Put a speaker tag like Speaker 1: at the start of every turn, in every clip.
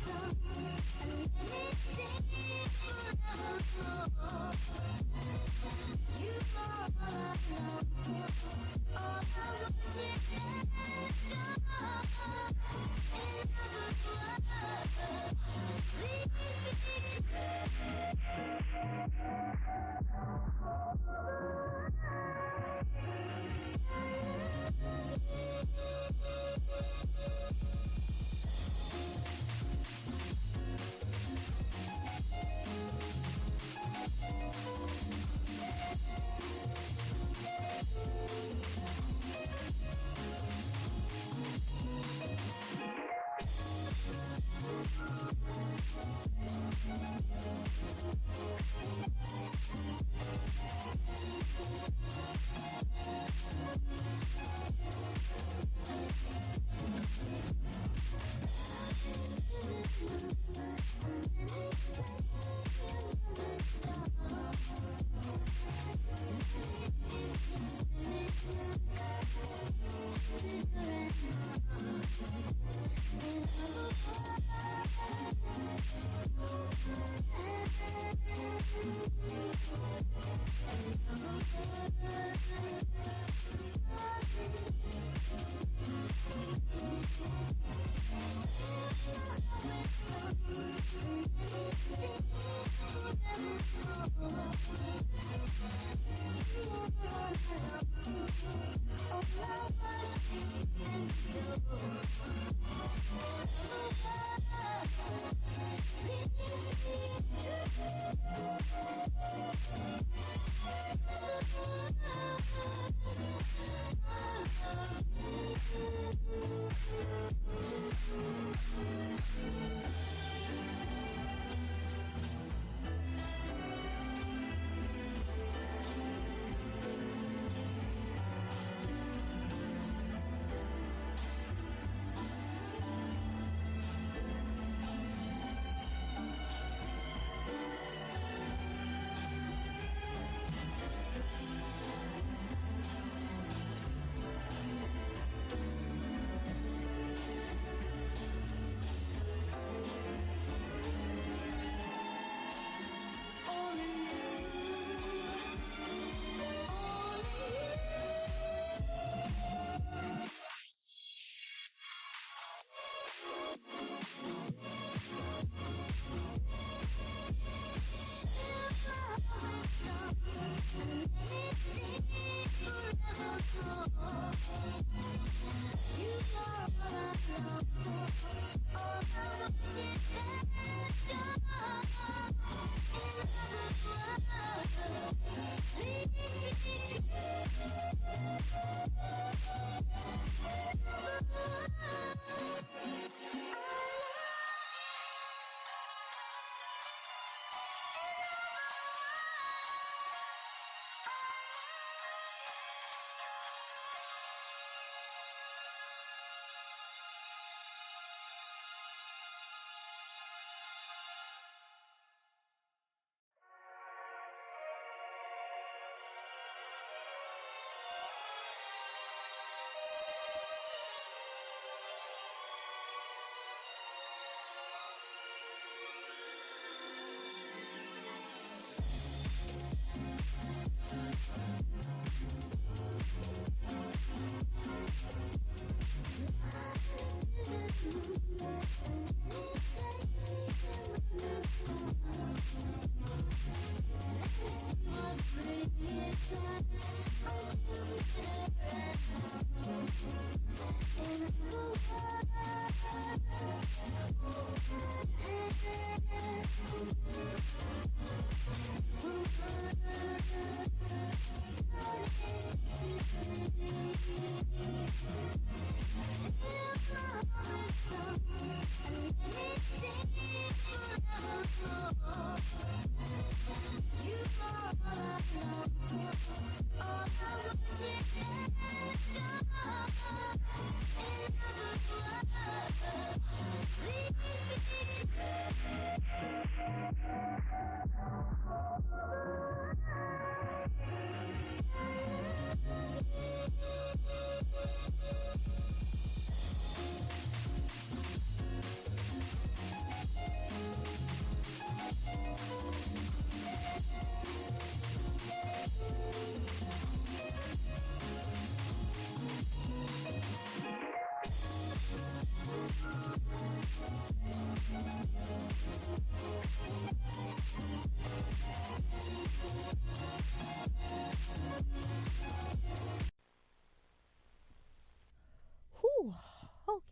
Speaker 1: It's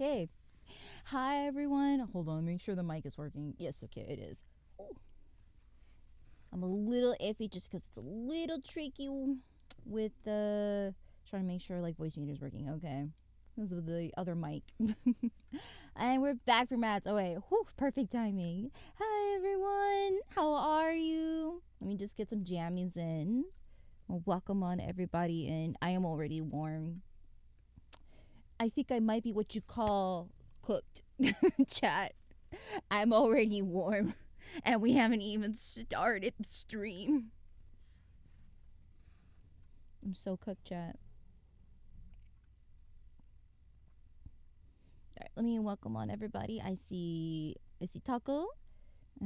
Speaker 1: Okay. Hi, everyone. Hold on, make sure the mic is working. Yes, okay, it is. Ooh. I'm a little iffy just because it's a little tricky with the trying to make sure like voice meter is working. Okay. Because of the other mic. And we're back from ads. Oh, wait. Whew, perfect timing. Hi, everyone. How are you? Let me just get some jammies in. Well, welcome on everybody in. I am already warm. I think I might be what you call cooked. Chat. I'm already warm. And we haven't even started the stream. I'm so cooked, chat. Alright, let me welcome on everybody. I see Taco.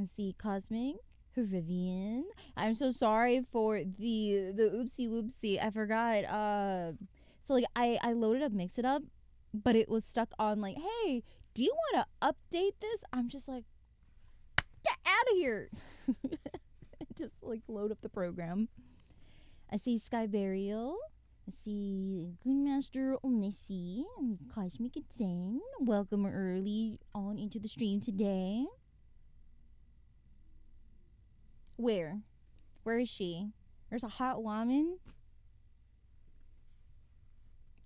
Speaker 1: I see Cosmic. Rivian. I'm so sorry for the oopsie whoopsie. I forgot. So like I loaded up Mix It Up, but it was stuck on like, hey, do you want to update this? I'm just like, get out of here. Just like load up the program. I see Sky Burial. I see Goonmaster Omnisci and Cosmic Insane. Welcome early on into the stream today. Where? Where is she? There's a hot woman.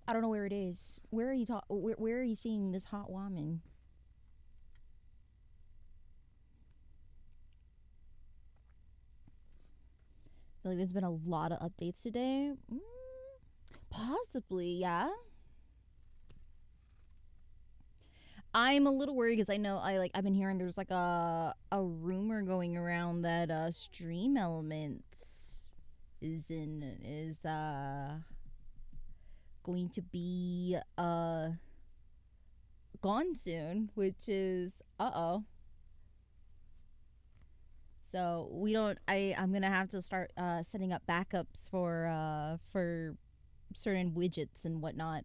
Speaker 1: I don't know where it is. Where are you where are you seeing this hot woman? I feel like there's been a lot of updates today. Possibly, yeah. I'm a little worried because I know I've been hearing there's like a rumor going around that Stream Elements is going to be gone soon, which is so we don't I'm gonna have to start setting up backups for certain widgets and whatnot.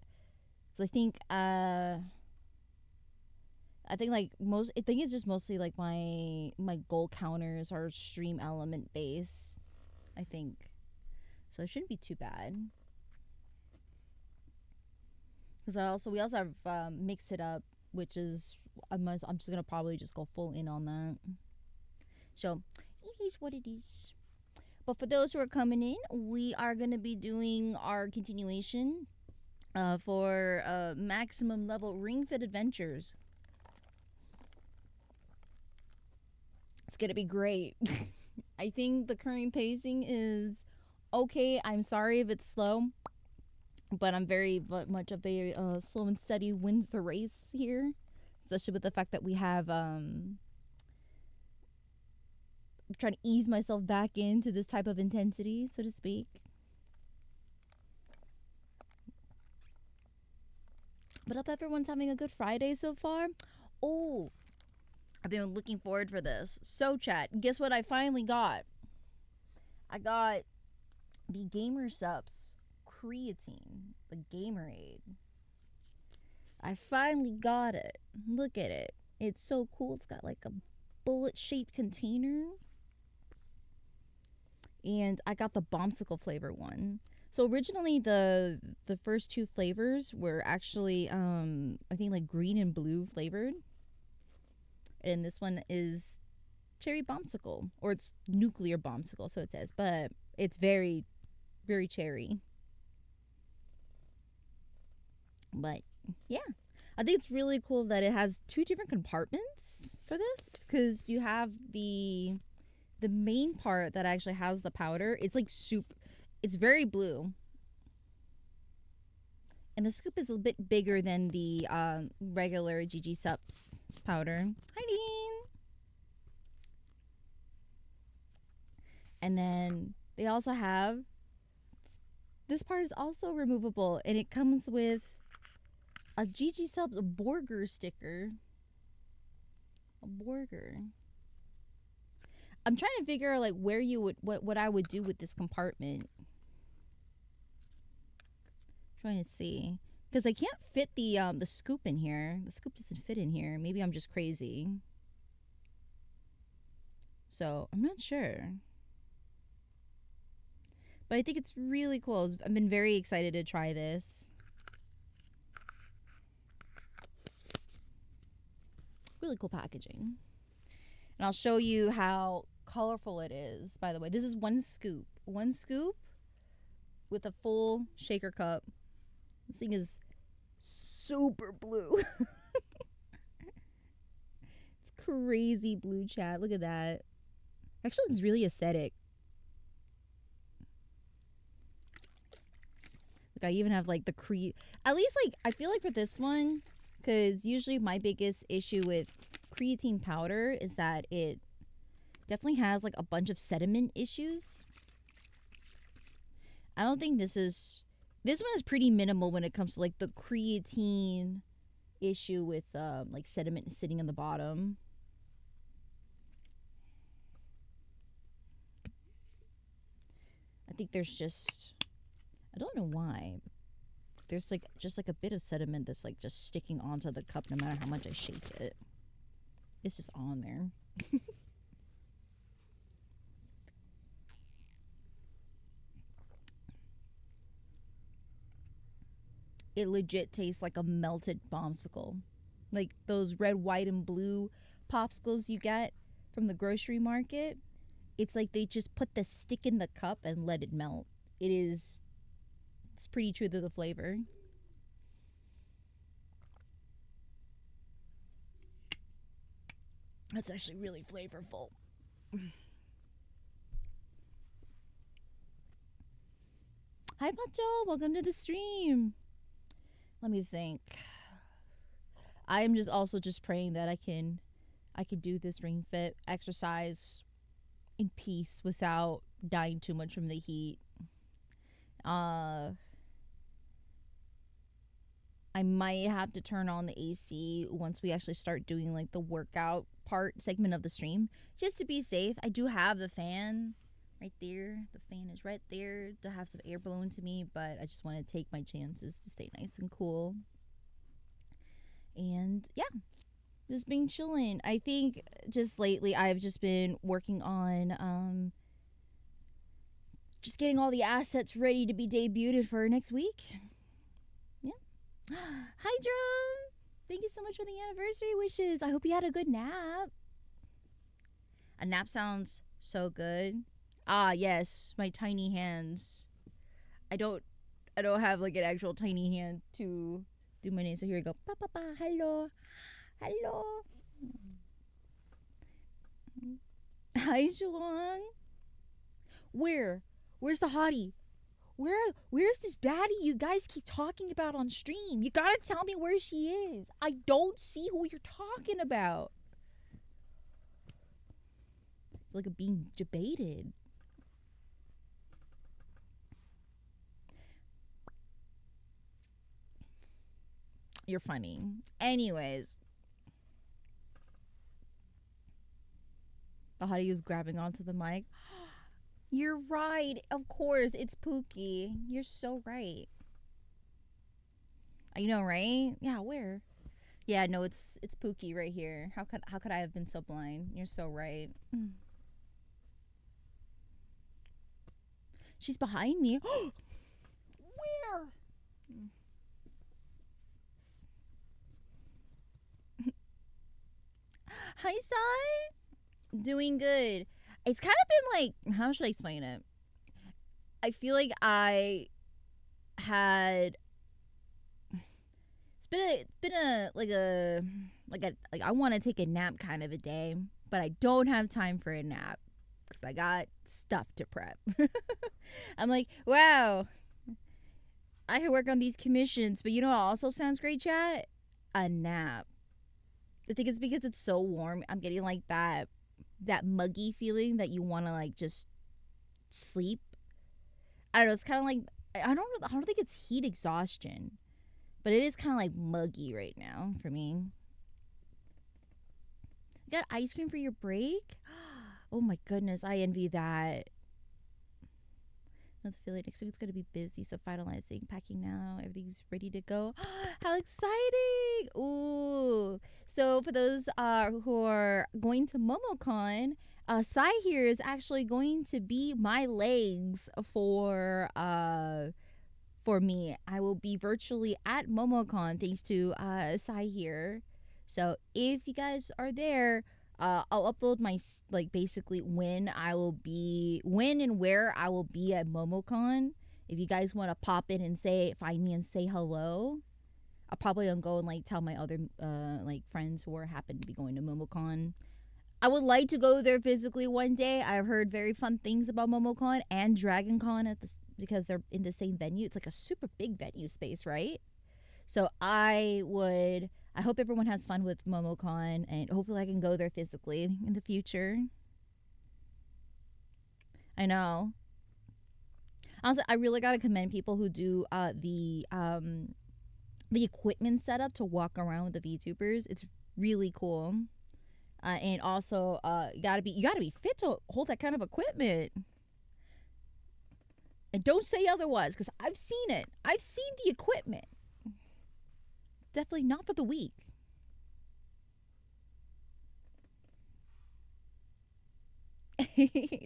Speaker 1: So I think like I think it's just mostly like my goal counters are stream element based, I think. So it shouldn't be too bad. Because we also have Mix It Up, which is I'm just gonna probably just go full in on that. So it is what it is. But for those who are coming in, we are gonna be doing our continuation for maximum level Ring Fit Adventures. It's gonna be great. I think the current pacing is okay. I'm sorry if it's slow, but I'm very much of a slow and steady wins the race here, especially with the fact that we have I'm trying to ease myself back into this type of intensity, so to speak. But hope everyone's having a good Friday so far. Oh, I've been looking forward for this. So chat, guess what I finally got? I got the Gamer Subs creatine, the Gamerade. I finally got it. Look at it. It's so cool. It's got like a bullet-shaped container. And I got the bombsicle flavor one. So originally the first two flavors were actually I think like green and blue flavored. And this one is cherry bombsicle, or it's nuclear bombsicle, so it says, but it's very, very cherry. But yeah, I think it's really cool that it has two different compartments for this, because you have the main part that actually has the powder. It's like soup. It's very blue. And the scoop is a bit bigger than the regular GG Sups powder. Hi, Dean. And then they also have, this part is also removable, and it comes with a GG Subs burger sticker. A burger. I'm trying to figure out like where you would what I would do with this compartment. Trying to see, because I can't fit the scoop in here. The scoop doesn't fit in here. Maybe I'm just crazy. So I'm not sure. But I think it's really cool. I've been very excited to try this. really cool packaging. And I'll show you how colorful it is. By the way, this is one scoop with a full shaker cup. This thing is super blue. It's crazy blue, chat. Look at that. Actually, it's really aesthetic. Like, I even have like the at least like I feel like for this one, because usually my biggest issue with creatine powder is that it definitely has like a bunch of sediment issues. I don't think this one is pretty minimal when it comes to like the creatine issue with like sediment sitting in the bottom. I think there's just, I don't know why, there's like just like a bit of sediment that's like just sticking onto the cup no matter how much I shake it. It's just on there. It legit tastes like a melted bombsicle. Like those red, white, and blue popsicles you get from the grocery market. It's like they just put the stick in the cup and let it melt. It's pretty true to the flavor. That's actually really flavorful. Hi, Pacho. Welcome to the stream. Let me think. I am just praying that I can do this ring fit exercise in peace without dying too much from the heat. I might have to turn on the AC once we actually start doing like the workout segment of the stream, just to be safe. I do have the fan right there. The fan is right there to have some air blown to me, but I just want to take my chances to stay nice and cool. And yeah, just being chilling. I think just lately I've just been working on just getting all the assets ready to be debuted for next week. Yeah. Hi, Drum. Thank you so much for the anniversary wishes. I hope you had a good nap. A nap sounds so good. Ah, yes, my tiny hands. I don't have like an actual tiny hand to do my name. So here we go. Pa pa pa. Hello. Hello. Hi, Shuang. Where's the hottie? Where's this baddie you guys keep talking about on stream? You gotta tell me where she is. I don't see who you're talking about. I feel like I'm being debated. You're funny. Anyways. The hottie is grabbing onto the mic. You're right. Of course, it's Pookie. You're so right. You know, right? Yeah, where? Yeah, no, it's Pookie right here. How could I have been so blind? You're so right. She's behind me. Where? Hi, Sai. Doing good. It's kind of been like, how should I explain it? I feel like I had, it's been I want to take a nap kind of a day, but I don't have time for a nap because I got stuff to prep. I'm like, wow, I could work on these commissions, but you know what also sounds great, chat? A nap. I think it's because it's so warm. I'm getting like that muggy feeling that you want to like just sleep. I don't know. It's kind of like, I don't think it's heat exhaustion, but it is kind of like muggy right now for me. You got ice cream for your break? Oh my goodness, I envy that. Another feeling next week's gonna be busy, so finalizing, packing now. Everything's ready to go. How exciting! Ooh. So for those who are going to momocon, Sai here is actually going to be my legs for me. I will be virtually at momocon thanks to Sai here. So if you guys are there, I'll upload my basically when and where I will be at momocon. If you guys want to pop in and find me and say hello, I'll probably go and tell my other friends who happen to be going to momocon. I would like to go there physically one day. I've heard very fun things about momocon and dragoncon because they're in the same venue. It's like a super big venue space, right? So I hope everyone has fun with momocon, and hopefully I can go there physically in the future. I know. Also, I really gotta commend people who do the equipment setup to walk around with the VTubers. It's really cool. And also, you gotta be fit to hold that kind of equipment. And don't say otherwise, because I've seen it. I've seen the equipment. Definitely not for the weak.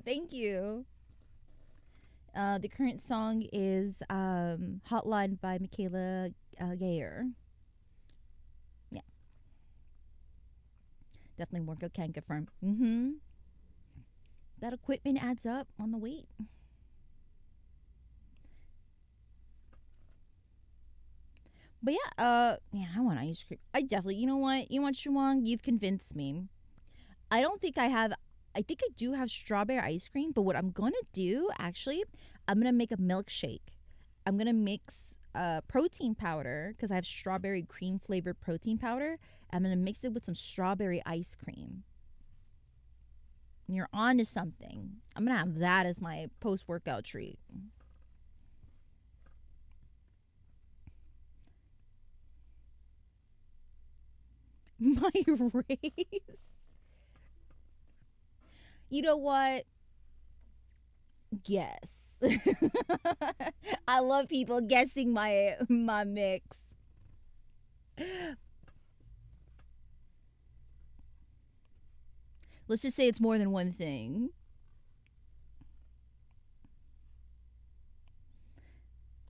Speaker 1: Thank you. The current song is Hotline by Michaela Gayer. Yeah. Definitely workout can confirm. That equipment adds up on the weight. But yeah, I want ice cream. I definitely, you know what, Shuang, you've convinced me. I think I do have strawberry ice cream, but what I'm gonna do, actually, I'm gonna make a milkshake. I'm gonna mix protein powder, because I have strawberry cream flavored protein powder. I'm gonna mix it with some strawberry ice cream. You're on to something. I'm gonna have that as my post-workout treat. My race. You know what? Guess. I love people guessing my mix. Let's just say it's more than one thing.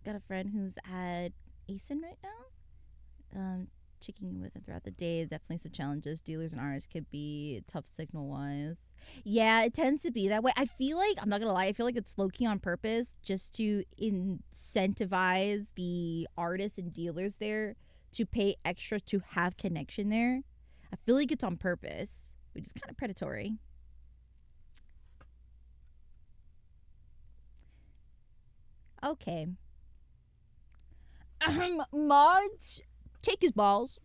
Speaker 1: Got a friend who's at ASIN right now. Checking with him throughout the day. Definitely some challenges. Dealers and RS could be tough signal wise. Yeah, it tends to be that way. I feel like, I'm not gonna lie, I feel like it's low key on purpose, just to incentivize the artists and dealers there to pay extra to have connection there. I feel like it's on purpose, which is kind of predatory. Okay. Marge, take his balls.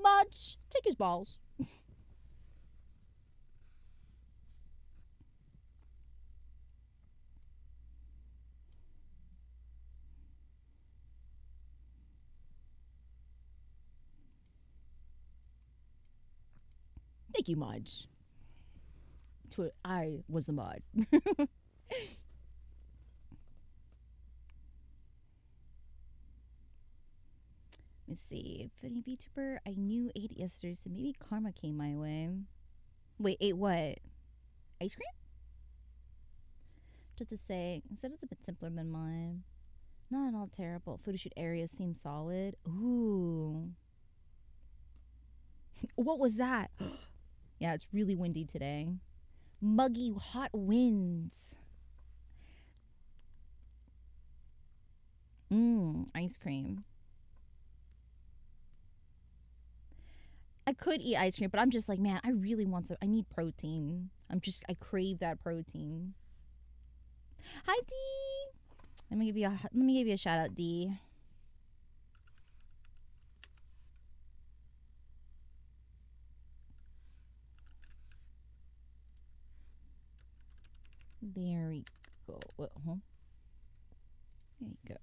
Speaker 1: Marge, take his balls. Thank you, Marge. I was the mod. Let's see. Funny VTuber. I knew ate yesterday, so maybe karma came my way. Wait, ate what? Ice cream? Just to say, instead it's a bit simpler than mine. Not at all terrible. Photo shoot areas seem solid. Ooh. What was that? Yeah, it's really windy today. Muggy, hot winds. Ice cream. I could eat ice cream, but I'm just like, man, I really want some. I need protein. I crave that protein. Hi, D. Let me give you a shout out, D. There we go. There you go.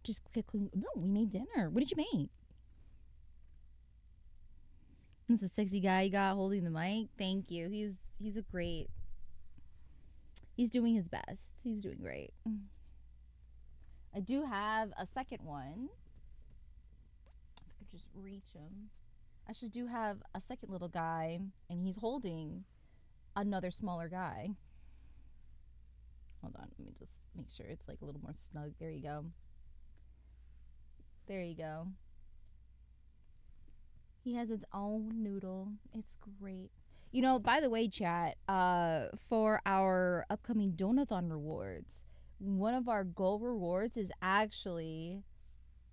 Speaker 1: Just quickly. No, we made dinner. What did you make? This is a sexy guy you got holding the mic. Thank you. He's a great. He's doing his best. He's doing great. I do have a second one. I could just reach him. I actually do have a second little guy, and he's holding another smaller guy. Hold on, let me just make sure it's like a little more snug. There you go. There you go. He has its own noodle. It's great. You know, by the way, chat, for our upcoming Donathon rewards, one of our goal rewards is actually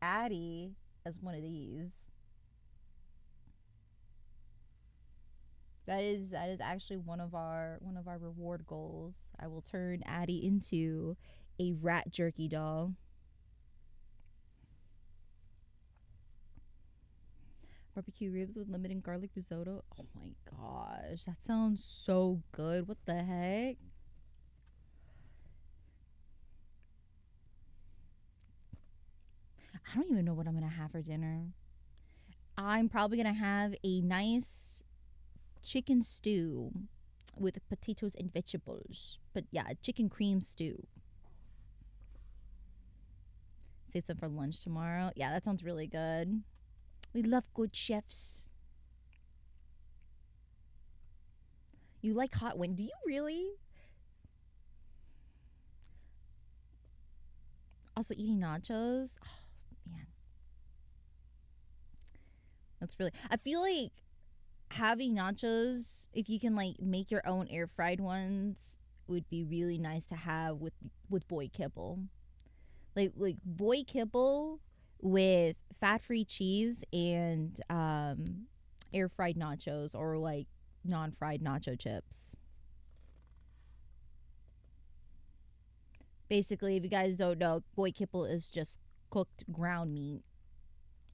Speaker 1: Addie as one of these. That is actually one of our reward goals. I will turn Addie into a rat jerky doll. Barbecue ribs with lemon and garlic risotto. Oh my gosh, that sounds so good. What the heck? I don't even know what I'm gonna have for dinner. I'm probably gonna have a nice chicken stew with potatoes and vegetables. But yeah, chicken cream stew. Save some for lunch tomorrow. Yeah, that sounds really good. We love good chefs. You like hot wings? Do you really? Also eating nachos? Oh, man. That's really... I feel like having nachos, if you can like make your own air fried ones, would be really nice to have with boy kibble. Like boy kibble with fat-free cheese and air fried nachos, or like non-fried nacho chips. Basically, if you guys don't know, boy kibble is just cooked ground meat,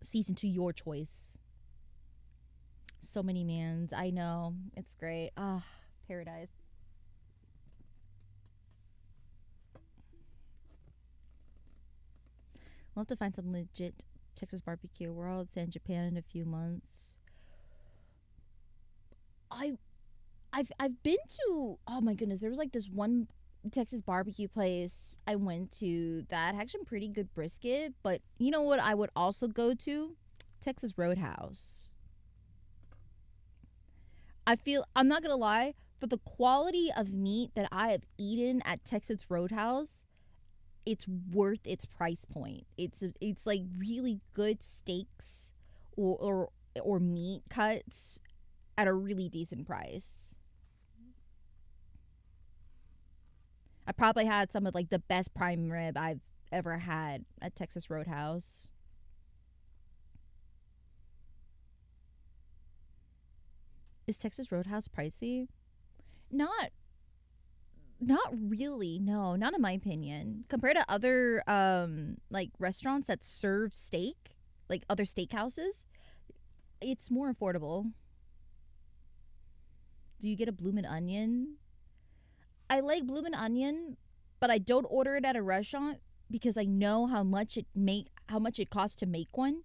Speaker 1: seasoned to your choice. So many mans. I know. It's great. Ah, paradise. We'll have to find some legit Texas barbecue. We're all in Japan in a few months. I've been to, oh my goodness, there was like this one Texas barbecue place I went to that had some pretty good brisket. But you know what I would also go to? Texas Roadhouse. I feel, I'm not gonna lie, for the quality of meat that I have eaten at Texas Roadhouse, it's worth its price point. It's like really good steaks or meat cuts at a really decent price. I probably had some of like the best prime rib I've ever had at Texas Roadhouse. Is Texas Roadhouse pricey? Not really. No, not in my opinion. Compared to other like restaurants that serve steak, like other steakhouses, it's more affordable. Do you get a bloomin' onion? I like bloomin' onion, but I don't order it at a restaurant because I know how much it costs to make one,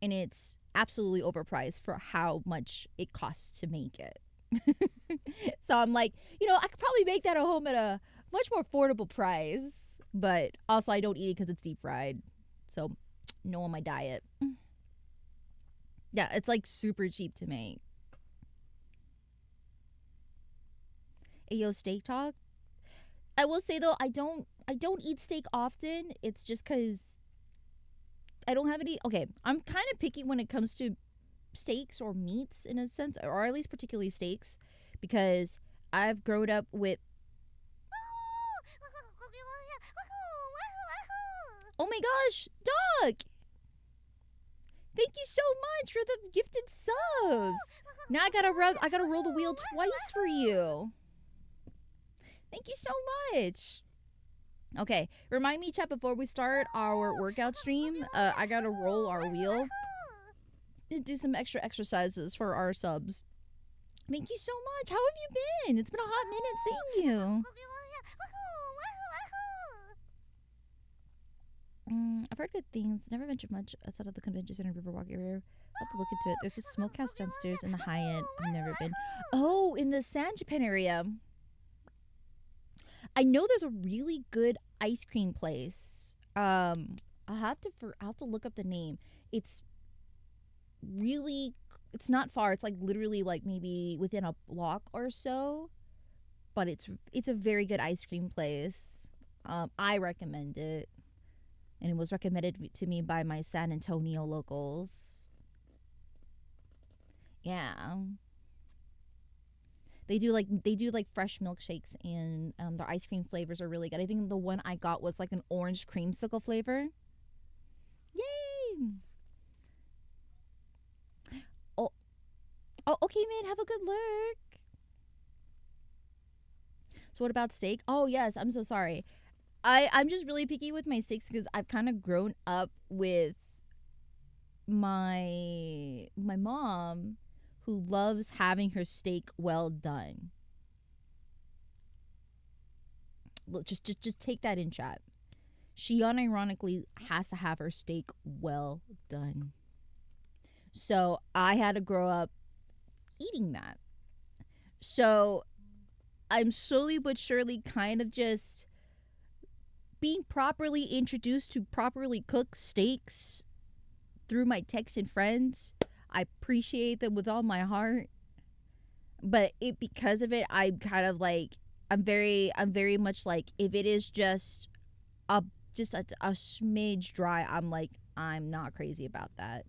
Speaker 1: and it's absolutely overpriced for how much it costs to make it. So I'm like, I could probably make that at home at a much more affordable price, but also I don't eat it because it's deep fried, so no on my diet. Yeah, it's like super cheap to make. Ayo, steak talk. I will say though, I don't eat steak often. It's just because I don't have any. Okay, I'm kind of picky when it comes to steaks or meats in a sense, or at least particularly steaks, because I've grown up with. Oh my gosh, dog! Thank you so much for the gifted subs. Now I gotta roll the wheel twice for you. Thank you so much. Okay, remind me, chat, before we start our workout stream. I gotta roll our wheel and do some extra exercises for our subs. Thank you so much. How have you been? It's been a hot minute seeing you. I've heard good things. Never ventured much outside of the convention center Riverwalk area. I'll have to look into it. There's a smokehouse downstairs in the Hyatt. I've never been. Oh, in the San Japan area. I know there's a really good ice cream place. I'll have to look up the name. It's not far. It's like literally like maybe within a block or so. but it's a very good ice cream place. I recommend it, and it was recommended to me by my San Antonio locals. Yeah. They do like fresh milkshakes, and their ice cream flavors are really good. I think the one I got was like an orange creamsicle flavor. Yay! Oh, oh, okay, man. Have a good lurk. So what about steak? Oh yes, I'm so sorry. I'm just really picky with my steaks because I've kind of grown up with my mom, who loves having her steak well done. Look, just take that in, chat. She unironically has to have her steak well done. So I had to grow up eating that. So I'm slowly but surely kind of just being properly introduced to properly cooked steaks through my Texan friends. I appreciate them with all my heart. But because of it, I'm kind of like I'm very much like, if it is a a smidge dry, I'm like, I'm not crazy about that.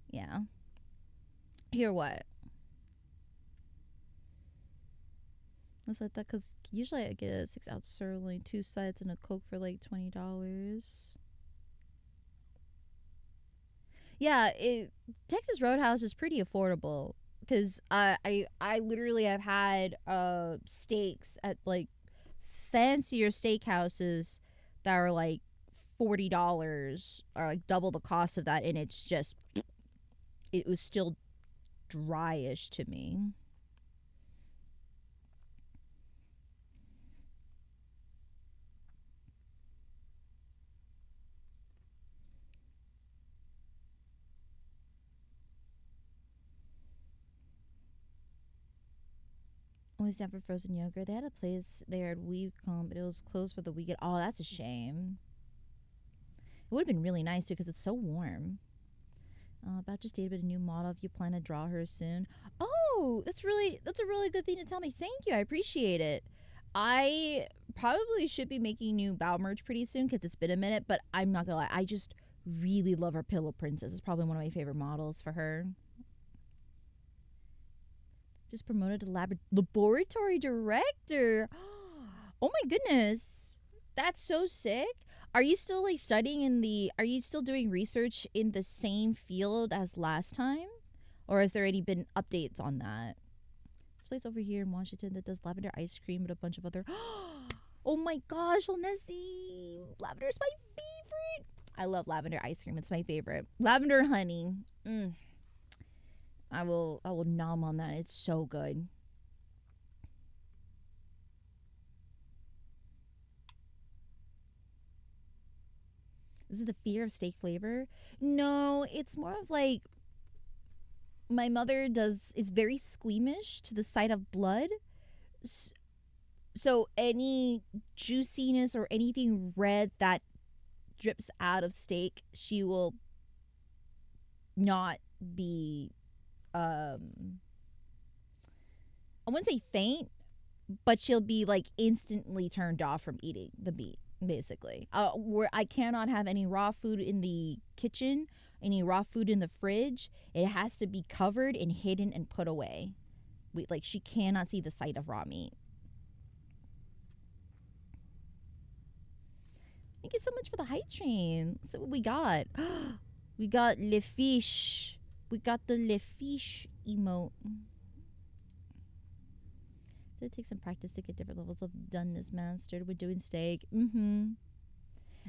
Speaker 1: Yeah. Here what? That's like that, because usually I get a 6-ounce sirloin, 2 sides, and a Coke for like $20. Yeah, Texas Roadhouse is pretty affordable, because I literally have had steaks at like fancier steakhouses that are like $40, or like double the cost of that, and it was still dryish to me. Always down for frozen yogurt. They had a place there at Weavecom, but it was closed for the weekend. Oh, that's a shame. It would have been really nice too, because it's so warm. About just dated a new model. If you plan to draw her soon. Oh, that's a really good thing to tell me. Thank you. I appreciate it. I probably should be making new bow merch pretty soon, because it's been a minute. But I'm not gonna lie, I just really love her Pillow Princess. It's probably one of my favorite models for her. Just promoted to laboratory director. Oh my goodness, that's so sick. Are you still like studying are you still doing research in the same field as last time, or has there any been updates on that? This place over here in Washington that does lavender ice cream and a bunch of other oh my gosh, Nessie, lavender is my favorite. I love lavender ice cream. It's my favorite. Lavender honey. I will nom on that. It's so good. Is it the fear of steak flavor? No, it's more of like, my mother is very squeamish to the sight of blood. So any juiciness or anything red that drips out of steak, she will not be I wouldn't say faint, but she'll be like instantly turned off from eating the meat, basically. Where I cannot have any raw food in the kitchen, any raw food in the fridge. It has to be covered and hidden and put away. Like, she cannot see the sight of raw meat. Thank you so much for the hype train. Let's see what we got. We got Le Fiche. We got the Le Fiche emote. Did it take some practice to get different levels of doneness mastered with doing steak? And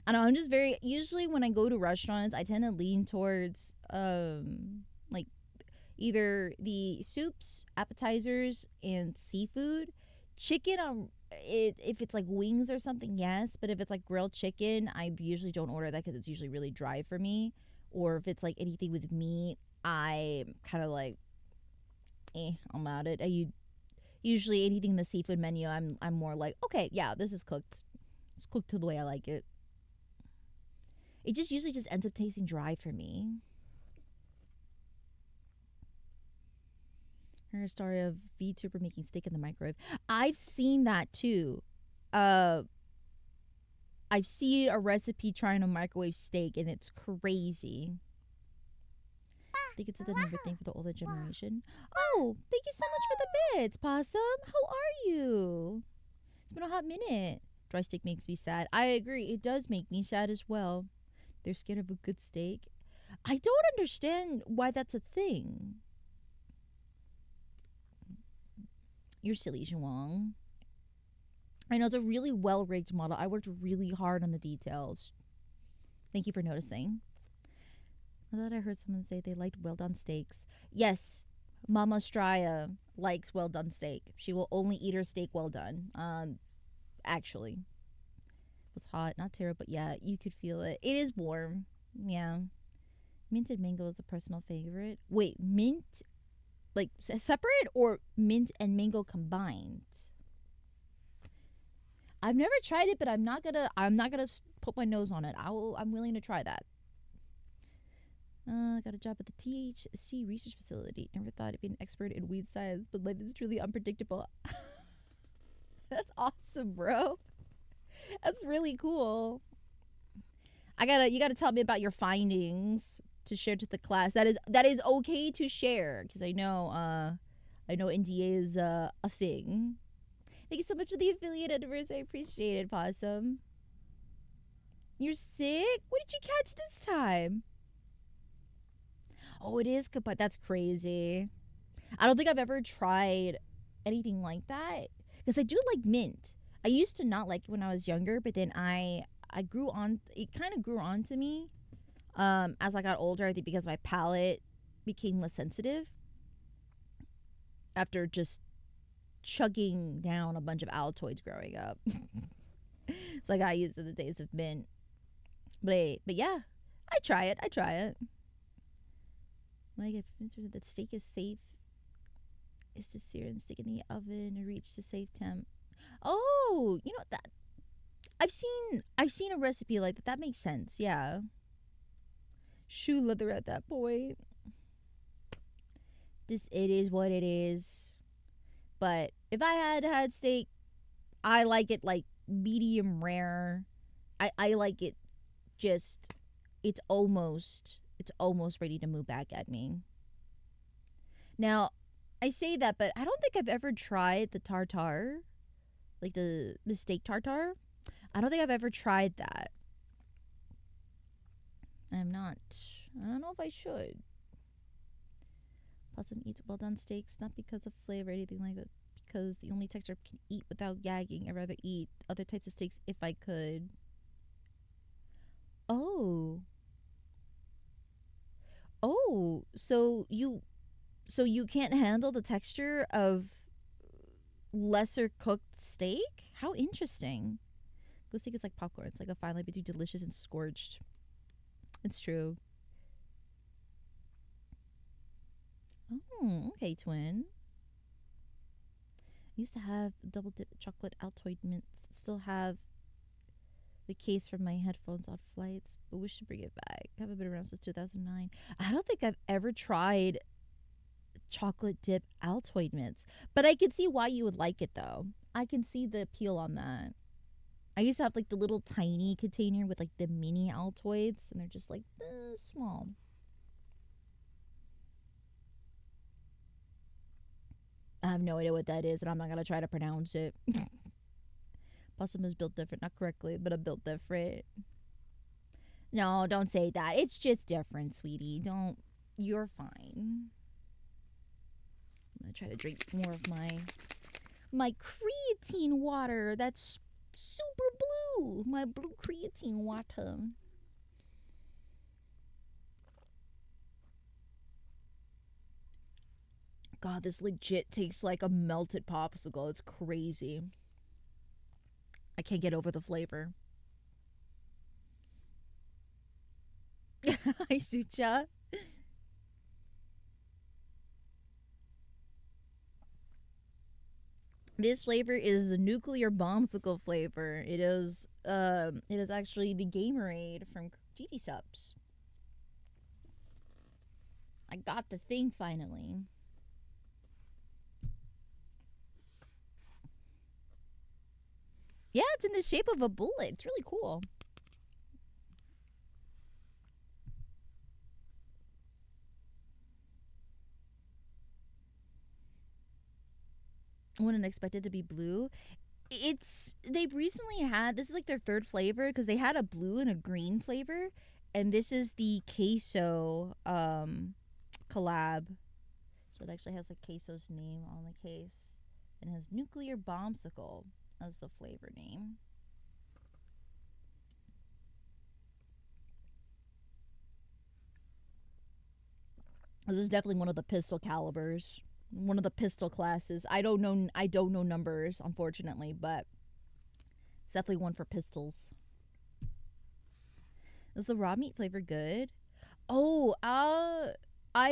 Speaker 1: I'm just usually when I go to restaurants, I tend to lean towards like either the soups, appetizers, and seafood. Chicken, if it's like wings or something, yes. But if it's like grilled chicken, I usually don't order that, because it's usually really dry for me. Or if it's like anything with meat, I'm kind of like, I'm at it. Usually anything in the seafood menu, I'm more like, okay, yeah, this is cooked. It's cooked to the way I like it. It just usually just ends up tasting dry for me. story of VTuber making steak in the microwave. I've seen that too. I've seen a recipe trying to microwave steak, and it's crazy. I think it's a never thing for the older generation. Oh, thank you so much for the bits, Possum. How are you? It's been a hot minute. Dry steak makes me sad. I agree. It does make me sad as well. They're scared of a good steak. I don't understand why that's a thing. You're silly, Zhuang. I know it's a really well-rigged model. I worked really hard on the details. Thank you for noticing. I thought I heard someone say they liked well-done steaks. Yes, AdiAstraya likes well-done steak. She will only eat her steak well done. Actually. It was hot, not terrible, but yeah, you could feel it. It is warm. Yeah. Minted mango is a personal favorite. Wait, mint, like separate or mint and mango combined? I've never tried it, but I'm not gonna put my nose on it. I'm willing to try that. I got a job at the THC research facility. Never thought I'd be an expert in weed science, but life is truly unpredictable. That's awesome, bro. That's really cool. You gotta tell me about your findings to share to the class. That is okay to share, because I know NDA is a thing. Thank you so much for the affiliate anniversary. I appreciate it, Possum. You're sick? What did you catch this time? Oh, it is kaput. That's crazy. I don't think I've ever tried anything like that, because I do like mint. I used to not like it when I was younger, but then I grew on. It kind of grew on to me as I got older. I think because my palate became less sensitive after just chugging down a bunch of Altoids growing up. So I got used to the taste of mint. But yeah, I try it. When I get convinced that steak is safe, is to sear and stick in the oven and reach the safe temp. Oh, you know that I've seen a recipe like that. That makes sense. Yeah. Shoe leather at that point. It is what it is. But if I had steak, I like it like medium rare. I like it just it's almost ready to move back at me. Now, I say that, but I don't think I've ever tried the tartare, like the steak tartare. I don't think I've ever tried that. I don't know if I should. Possum eats well done steaks, not because of flavor or anything like that, because the only texture I can eat without gagging. I'd rather eat other types of steaks if I could. Oh, so you can't handle the texture of lesser cooked steak? How interesting. Ghost steak is like popcorn. It's like a fine line between delicious and scorched. It's true. Oh, okay, twin. I used to have double dip chocolate Altoid mints. Still have the case from my headphones on flights, but wish to bring it back. Haven't been around since 2009. I don't think I've ever tried chocolate dip Altoid mints, but I can see why you would like it though. I can see the appeal on that. I used to have like the little tiny container with like the mini Altoids, and they're just like small. I have no idea what that is, and I'm not gonna try to pronounce it. Possum is built different, not correctly, but I'm built different. No, don't say that. It's just different, sweetie. You're fine. I'm gonna try to drink more of my creatine water. That's super blue. My blue creatine water. God, this legit tastes like a melted popsicle. It's crazy. I can't get over the flavor. Hi, Sucha. This flavor is the nuclear bombsicle flavor. It is actually the Gamerade from GG Subs. I got the thing finally. Yeah, it's in the shape of a bullet. It's really cool. I wouldn't expect it to be blue. They've recently had, this is like their third flavor, because they had a blue and a green flavor, and this is the queso collab. So it actually has a queso's name on the case, and has nuclear bombsicle as the flavor name. This is definitely one of the pistol calibers, one of the pistol classes. I don't know numbers, unfortunately, but it's definitely one for pistols. Is the raw meat flavor good? Oh, I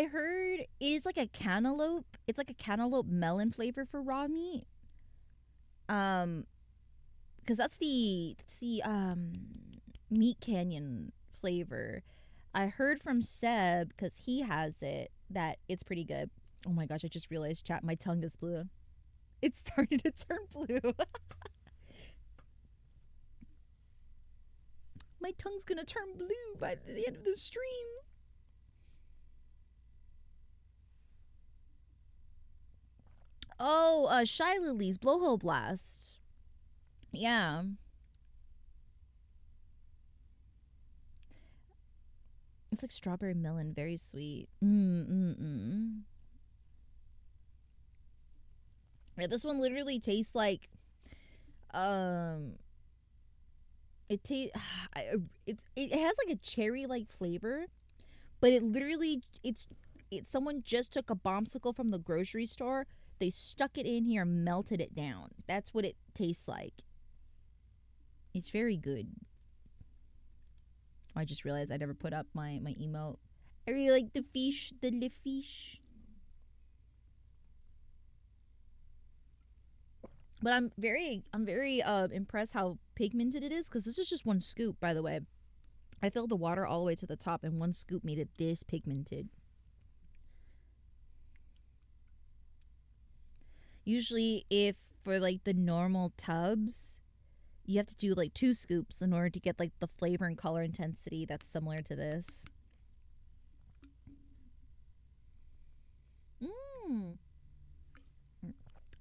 Speaker 1: heard it is like a cantaloupe. It's like a cantaloupe melon flavor for raw meat. Because that's the Meat Canyon flavor. I heard from Seb, because he has it, that it's pretty good. Oh my gosh, I just realized, chat, my tongue is blue. It's starting to turn blue. My tongue's gonna turn blue by the end of the stream. Oh, Shy Lily's Blowhole Blast. Yeah. It's like strawberry melon, very sweet. Yeah, this one literally tastes like it tastes it has like a cherry like flavor, but it literally it's someone just took a bombsicle from the grocery store, they stuck it in here, melted it down. That's what it tastes like. It's very good. I just realized I never put up my emote. I really like the fish, the le fish. But I'm very impressed how pigmented it is, because this is just one scoop, by the way. I filled the water all the way to the top, and one scoop made it this pigmented. Usually, if for like the normal tubs, you have to do like 2 scoops in order to get like the flavor and color intensity that's similar to this.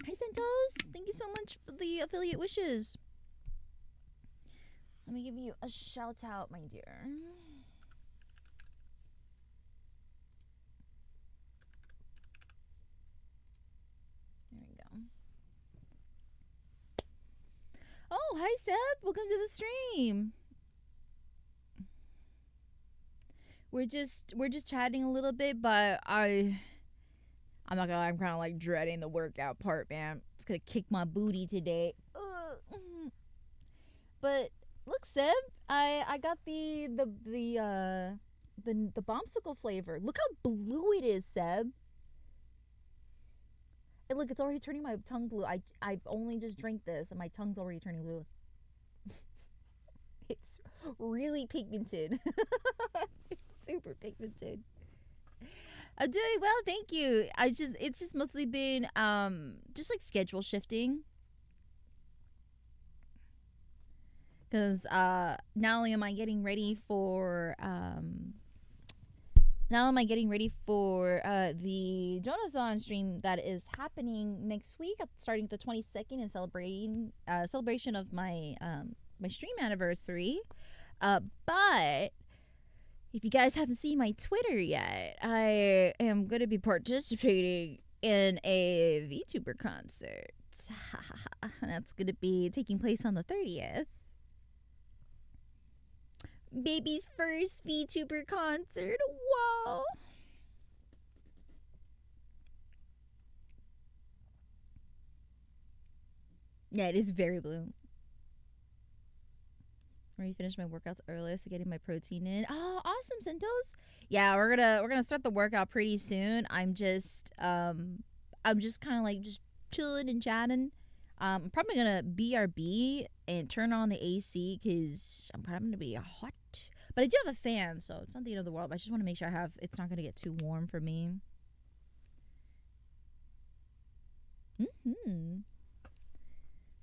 Speaker 1: Hi, Santos. Thank you so much for the affiliate wishes. Let me give you a shout out, my dear. There we go. Oh, hi, Seb. Welcome to the stream. We're just chatting a little bit, but I'm not gonna lie, I'm kind of like dreading the workout part, man. It's gonna kick my booty today. But look, Seb, I got the bombsicle flavor. Look how blue it is, Seb. And look, it's already turning my tongue blue. I've only just drank this, and my tongue's already turning blue. It's really pigmented. It's super pigmented. I'm doing well, thank you. It's just mostly been just like schedule shifting. Because not only am I getting ready for the Jonathon stream that is happening next week, starting the 22nd, and celebration of my my stream anniversary. But if you guys haven't seen my Twitter yet, I am going to be participating in a VTuber concert. That's going to be taking place on the 30th. Baby's first VTuber concert. Wow. Yeah, it is very blue. Already finished my workouts earlier, so getting my protein in. Oh, awesome, Centos. Yeah, we're gonna start the workout pretty soon. I'm just kind of like just chilling and chatting. I'm probably gonna BRB and turn on the AC because I'm probably gonna be hot. But I do have a fan, so it's not the end of the world. I just want to make sure it's not gonna get too warm for me.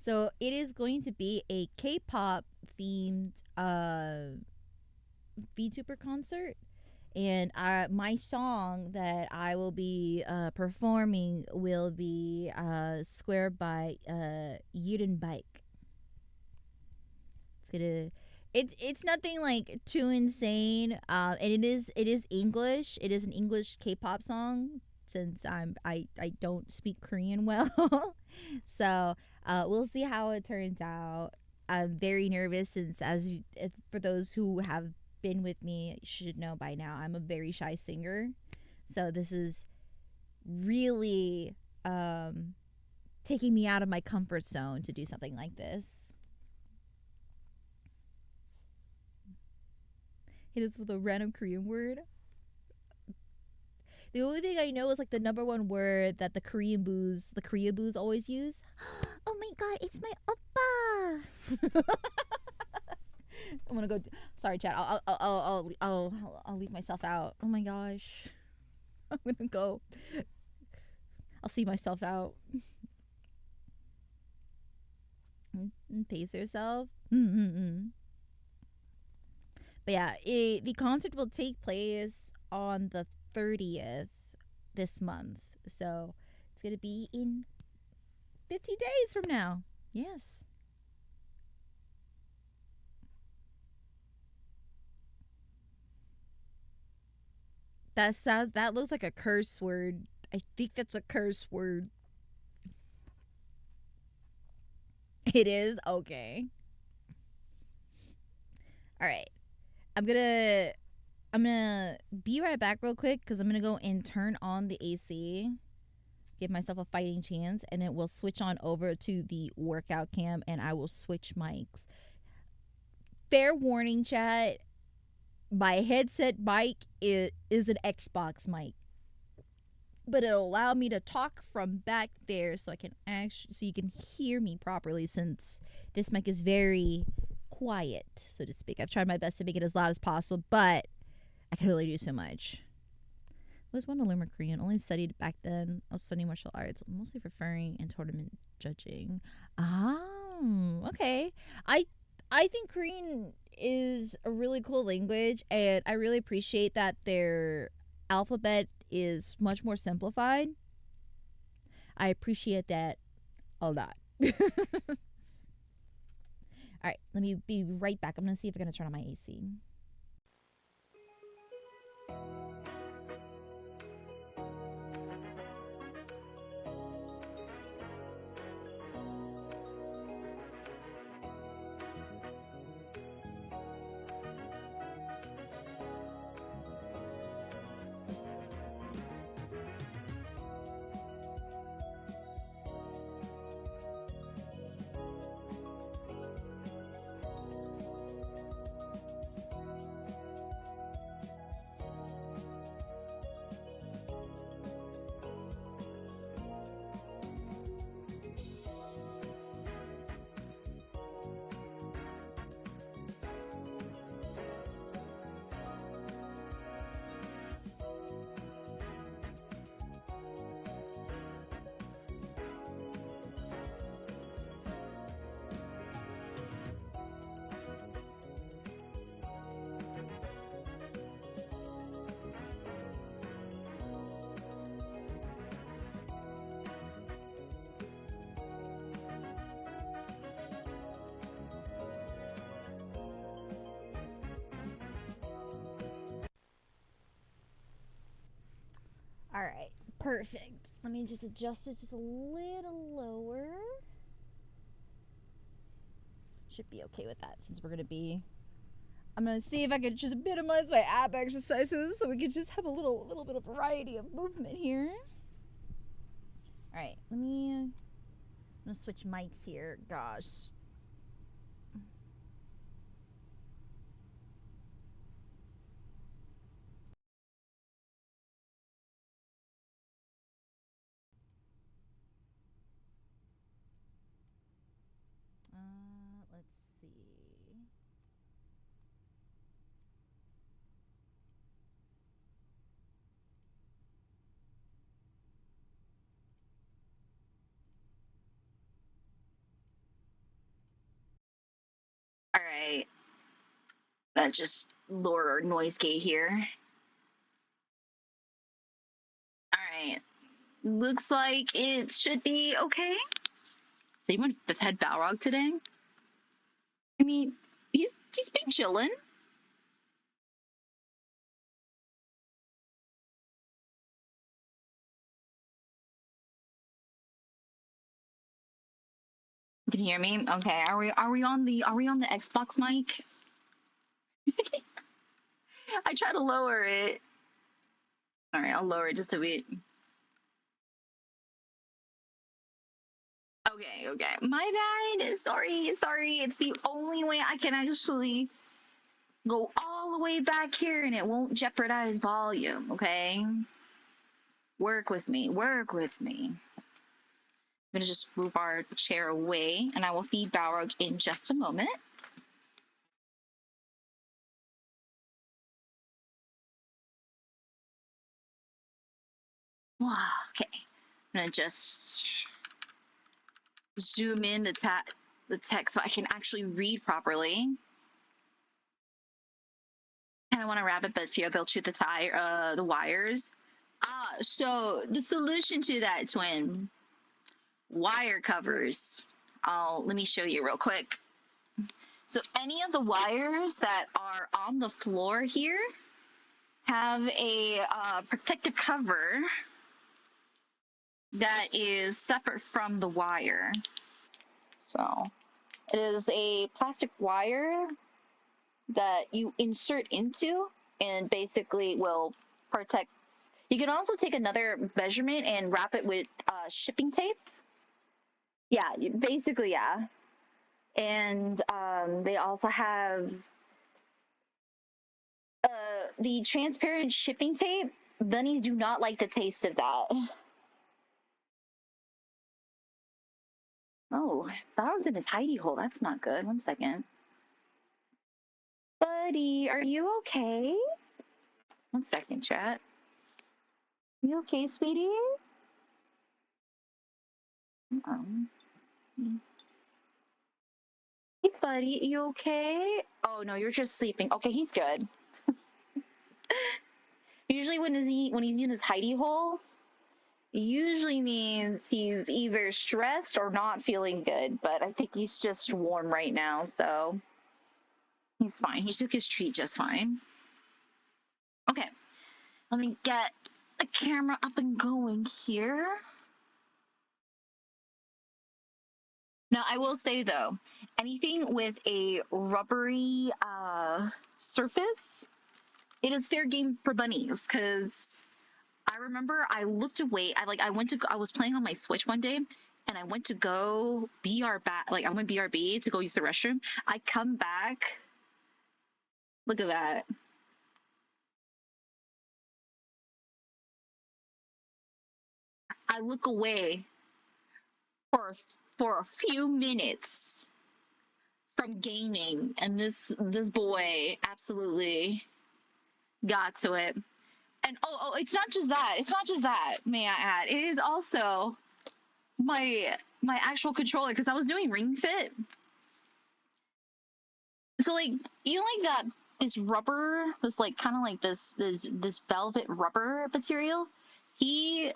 Speaker 1: So it is going to be a K-pop themed VTuber concert, and my song that I will be performing will be "Square" by Yuden Bike. It's nothing like too insane, and it is English. It is an English K-pop song since I don't speak Korean well, so we'll see how it turns out. I'm very nervous since, for those who have been with me, should know by now, I'm a very shy singer, so this is really taking me out of my comfort zone to do something like this. Hit us with a random Korean word. The only thing I know is like the number one word that the Korea boos always use. Oh my god, it's my oppa. I'm gonna go. Sorry, chat. I'll leave myself out. Oh my gosh, I'm gonna go. I'll see myself out. Pace yourself. But yeah, the concert will take place on the 30th this month. So it's going to be in 50 days from now. Yes. That looks like a curse word. I think that's a curse word. It is? Okay. All right. I'm going to be right back real quick cuz I'm going to go and turn on the AC. Give myself a fighting chance, and then we'll switch on over to the workout cam and I will switch mics. Fair warning, chat. My headset mic is an Xbox mic, but it'll allow me to talk from back there so you can hear me properly, since this mic is very quiet, so to speak. I've tried my best to make it as loud as possible, but I can only do so much. I always wanted to learn more Korean. Only studied back then. I was studying martial arts, mostly for furring and tournament judging. Oh, okay. I think Korean is a really cool language, and I really appreciate that their alphabet is much more simplified. I appreciate that a lot. All right, let me be right back. I'm gonna see if I'm gonna turn on my AC. All right, perfect. Let me just adjust it just a little lower. Should be okay with that, since we're gonna be. I'm gonna see if I can just minimize my ab exercises so we can just have a little bit of variety of movement here. All right, I'm gonna switch mics here. Gosh. Let's see. right. Just lower our noise gate here. All right. Looks like it should be okay. Does anyone fed Balrog today? I mean, he's been chilling. Can you hear me? Okay. Are we on the Xbox mic? I try to lower it. All right, I'll lower it just a bit. Okay. My bad. Sorry. It's the only way I can actually go all the way back here and it won't jeopardize volume, okay? Work with me. I'm gonna just move our chair away and I will feed Balrog in just a moment. Okay. I'm gonna just zoom in the text so I can actually read properly. And I want to wrap it, but fear they'll chew the wires. So the solution to that, twin, wire covers. Let me show you real quick. So any of the wires that are on the floor here have a protective cover that is separate from the wire. So it is a plastic wire that you insert into and basically will protect. You can also take another measurement and wrap it with shipping tape. Yeah, basically, yeah. And they also have the transparent shipping tape. Bunnies do not like the taste of that. Oh, Balrog's in his hidey hole. That's not good. One second. Buddy, are you okay? One second, chat. You okay, sweetie? Um, hey, buddy, you okay? Oh no, you're just sleeping. Okay, he's good. Usually, when he's in his hidey hole, it usually means he's either stressed or not feeling good. But I think he's just warm right now, so he's fine. He took his treat just fine. Okay, let me get the camera up and going here. Now, I will say though, anything with a rubbery surface, it is fair game for bunnies. Because I remember I looked away. I was playing on my Switch one day, and I went to go I went BRB to go use the restroom. I come back. Look at that. I look away for a few minutes from gaming, and this boy absolutely got to it. And it's not just that. It's not just that. May I add? It is also my actual controller because I was doing ring fit. So like you know, like that this rubber, this like kind of like this velvet rubber material. He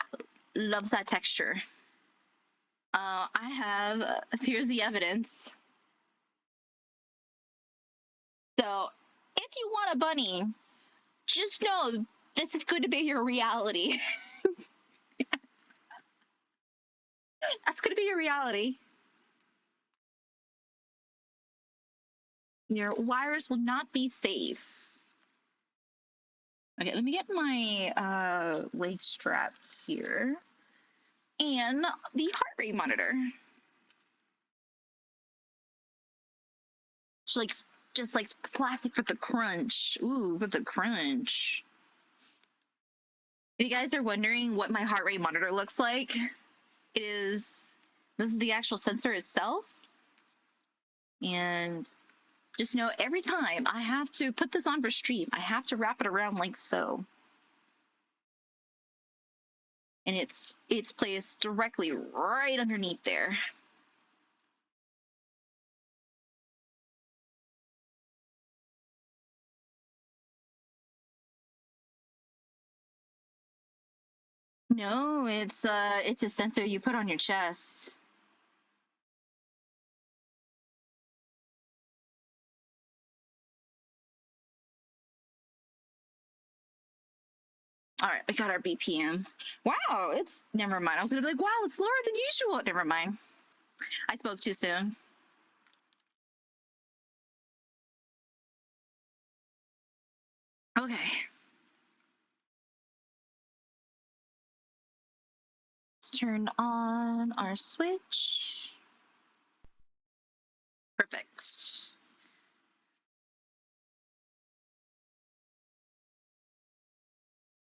Speaker 1: loves that texture. I have here's the evidence. So if you want a bunny, just know this is going to be your reality. That's going to be your reality. Your wires will not be safe. Okay, let me get my waist strap here and the heart rate monitor. Just like plastic for the crunch. Ooh, for the crunch. If you guys are wondering what my heart rate monitor looks like, this is the actual sensor itself. And just know every time I have to put this on for stream, I have to wrap it around like so. And it's placed directly right underneath there.
Speaker 2: No, it's a sensor you put on your chest. All right, we got our BPM. Wow, it's never mind. I was gonna be like, wow, it's lower than usual. Never mind. I spoke too soon. Okay. Let's turn on our switch. Perfect.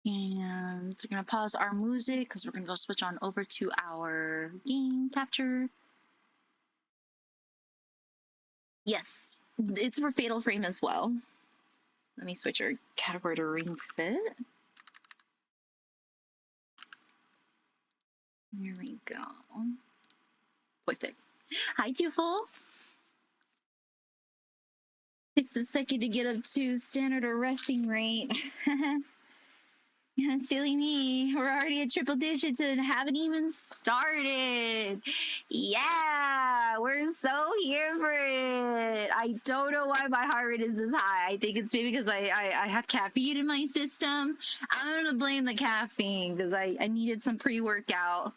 Speaker 2: And we're gonna pause our music because we're gonna go switch on over to our game capture. Yes, it's for Fatal Frame as well. Let me switch our category to Ring Fit. Here we go. Perfect. Hi, Tufel. It's the second to get up to standard or resting rate. Silly me. We're already at triple digits and haven't even started. Yeah, we're so here for it. I don't know why my heart rate is this high. I think it's maybe because I have caffeine in my system. I'm going to blame the caffeine because I needed some pre-workout.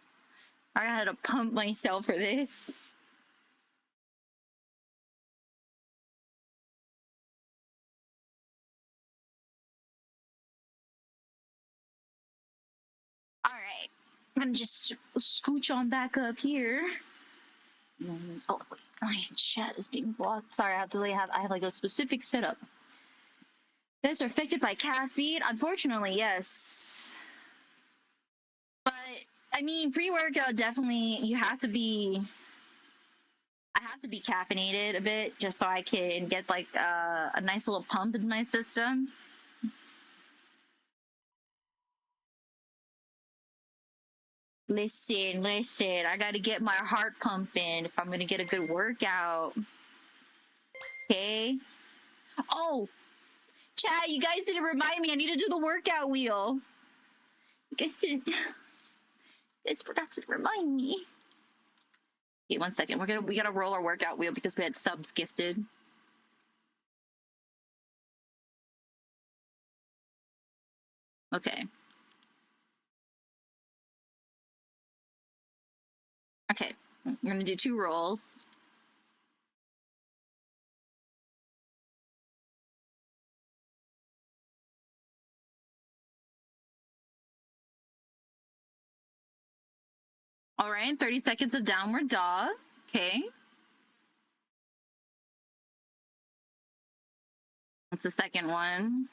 Speaker 2: I had to pump myself for this. All right. I'm going to just scooch on back up here. Oh, wait, my chat is being blocked. Sorry, I have like a specific setup. Guys are affected by caffeine? Unfortunately, yes. But I mean, pre-workout definitely I have to be caffeinated a bit just so I can get like a nice little pump in my system. Listen, I gotta get my heart pumping if I'm gonna get a good workout. Okay? Oh, chat, you guys didn't remind me. I need to do the workout wheel. You guys didn't. You guys forgot to remind me. Okay, 1 second. We gotta roll our workout wheel because we had subs gifted. Okay. Okay. I'm gonna do 2 rolls. All right. 30 seconds of downward dog. Okay. That's the second one.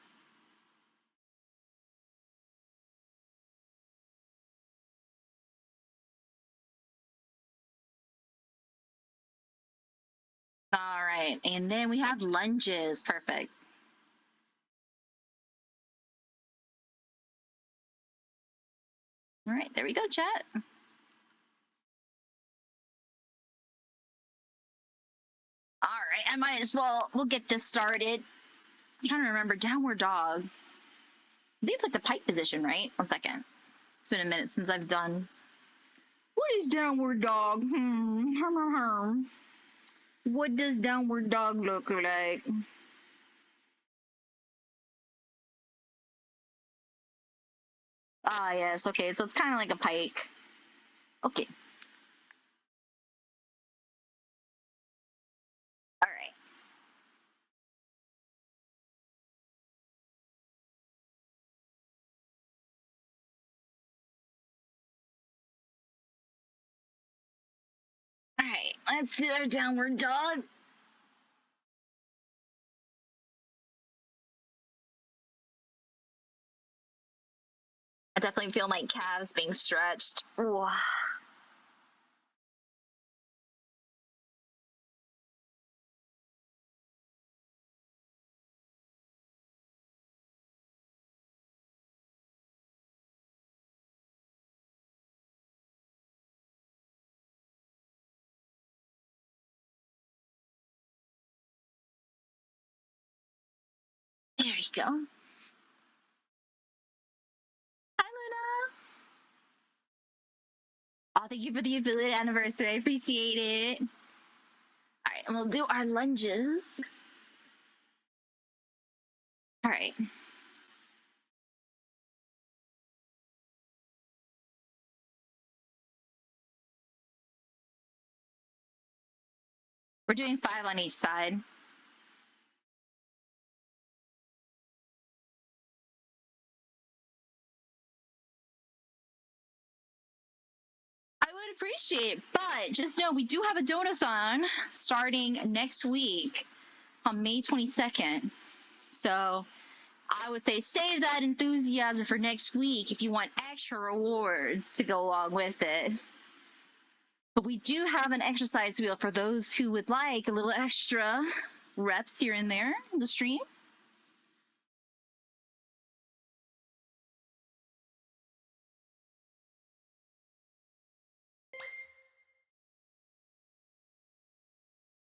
Speaker 2: All right. And then we have lunges. Perfect. All right. There we go, chat. All right. I might as well. We'll get this started. I'm trying to remember downward dog. I think it's like the pike position, right? 1 second. It's been a minute since I've done. What is downward dog? What does downward dog look like? Ah, yes. Okay. So it's kind of like a pike. Okay. All right. All right. Let's do our downward dog. I definitely feel my calves being stretched. Ooh. There you go. Hi, Luna. thank you for the affiliate anniversary. I appreciate it. All right, and we'll do our lunges. All right. We're doing 5 on each side. I would appreciate it, but just know we do have a donathon starting next week on May 22nd. So I would say save that enthusiasm for next week if you want extra rewards to go along with it. But we do have an exercise wheel for those who would like a little extra reps here and there in the stream.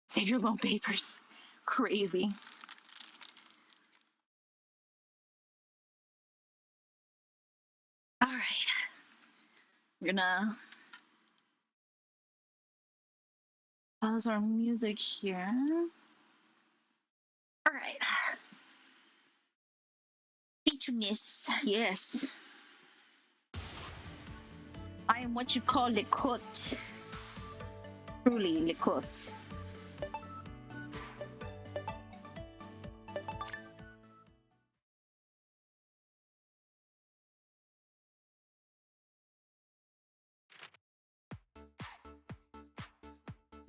Speaker 2: Save your loan papers. Crazy. All right. We're gonna pause our music here. All right. Fitness, yes. I am what you call le cote. Truly le cote.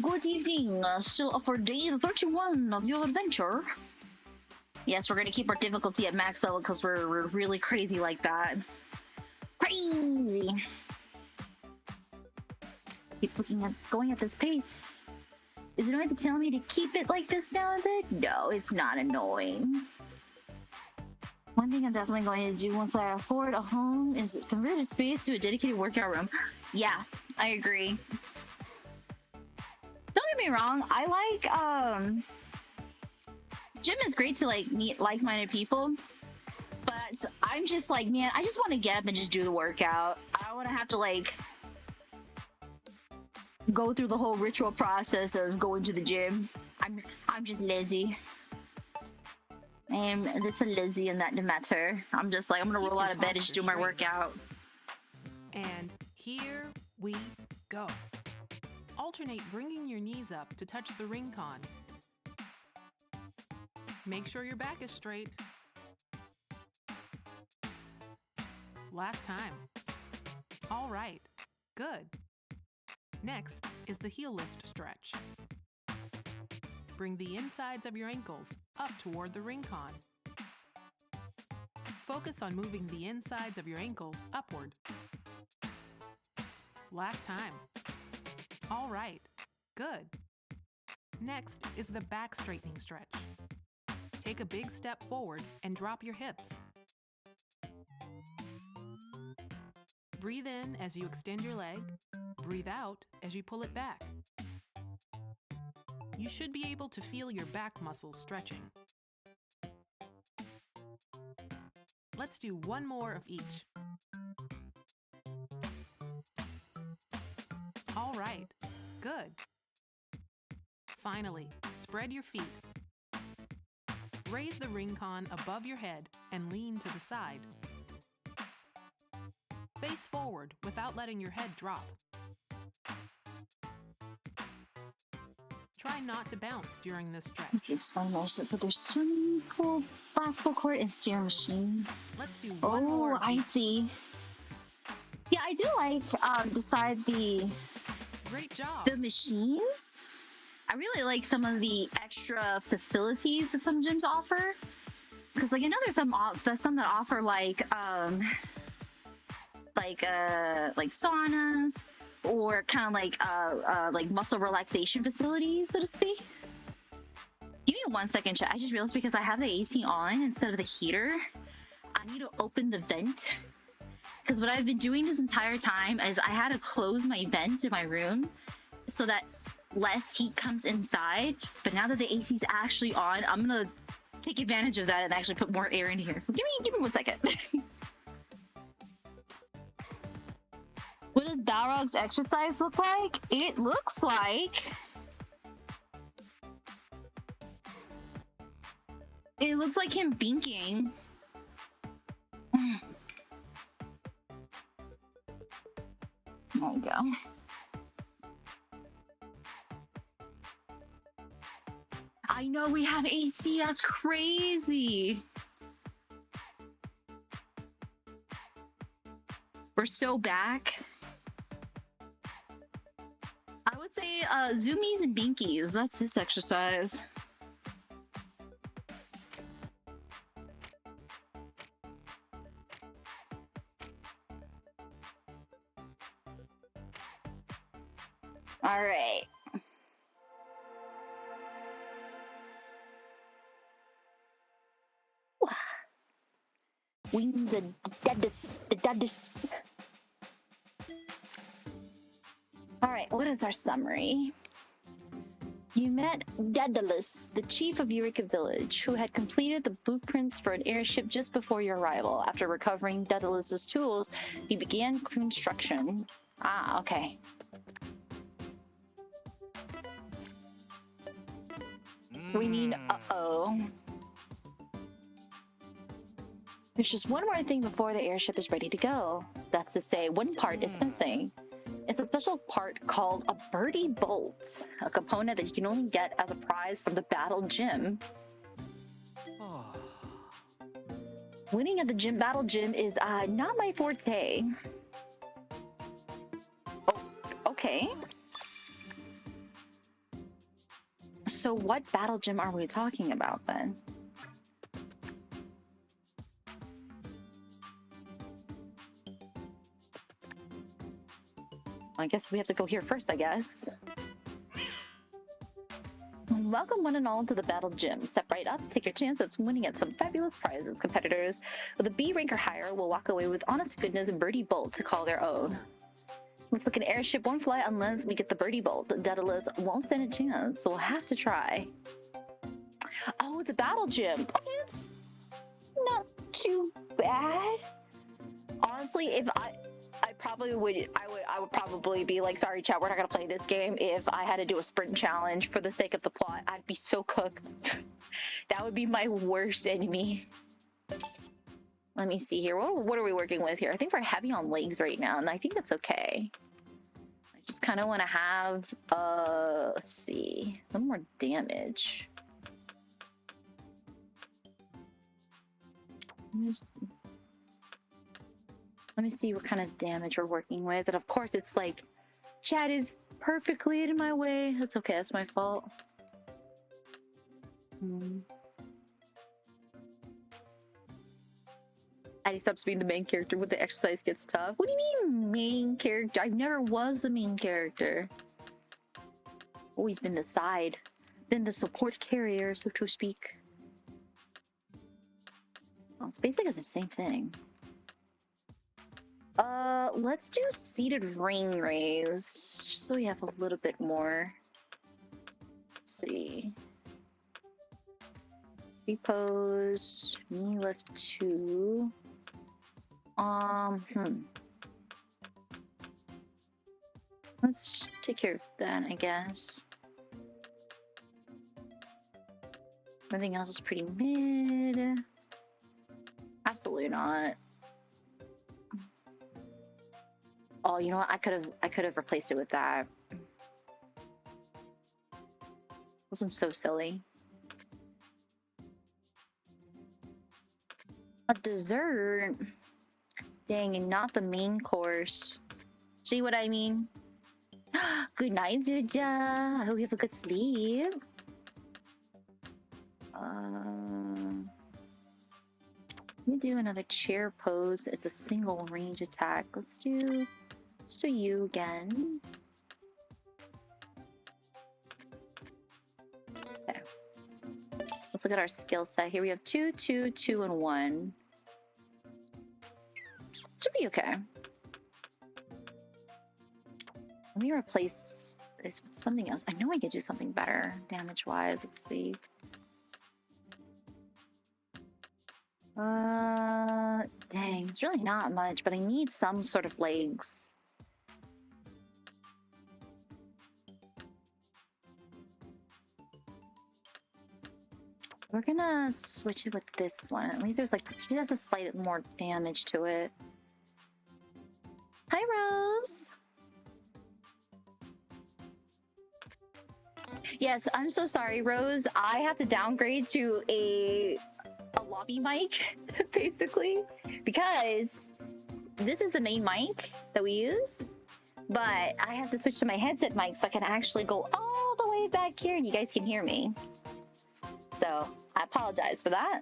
Speaker 2: Good evening. Still up for day 31 of your adventure. Yes, we're gonna keep our difficulty at max level because we're really crazy like that. Crazy. Keep going at this pace. Is it annoying to tell me to keep it like this now and then? No, it's not annoying. One thing I'm definitely going to do once I afford a home is convert a space to a dedicated workout room. Yeah, I agree. Don't get me wrong, I like gym is great to like meet like-minded people, but I'm just like, man, I just want to get up and just do the workout. I don't want to have to like go through the whole ritual process of going to the gym. I'm just lazy. I'm a little lazy in that matter. I'm just like, I'm gonna roll out of bed and just do my workout.
Speaker 3: And here we go. Alternate bringing your knees up to touch the ring con. Make sure your back is straight. Last time. All right, good. Next is the heel lift stretch. Bring the insides of your ankles up toward the ring con. Focus on moving the insides of your ankles upward. Last time. All right, good. Next is the back straightening stretch. Take a big step forward and drop your hips. Breathe in as you extend your leg. Breathe out as you pull it back. You should be able to feel your back muscles stretching. Let's do one more of each. All right, good. Finally, spread your feet. Raise the ring con above your head and lean to the side. Face forward without letting your head drop. Try not to bounce during this stretch.
Speaker 2: This is fun, but there's so many cool basketball court and stair machines.
Speaker 3: Let's do one more.
Speaker 2: Oh, I see. Yeah, I do like beside the
Speaker 3: Great job.
Speaker 2: the machines. I really like some of the extra facilities that some gyms offer. Because like I know there's some that offer like saunas or kind of like muscle relaxation facilities, so to speak. Give me 1 second, chat. I just realized because I have the AC on instead of the heater, I need to open the vent. Because what I've been doing this entire time is I had to close my vent in my room so that less heat comes inside. But now that the AC is actually on, I'm gonna take advantage of that and actually put more air in here. So give me 1 second. What does Balrog's exercise look like? It looks like... It looks like him binking. There you go. I know we have AC, that's crazy. We're so back. I would say zoomies and binkies, that's his exercise. All right. Wings the deadest. All right, what is our summary? You met Daedalus, the chief of Eureka Village, who had completed the blueprints for an airship just before your arrival. After recovering Daedalus's tools, he began construction. Ah, okay. We mean, uh-oh. There's just one more thing before the airship is ready to go. That's to say, one part is missing. It's a special part called a birdie bolt, a component that you can only get as a prize from the battle gym. Winning at the battle gym is not my forte. Oh, okay. So what battle gym are we talking about then? I guess we have to go here first, I guess. Welcome one and all to the Battle Gym. Step right up, take your chance at winning at some fabulous prizes. Competitors with a B rank or higher will walk away with honest to goodness and birdie bolt to call their own. Looks like an airship won't fly unless we get the birdie bolt. Daedalus won't stand a chance, so we'll have to try. Oh, it's a battle gym. Okay, it's not too bad. Honestly, if I would probably be like, sorry chat, we're not gonna play this game. If I had to do a sprint challenge for the sake of the plot, I'd be so cooked. That would be my worst enemy. Let me see here. What are we working with here? I think we're heavy on legs right now, and I think that's okay. I just kind of want to have, let's see, a little more damage. Let me see what kind of damage we're working with. And of course, it's like, chat is perfectly in my way. That's okay, that's my fault. Addy stops being the main character when the exercise gets tough. What do you mean, main character? I never was the main character. Always been the side. Been the support carrier, so to speak. Well, it's basically the same thing. Let's do seated ring raise, just so we have a little bit more. Let's see. Repose, knee lift 2. Let's take care of that, I guess. Everything else is pretty mid. Absolutely not. Oh, you know what? I could have replaced it with that. This one's so silly. A dessert? Dang, and not the main course. See what I mean? Good night, Zuja. I hope you have a good sleep. Let me do another chair pose. It's a single range attack. Let's do you again. Okay. Let's look at our skill set here. We have 2, 2, 2, and 1. Should be okay. Let me replace this with something else. I know I could do something better damage-wise. Let's see. Dang, it's really not much, but I need some sort of legs. We're gonna switch it with this one. At least there's like, she has a slight more damage to it. Hi, Rose. Yes, I'm so sorry, Rose. I have to downgrade to a lobby mic, basically, because this is the main mic that we use, but I have to switch to my headset mic so I can actually go all the way back here and you guys can hear me. So I apologize for that.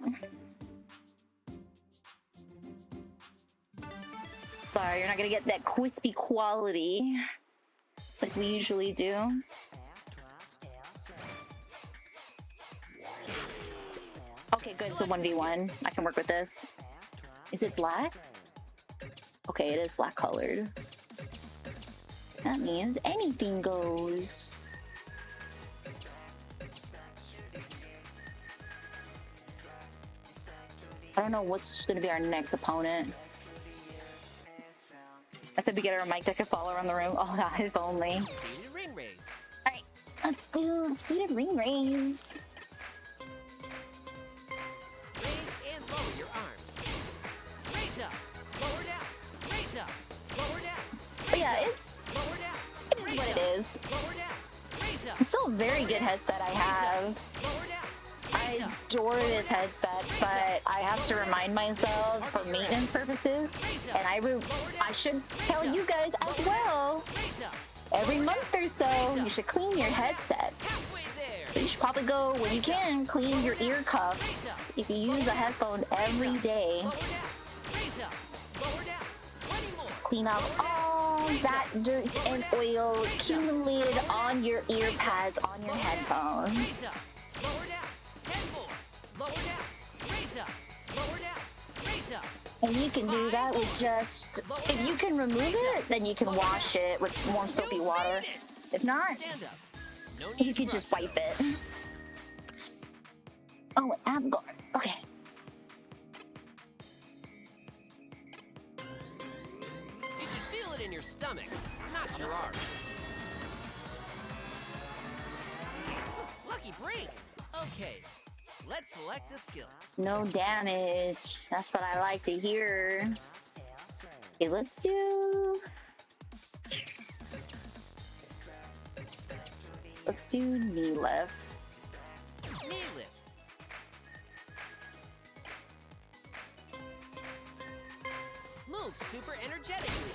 Speaker 2: Sorry, you're not gonna get that crispy quality like we usually do. Okay, good. It's a 1v1. I can work with this. Is it black? Okay, it is black colored. That means anything goes. I don't know what's gonna be our next opponent. I said we get our mic that could fall around the room. Oh, that if only. Alright, let's do seated ring raise.
Speaker 4: Raise and lower your arms. Raise up, lower down, raise up, lower down.
Speaker 2: But yeah, it's
Speaker 4: Lower down.
Speaker 2: it is what it is.
Speaker 4: Lower down. Raise up.
Speaker 2: It's still a very good headset I have.
Speaker 4: Lower down.
Speaker 2: I adore this headset, but I have to remind myself for maintenance purposes, and I should tell you guys as well,
Speaker 4: Raise up.
Speaker 2: every month or so, you should clean your headset.
Speaker 4: Halfway there.
Speaker 2: So you should probably go, when you can, clean your ear cuffs if you use a headphone every day.
Speaker 4: Lower down. Raise up. Lower down. 20 more.
Speaker 2: Clean up all that dirt and oil accumulated on your ear pads, on your headphones.
Speaker 4: Raise up. Lower down. 10 more. Lower down. Raise up. Lower down. Raise up.
Speaker 2: And you can do that with just, if you can remove it, then you can wash it with warm soapy water. If not,
Speaker 4: Stand up. No need
Speaker 2: you can
Speaker 4: to
Speaker 2: just
Speaker 4: rush.
Speaker 2: wipe it. Oh, I'm gone. Okay.
Speaker 4: You should feel it in your stomach, not your arms. Lucky break. Okay, let's select the skill.
Speaker 2: No damage. That's what I like to hear. Okay, let's do knee lift.
Speaker 4: Knee lift. Move super energetically.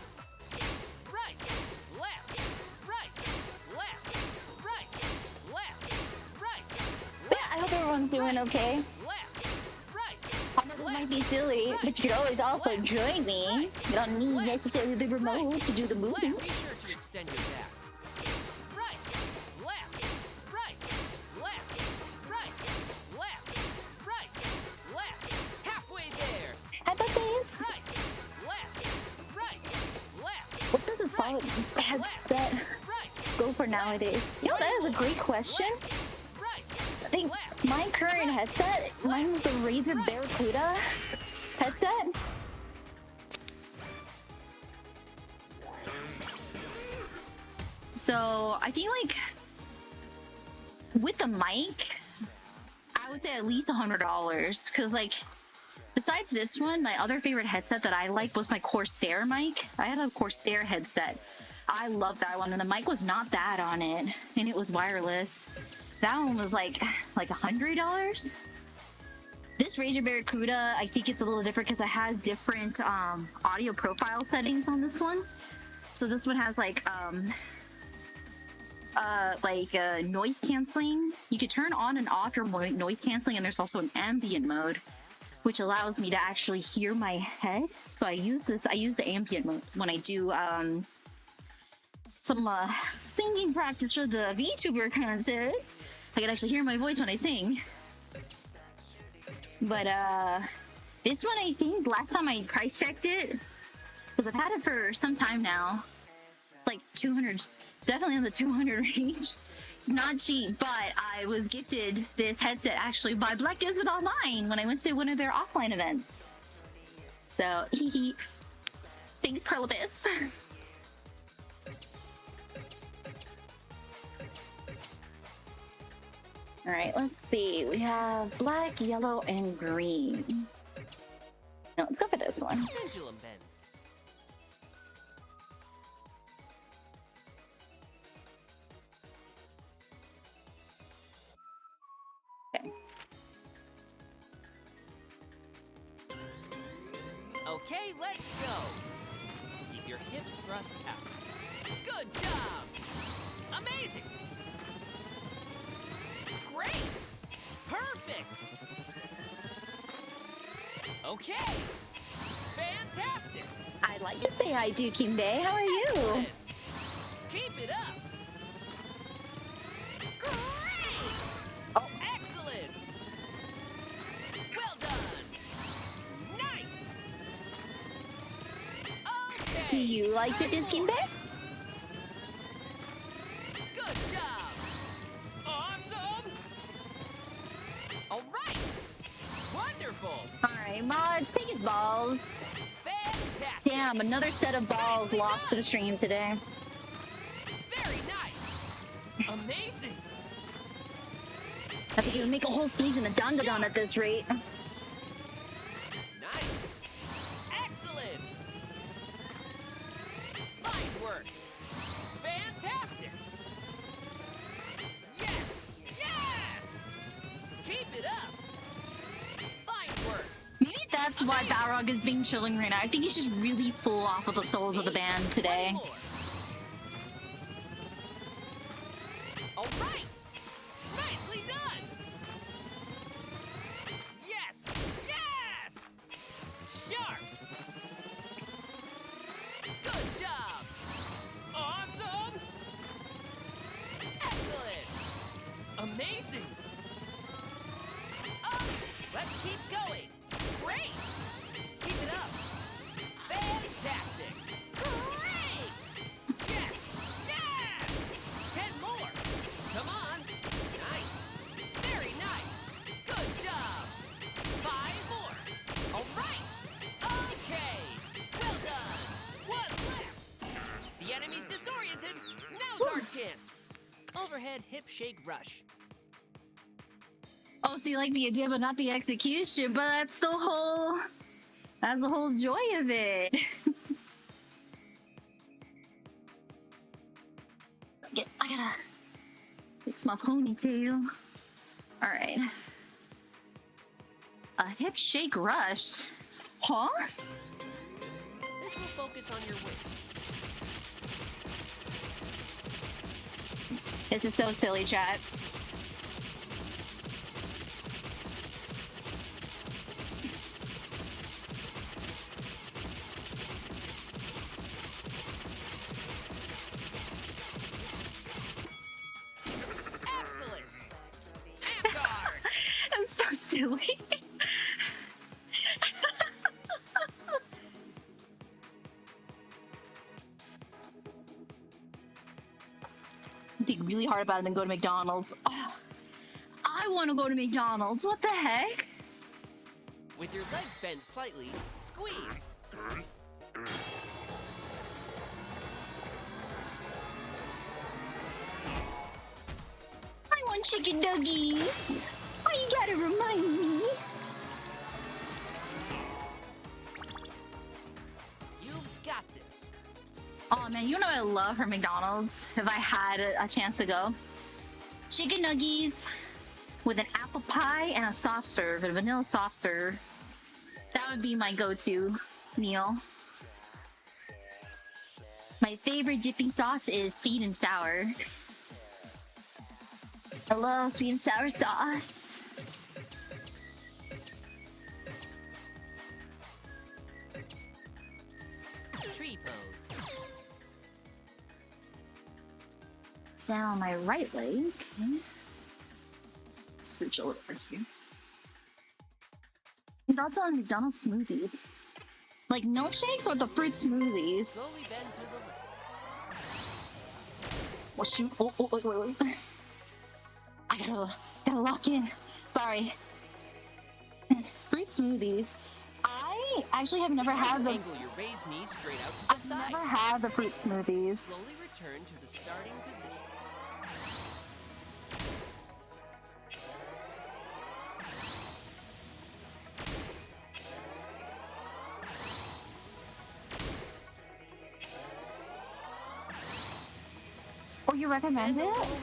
Speaker 4: Right, left, right, left, right, left, right,
Speaker 2: Yeah, I hope everyone's doing okay.
Speaker 4: left, right.
Speaker 2: I know this might be silly, but you could always also join me. You don't need necessarily the remote to do the
Speaker 4: Left. Be sure
Speaker 2: movements.
Speaker 4: to extend your back. Right, left, right, left, right, left, right, left. Halfway there.
Speaker 2: How about this?
Speaker 4: Right, left, right, left,
Speaker 2: What does a solid headset
Speaker 4: right,
Speaker 2: go for nowadays? You know, that is a great question.
Speaker 4: right.
Speaker 2: I think my current headset, mine's the Razer Barracuda headset. So I think like with the mic, I would say at least $100 because like besides this one, my other favorite headset that I liked was my Corsair mic. I had a Corsair headset. I love that one, and the mic was not bad on it, and it was wireless. That one was like $100. This Razer Barracuda, I think it's a little different because it has different audio profile settings on this one. So this one has like noise canceling. You can turn on and off your noise canceling, and there's also an ambient mode, which allows me to actually hear my head. So I use the ambient mode when I do some singing practice for the VTuber content. I can actually hear my voice when I sing. But this one, I think last time I price checked it, because I've had it for some time now, it's like 200, definitely in the 200 range. It's not cheap, but I was gifted this headset actually by Black Desert Online when I went to one of their offline events. So, thanks, Perlibus. All right, let's see. We have black, yellow, and green. No, let's go for this one.
Speaker 4: Pendulum bend.
Speaker 2: Okay.
Speaker 4: Okay, let's go. Keep your hips thrust out. Good job. Amazing. Great. Perfect. Okay. Fantastic.
Speaker 2: I'd like to say hi to Kimbe. How are you?
Speaker 4: Excellent. Keep it up. Great.
Speaker 2: Oh.
Speaker 4: Excellent. Well done. Nice.
Speaker 2: Do
Speaker 4: Okay.
Speaker 2: you like
Speaker 4: Three
Speaker 2: fitness,
Speaker 4: more.
Speaker 2: Kimbe?
Speaker 4: Good job. Awesome. All right. Wonderful.
Speaker 2: All right, mods, take his balls.
Speaker 4: Fantastic.
Speaker 2: Damn, another set of balls
Speaker 4: Nicely
Speaker 2: lost to
Speaker 4: done.
Speaker 2: the stream today.
Speaker 4: Very nice. Amazing.
Speaker 2: I think you would make a whole season of Dandadan at this rate.
Speaker 4: Nice. Excellent. Fine work. Fantastic. Yes. Yes. Keep it up. Fine work.
Speaker 2: Maybe that's why Balrog is being chilling right now. I think he's just really full off of the souls of the band today.
Speaker 4: 20 more. All right. Nicely done. Yes. Yes. Sharp. Good job. Awesome. Excellent. Amazing. Let's keep going. Great. Keep it up. Fantastic. Great. Yes. Yes. 10 more. Come on. Nice. Very nice. Good job. 5 more. All right. Okay. Well done. One left. The enemy's disoriented. Now's our chance. Overhead hip shake rush.
Speaker 2: Oh, so you like the idea but not the execution, but that's the whole joy of it. I gotta fix my ponytail. Alright. A hip shake rush. Huh?
Speaker 4: This will focus on your weight.
Speaker 2: This is so silly, chat.
Speaker 4: Excellent. And guard.
Speaker 2: That's so silly. Think really hard about it and go to McDonald's. Oh, I want to go to McDonald's. What the heck?
Speaker 4: With your legs bent slightly, squeeze.
Speaker 2: I want chicken nuggies. Why you gotta remind me?
Speaker 4: You've got this.
Speaker 2: Oh man, you know what I love from McDonald's? If I had a chance to go, chicken nuggies with an apple pie and a soft serve, a vanilla soft serve. That would be my go-to meal. My favorite dipping sauce is sweet and sour. I love sweet and sour sauce.
Speaker 4: Tree pose.
Speaker 2: Stand on my right leg. Okay. Switch over here. Thoughts on McDonald's smoothies? Like milkshakes or the fruit smoothies?
Speaker 4: Slowly bend to the left.
Speaker 2: Oh shoot! Oh, wait. I gotta lock in. Sorry. Fruit smoothies. I actually have never had the.
Speaker 4: Angle your raised knees straight out to the
Speaker 2: I've
Speaker 4: side.
Speaker 2: never had the fruit smoothies.
Speaker 4: Slowly return to the starting position.
Speaker 2: Oh, you recommend
Speaker 4: Bend a
Speaker 2: it?
Speaker 4: little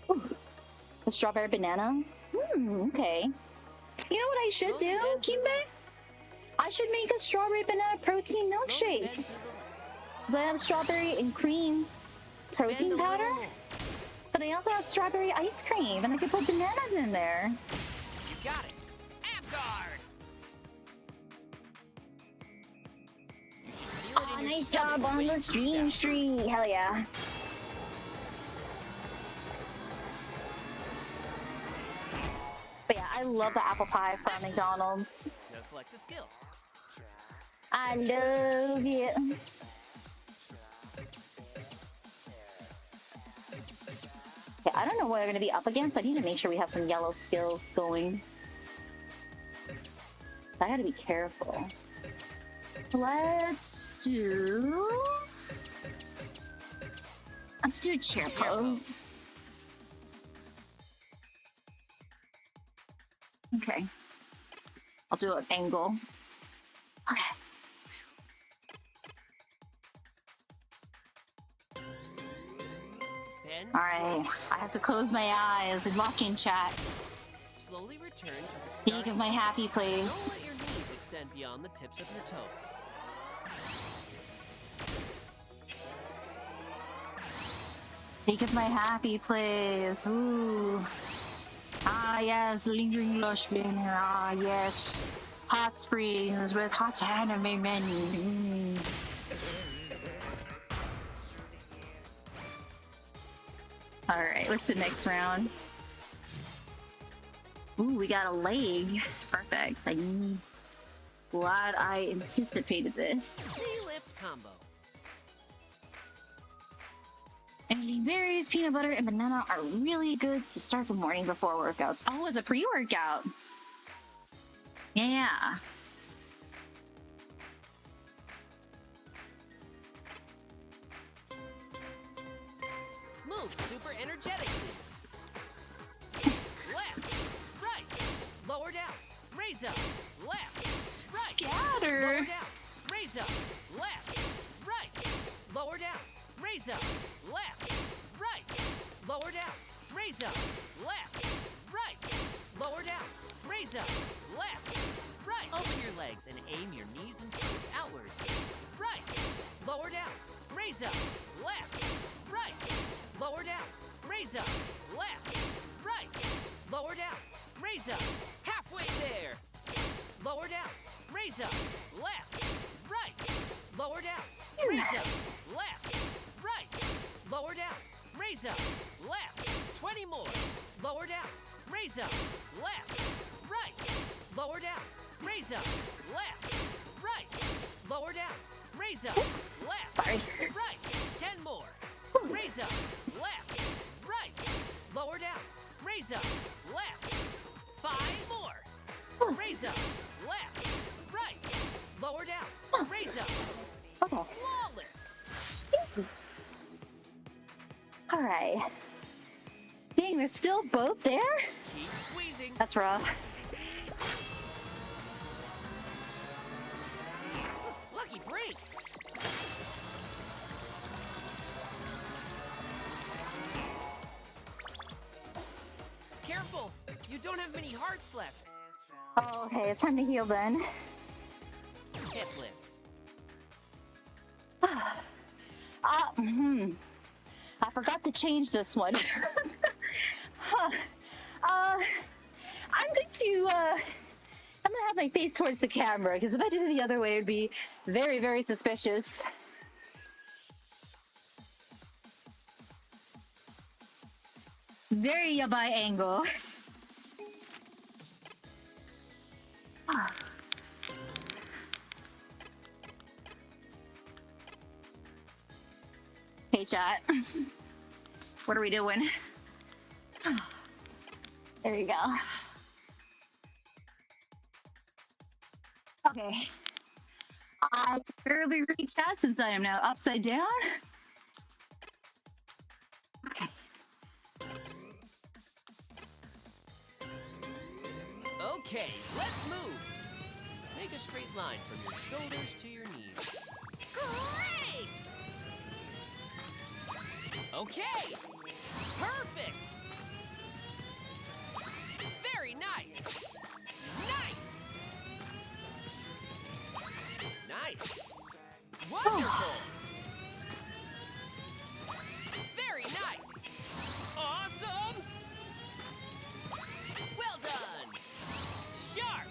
Speaker 4: more.
Speaker 2: The strawberry banana? Okay. You know what I should
Speaker 4: Slowly
Speaker 2: do,
Speaker 4: bend to the
Speaker 2: Kimbe?
Speaker 4: left.
Speaker 2: I should make a strawberry banana protein
Speaker 4: Slowly
Speaker 2: milkshake.
Speaker 4: bend to the left.
Speaker 2: But I have strawberry and cream
Speaker 4: Bend a
Speaker 2: protein
Speaker 4: little
Speaker 2: powder,
Speaker 4: more.
Speaker 2: but I also have strawberry ice cream, and I could put bananas in there.
Speaker 4: You got it. Abguard. You should feel it in your
Speaker 2: Nice
Speaker 4: stomach
Speaker 2: job on
Speaker 4: when
Speaker 2: the
Speaker 4: you
Speaker 2: stream
Speaker 4: do
Speaker 2: street. Hell yeah. But yeah, I love the apple pie from McDonald's.
Speaker 4: that. Now select a skill.
Speaker 2: I love it. Okay, I don't know what we're gonna be up against. I need to make sure we have some yellow skills going. I gotta be careful. Let's do chair pose. Okay. I'll do an angle. Okay.
Speaker 4: Bend
Speaker 2: Alright. I have to close my eyes and lock in chat.
Speaker 4: Slowly return to the
Speaker 2: Speak
Speaker 4: starting
Speaker 2: of my happy
Speaker 4: Don't
Speaker 2: place.
Speaker 4: let your knees extend beyond the tips of your toes.
Speaker 2: Speak of my happy place. Ooh. Ah yes, lingering lush green. Ah yes. Hot springs with hot anime menu. Alright, what's the next round? Ooh, we got a leg. Perfect. I'm glad I anticipated this.
Speaker 4: Sea lift combo.
Speaker 2: And berries, peanut butter, and banana are really good to start the morning before workouts. Oh, as a pre-workout. Yeah.
Speaker 4: Move super energetically. Left, right, lower down, raise up, left, right,
Speaker 2: Scatter.
Speaker 4: lower down, raise up, left, right, lower down, raise up, left, right, lower down, raise up, left, right, lower down, raise up, left, right. Open your legs and aim your knees and toes outward. Right, lower down, raise up, left, right, lower down, raise up, left, right, lower down, raise up, halfway there. Lower down, raise up, left, right, lower down, raise up, left, right, lower down, raise up, left, 20 more, lower down, raise up, left, right, lower down, raise up, left, right, lower down, raise up, left,
Speaker 2: Sorry.
Speaker 4: right, 10 more, raise up, left, right, lower down, raise up, left, 5 more, raise up, left, right, lower down, raise up,
Speaker 2: Okay.
Speaker 4: flawless.
Speaker 2: Alright. Dang, they're still both there?
Speaker 4: Keep squeezing.
Speaker 2: That's rough.
Speaker 4: Lucky break. Careful, you don't have many hearts left.
Speaker 2: Oh, okay, it's time to heal then.
Speaker 4: Hip lift.
Speaker 2: I forgot to change this one. I'm gonna have my face towards the camera, because if I did it the other way, it'd be very, very suspicious. Very yabai angle. Hey chat. What are we doing? There you go. Okay. I barely reached that since I am now upside down. Okay.
Speaker 4: Okay, let's move. Make a straight line from your shoulders to your knees. Great! Okay! Perfect! Very nice! Nice! Nice! Wonderful! Very nice! Awesome! Well done! Sharp!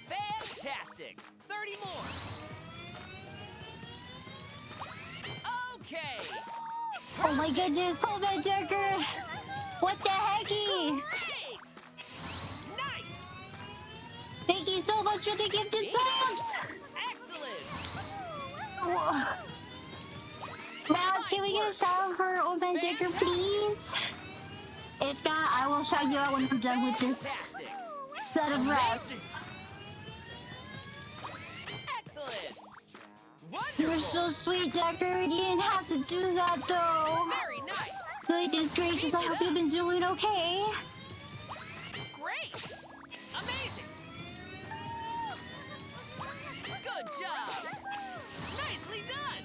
Speaker 4: Fantastic! 30 more! Okay!
Speaker 2: Oh my goodness, hold on, Decker! What the hecky?
Speaker 4: Great! Nice!
Speaker 2: Thank you so much for the gifted subs!
Speaker 4: Excellent!
Speaker 2: Now, can we get a shout out for Old Man Decker, please? If not, I will shout you out when I'm done with this
Speaker 4: Fantastic!
Speaker 2: set of reps.
Speaker 4: Excellent!
Speaker 2: You're
Speaker 4: Wonderful!
Speaker 2: so sweet, Decker. You didn't have to do that, though.
Speaker 4: Very nice!
Speaker 2: Goodness gracious, I hope you've been doing okay.
Speaker 4: Great! Amazing! Good job! Nicely done!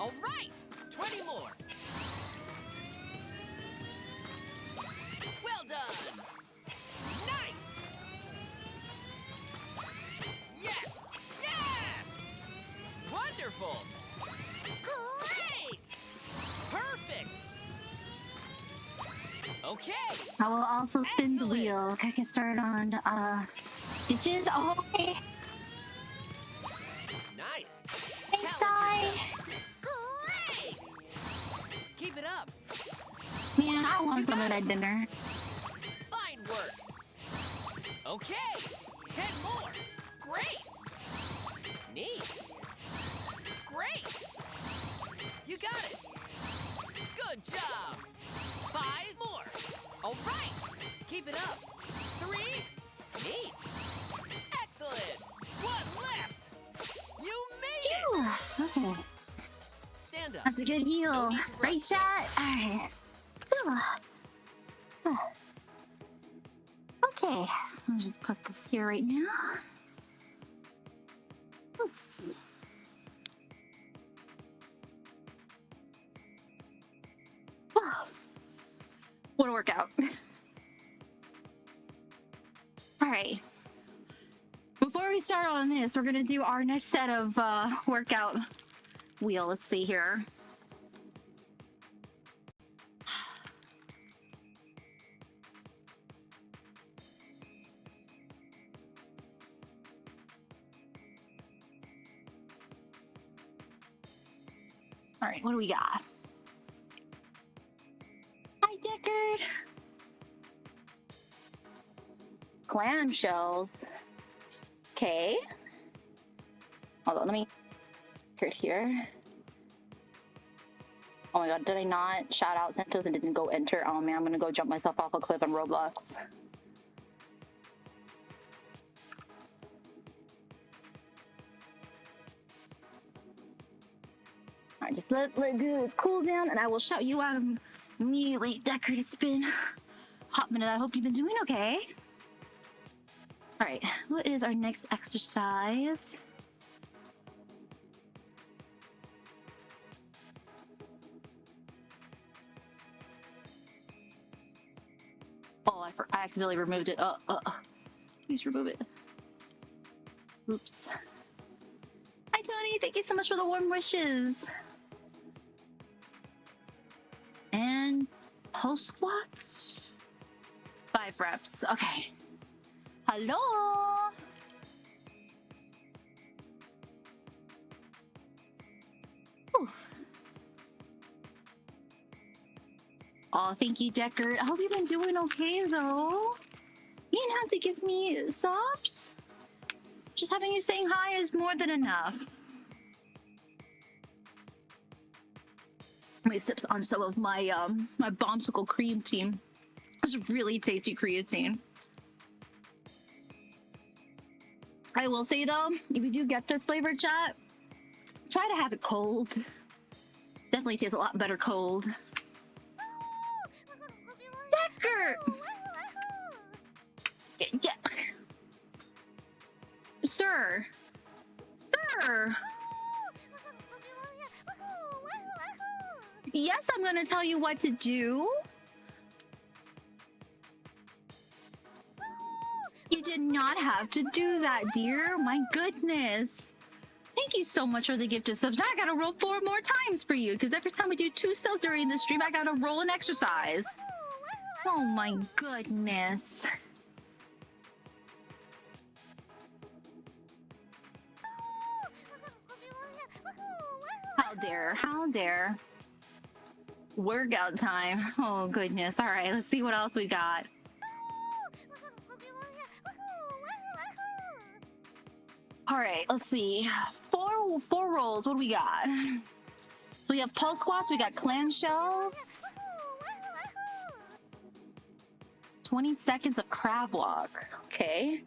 Speaker 4: All right! 20 more! Well done! Nice! Yes! Yes! Wonderful! Great! Perfect! Okay!
Speaker 2: I will also spin the
Speaker 4: Excellent.
Speaker 2: wheel. Can I get started on, dishes? Oh, okay.
Speaker 4: Nice!
Speaker 2: Thanks,
Speaker 4: Challenge
Speaker 2: Sai.
Speaker 4: yourself. Great! Keep it up!
Speaker 2: Man, I want some of that dinner.
Speaker 4: Fine work! Okay! 10 more! Great! Neat! Great! You got it! Good job! 5 more! All right! Keep it up! 3! Neat! Excellent! 1 left! You made it!
Speaker 2: Phew. Okay,
Speaker 4: Stand up!
Speaker 2: that's a good
Speaker 4: No
Speaker 2: heal.
Speaker 4: need to
Speaker 2: Right,
Speaker 4: rush.
Speaker 2: chat? Alright. Okay, I'll just put this here right now. What a workout. Alright. Before we start on this, we're gonna do our next set of workout wheel. Let's see here. Alright, what do we got? Hi, Deckard! Clamshells. Okay. Hold on, let me put it here. Oh my god, did I not shout out Santos and didn't go enter? Oh man, I'm gonna go jump myself off a cliff on Roblox. Alright, just let it cool down and I will shout you out immediately. Deckard, it's been a hot minute. I hope you've been doing okay. Alright, what is our next exercise? Oh, I accidentally removed it. Please remove it. Oops. Hi, Tony. Thank you so much for the warm wishes. And post squats. 5 reps. Okay. Hello. Whew. Oh, thank you, Deckard. I hope you've been doing okay, though. You didn't have to give me sobs. Just having you saying hi is more than enough. Let me sip on some of my my bombsicle cream team. It's a really tasty creatine. I will say though, if you do get this flavor, chat, try to have it cold. Definitely tastes a lot better cold. Decker! Yeah. Sir! Sir! Yes, I'm gonna tell you what to do. You did not have to do that, dear. My goodness. Thank you so much for the gift of subs. Now I gotta roll 4 more times for you, because every time we do 2 subs during the stream, I gotta roll an exercise. Oh my goodness. How dare, how dare. Workout time. Oh goodness. All right, let's see what else we got. All right, let's see. Four rolls. What do we got? So we have pulse squats. We got clamshells. 20 seconds of crab walk. Okay.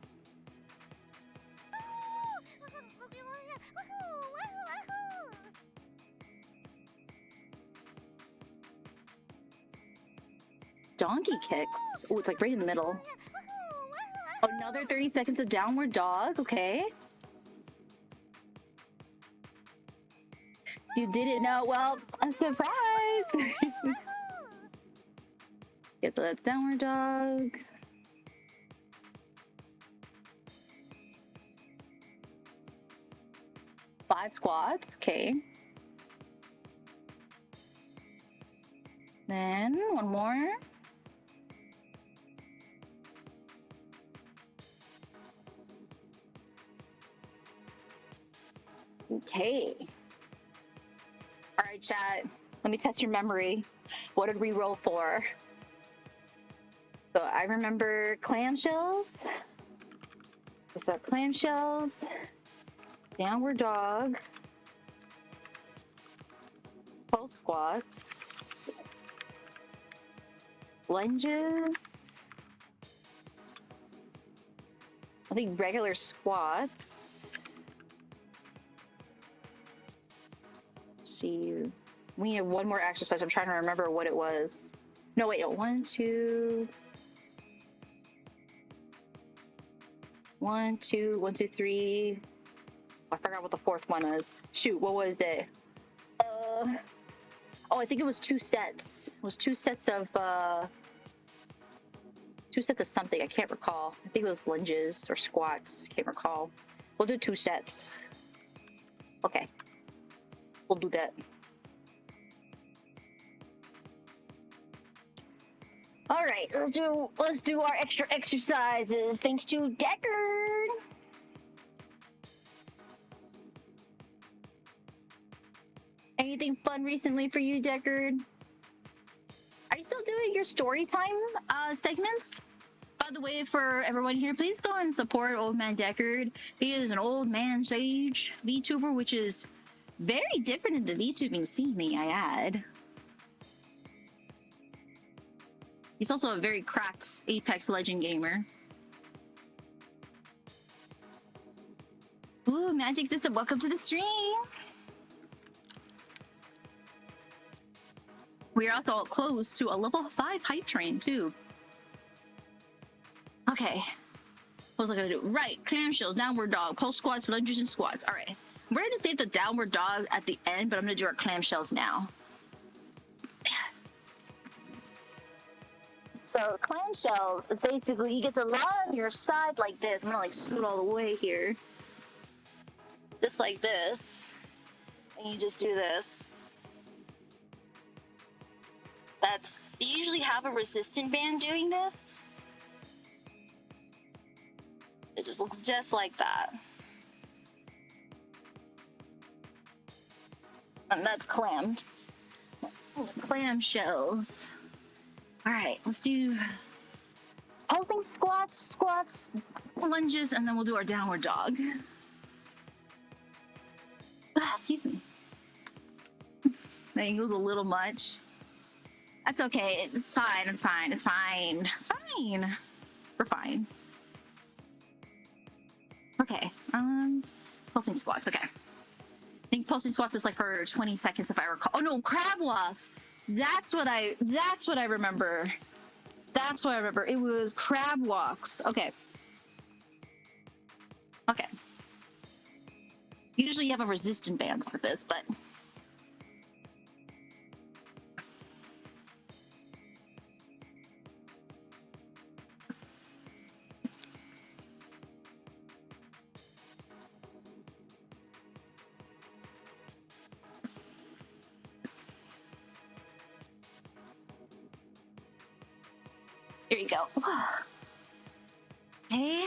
Speaker 2: Donkey kicks. Oh, it's like right in the middle. Another 30 seconds of downward dog. Okay. You didn't know. Well, a surprise. Yeah, so that's downward dog. Five squats. Okay. Then one more. Okay. All right, chat. Let me test your memory. What did we roll for? So I remember clamshells. So clamshells, downward dog, pulse squats, lunges, I think regular squats. See, we need one more exercise. I'm trying to remember what it was. No, wait, 1, 2. 1, 2, 1, 2, 3. I forgot what the fourth one is. Shoot, what was it? Oh, I think it was 2 sets. It was 2 sets of 2 sets of something. I can't recall. I think it was lunges or squats. I can't recall. We'll do 2 sets. Okay, we'll do that. All right, let's do our extra exercises. Thanks to Deckard. Anything fun recently for you, Deckard? Are you still doing your story time segments? By the way, for everyone here, please go and support Old Man Deckard. He is an old man sage VTuber, which is very different in the VTubing scene, may I add. He's also a very cracked Apex Legend gamer. Ooh, Magic System, welcome to the stream! We're also close to a level 5 hype train, too. Okay. What was I gonna do? Right, clamshells, downward dog, pulse squats, lunges, and squats. Alright. We're gonna save the downward dog at the end, but I'm gonna do our clamshells now. So clamshells is basically you get to lie on your side like this. I'm gonna like scoot all the way here. Just like this. And you just do this. You usually have a resistant band doing this. It just looks just like that. And that's clam. Those are clamshells. All right, let's do pulsing squats, lunges, and then we'll do our downward dog. Excuse me. That angle's a little much. That's okay. It's fine. It's fine. It's fine. It's fine. We're fine. Okay. Pulsing squats. Okay. I think pulsing squats is like for 20 seconds if I recall. Oh no, crab walks. That's what I remember. That's what I remember. It was crab walks. Okay. Okay. Usually you have a resistant band for this, but Here we go. Okay.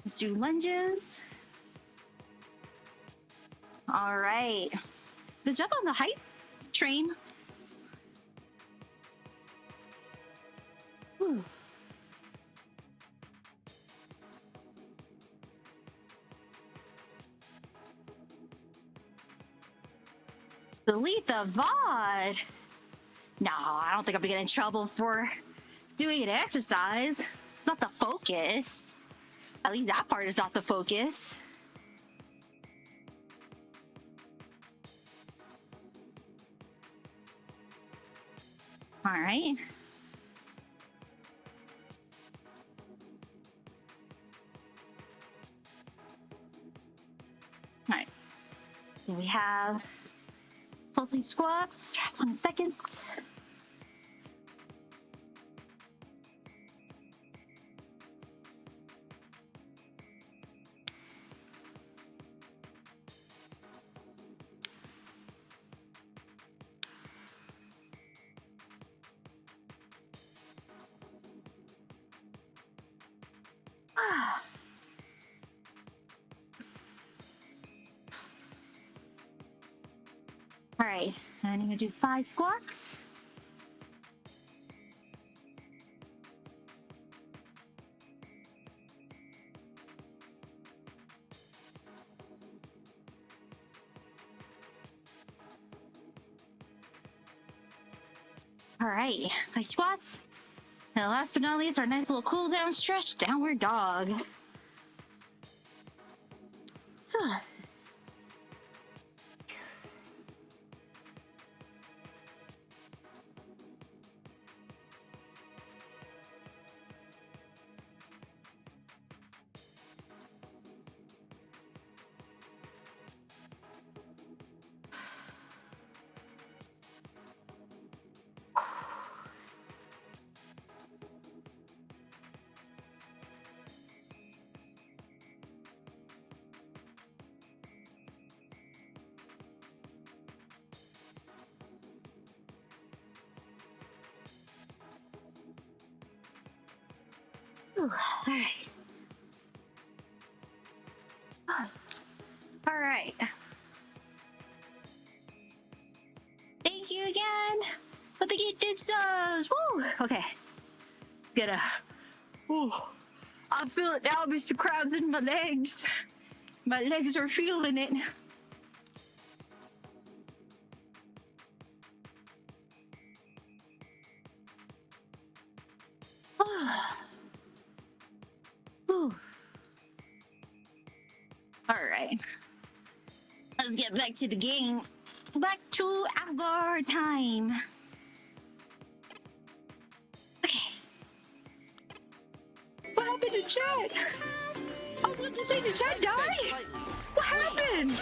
Speaker 2: Let's do lunges. All right. Good job on the height train. Whew. Delete the VOD. No, I don't think I'm gonna get in trouble for doing an exercise. It's not the focus. At least that part is not the focus. All right. All right. So we have pulsing squats, 20 seconds. All right, and I'm gonna do 5 squats. All right, 5 squats. And last but not least, our nice little cool down stretch, downward dog. All right. All right. Thank you again for the gifted subs. Woo! Okay. Let's get a. Ooh. I feel it now, Mr. Krabs, in my legs. My legs are feeling it. Whew. All right. Let's get back to the game. Back to our time. Okay. What happened to Chad? I was about to say, did Chad die? What happened?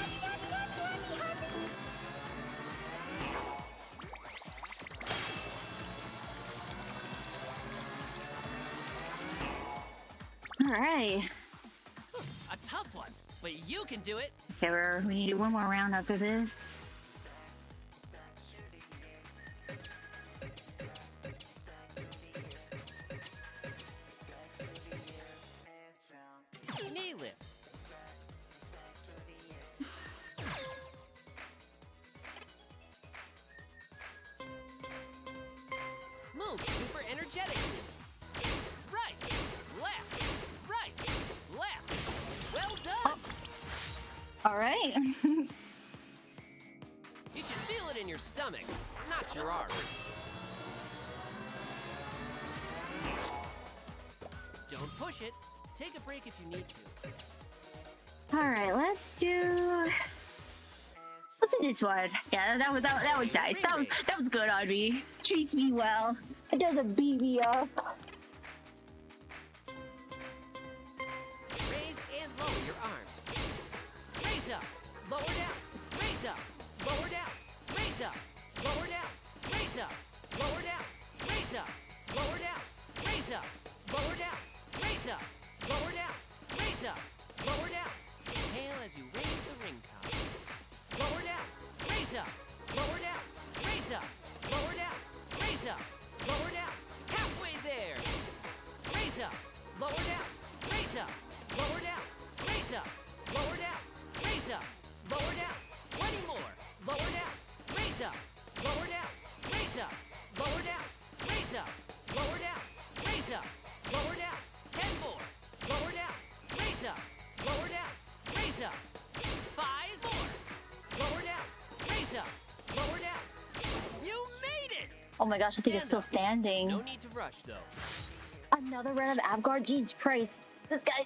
Speaker 2: All right.
Speaker 4: A tough one, but you can do it.
Speaker 2: Okay, we need one more round after this.
Speaker 4: Knee lift. Move super energetically. Right, left, right, left. Well done.
Speaker 2: All right.
Speaker 4: You should feel it in your stomach, not your arm. Don't push it. Take a break if you need to.
Speaker 2: All right, let's do this one. Yeah, that was nice. That was good on me. Treats me well. It doesn't beat me up.
Speaker 4: Raise and lower your arms. Raise up, lower down. Raise up, lower down. Raise up, lower down. Raise up, lower down. Raise up, lower down. Raise up, lower down. Raise up, lower down. Raise up, lower down. Inhale as you raise the ring count. Lower down, raise up, lower down. Raise up, lower down. Raise up, lower down. Halfway there. lower down, raise up, lower down, raise up, lower down, raise up, lower down, 20 more, lower down, raise up, lower down, raise up, lower down, raise up, lower down, raise up, lower down, 10 more, lower down, raise up, lower down, raise up, 5 more, lower down, raise up, lower down. You made it!
Speaker 2: Oh my gosh, I think it's still standing.
Speaker 4: No need to rush though.
Speaker 2: Another round of Abgard? Jesus Christ. This guy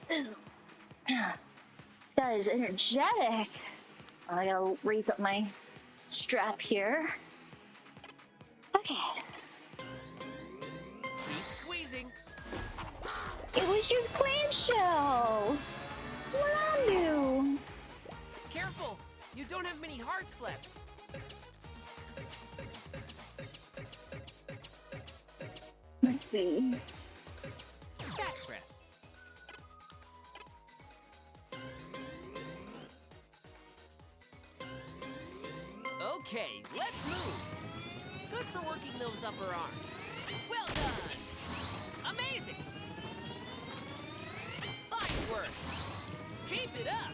Speaker 2: is energetic. Oh, I gotta raise up my strap here. Okay.
Speaker 4: Keep squeezing.
Speaker 2: It was your clamshells! What I do?
Speaker 4: Careful! You don't have many hearts left.
Speaker 2: Let's see.
Speaker 4: Back press. Okay, let's move. Good for working those upper arms. Well done! Amazing! Fine work! Keep it up!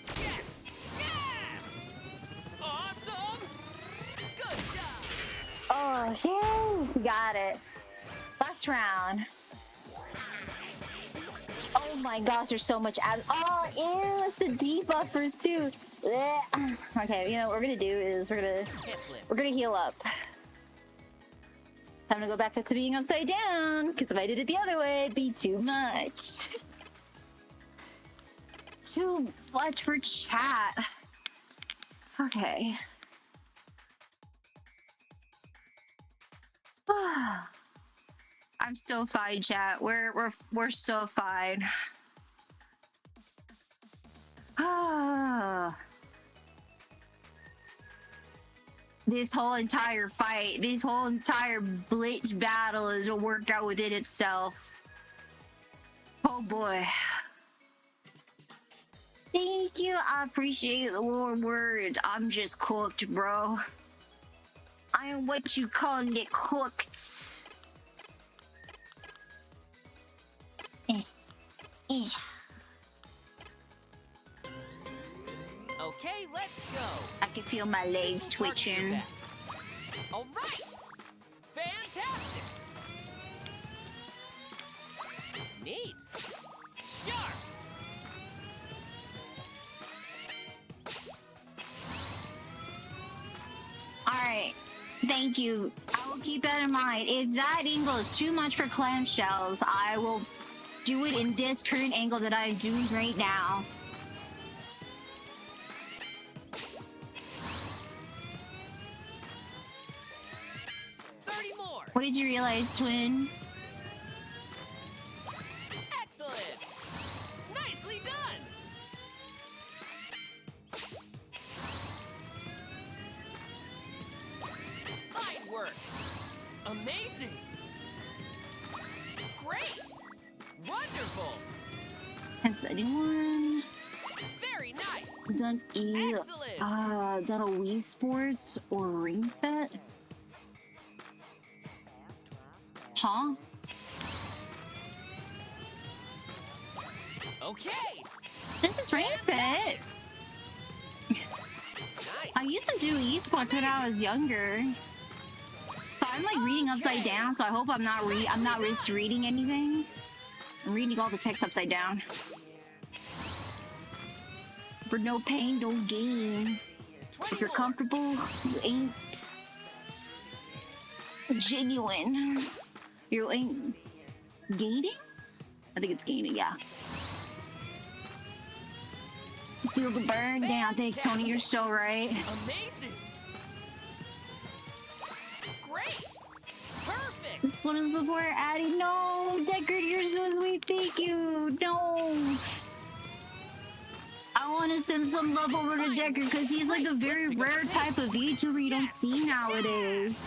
Speaker 4: Yes! Yes! Awesome! Good job!
Speaker 2: Oh, yay! Got it. Last round. Oh my gosh, there's so much abs. Oh, ew, it's the debuffers too. Blech. Okay, you know what we're gonna do is we're gonna heal up. Time to go back up to being upside down, because if I did it the other way, it'd be too much. Too much for chat. Okay. I'm so fine, chat. We're so fine. This whole entire fight, this whole entire blitz battle is a workout within itself. Oh boy. Thank you. I appreciate the warm words. I'm just cooked, bro. I am what you call it, cooked.
Speaker 4: Okay, let's go.
Speaker 2: I can feel my legs twitching.
Speaker 4: All right. Fantastic. Neat. Sharp.
Speaker 2: Alright. Thank you. I will keep that in mind. If that angle is too much for clamshells, I will do it in this current angle that I'm doing right now. What did you realize, twin?
Speaker 4: Excellent! Nicely done! Fine work! Amazing! Great! Wonderful!
Speaker 2: Has anyone
Speaker 4: Very nice!
Speaker 2: done
Speaker 4: Excellent!
Speaker 2: done a Wii Sports or Ring Fit? Huh?
Speaker 4: Okay!
Speaker 2: This is Ring Fit.
Speaker 4: Nice.
Speaker 2: I used to do esports when I was younger. So I'm like reading upside down, so I hope I'm not misreading anything. I'm reading all the text upside down. For no pain, no gain. If you're comfortable, you ain't genuine. You ain't gaining? I think it's gaining, yeah. To feel the burn down. Thanks, Tony. You're so right.
Speaker 4: Amazing! Great! Perfect!
Speaker 2: This one is for Addie. No, Deckard, you're so sweet. Thank you. No. I want to send some love over to Deckard because he's like a very rare type of YouTuber you don't see nowadays.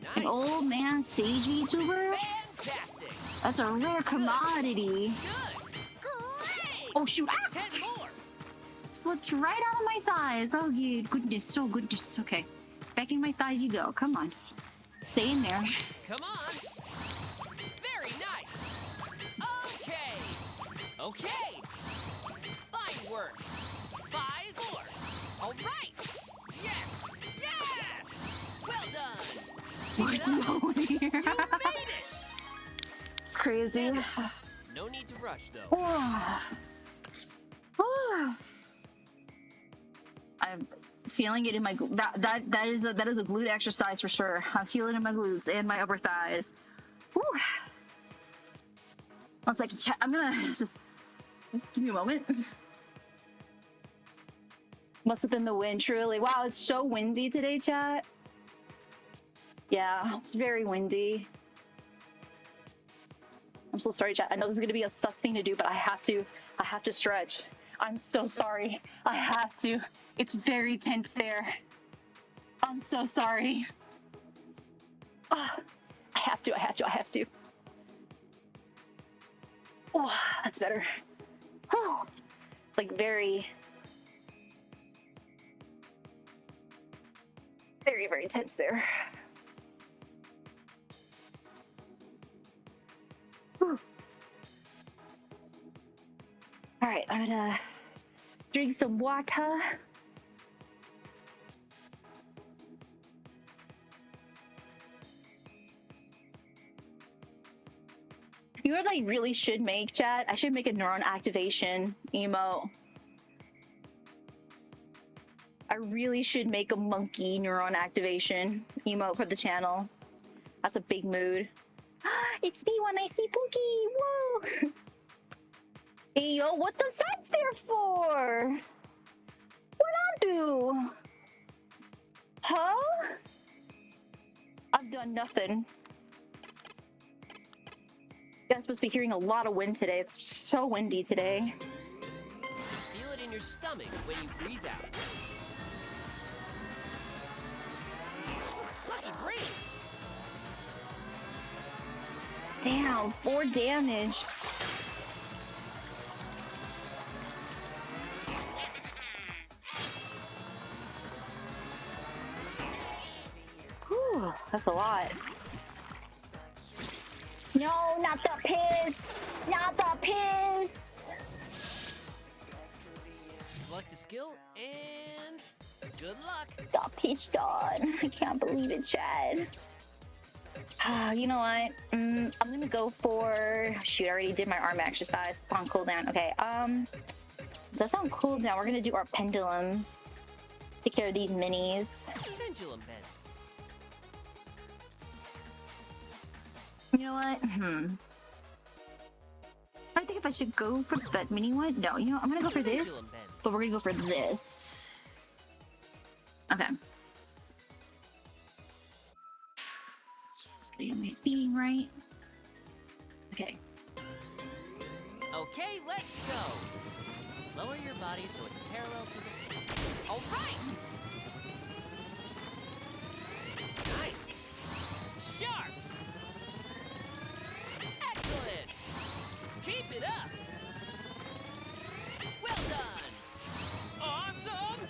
Speaker 4: Nice.
Speaker 2: An old man sage YouTuber?
Speaker 4: Fantastic!
Speaker 2: That's a rare commodity.
Speaker 4: Good! Great!
Speaker 2: Oh shoot! Ah!
Speaker 4: 10 more!
Speaker 2: Slipped right out of my thighs. Oh yeah, goodness, oh goodness. Okay, back in my thighs you go. Come on, stay in there.
Speaker 4: Come on! Very nice! Okay. Fine work. 5 more. All right. Yes. Yes. Well done. Keep
Speaker 2: What's
Speaker 4: it up.
Speaker 2: going here?
Speaker 4: You made it.
Speaker 2: It's crazy.
Speaker 4: No need to rush though.
Speaker 2: I'm feeling it in my that is a glute exercise for sure. I'm feeling it in my glutes and my upper thighs. Whew. One second, chat. I'm gonna just give me a moment. Must have been the wind, truly. Wow, it's so windy today, chat. Yeah, it's very windy. I'm so sorry, chat. I know this is gonna be a sus thing to do, but I have to stretch. I'm so sorry. I have to. It's very tense there. I'm so sorry. I have to. Oh, that's better. Oh, it's like very, very tense there. Whew. All right, I'm gonna drink some water. You know what I really should make, chat? I should make a neuron activation emote. I really should make a monkey neuron activation emote for the channel. That's a big mood. It's me when I see Pookie. Whoa! Hey yo, what the signs there for? What I do? Huh? I've done nothing. You guys must be hearing a lot of wind today. It's so windy today.
Speaker 4: Feel it in your stomach when you breathe out. Lucky breathe.
Speaker 2: Damn, 4 damage. Whew, that's a lot. No, not the piss! Not the piss!
Speaker 4: Select a skill and good luck.
Speaker 2: Got pitched on. I can't believe it, Chad. You know what? I'm gonna go for... Shoot, I already did my arm exercise. It's on cooldown. Okay, that's on cooldown. We're gonna do our pendulum. Take care of these minis.
Speaker 4: Pendulum bend.
Speaker 2: You know what? I think if I should go for that mini one. No, you know, I'm gonna go for this,
Speaker 4: Pendulum bend.
Speaker 2: but we're gonna go for this. Okay. Just getting my feeding right. Okay.
Speaker 4: Okay, let's go. Lower your body so it's parallel to the... All right! Nice. Sharp. Excellent. Keep it up. Well done. Awesome.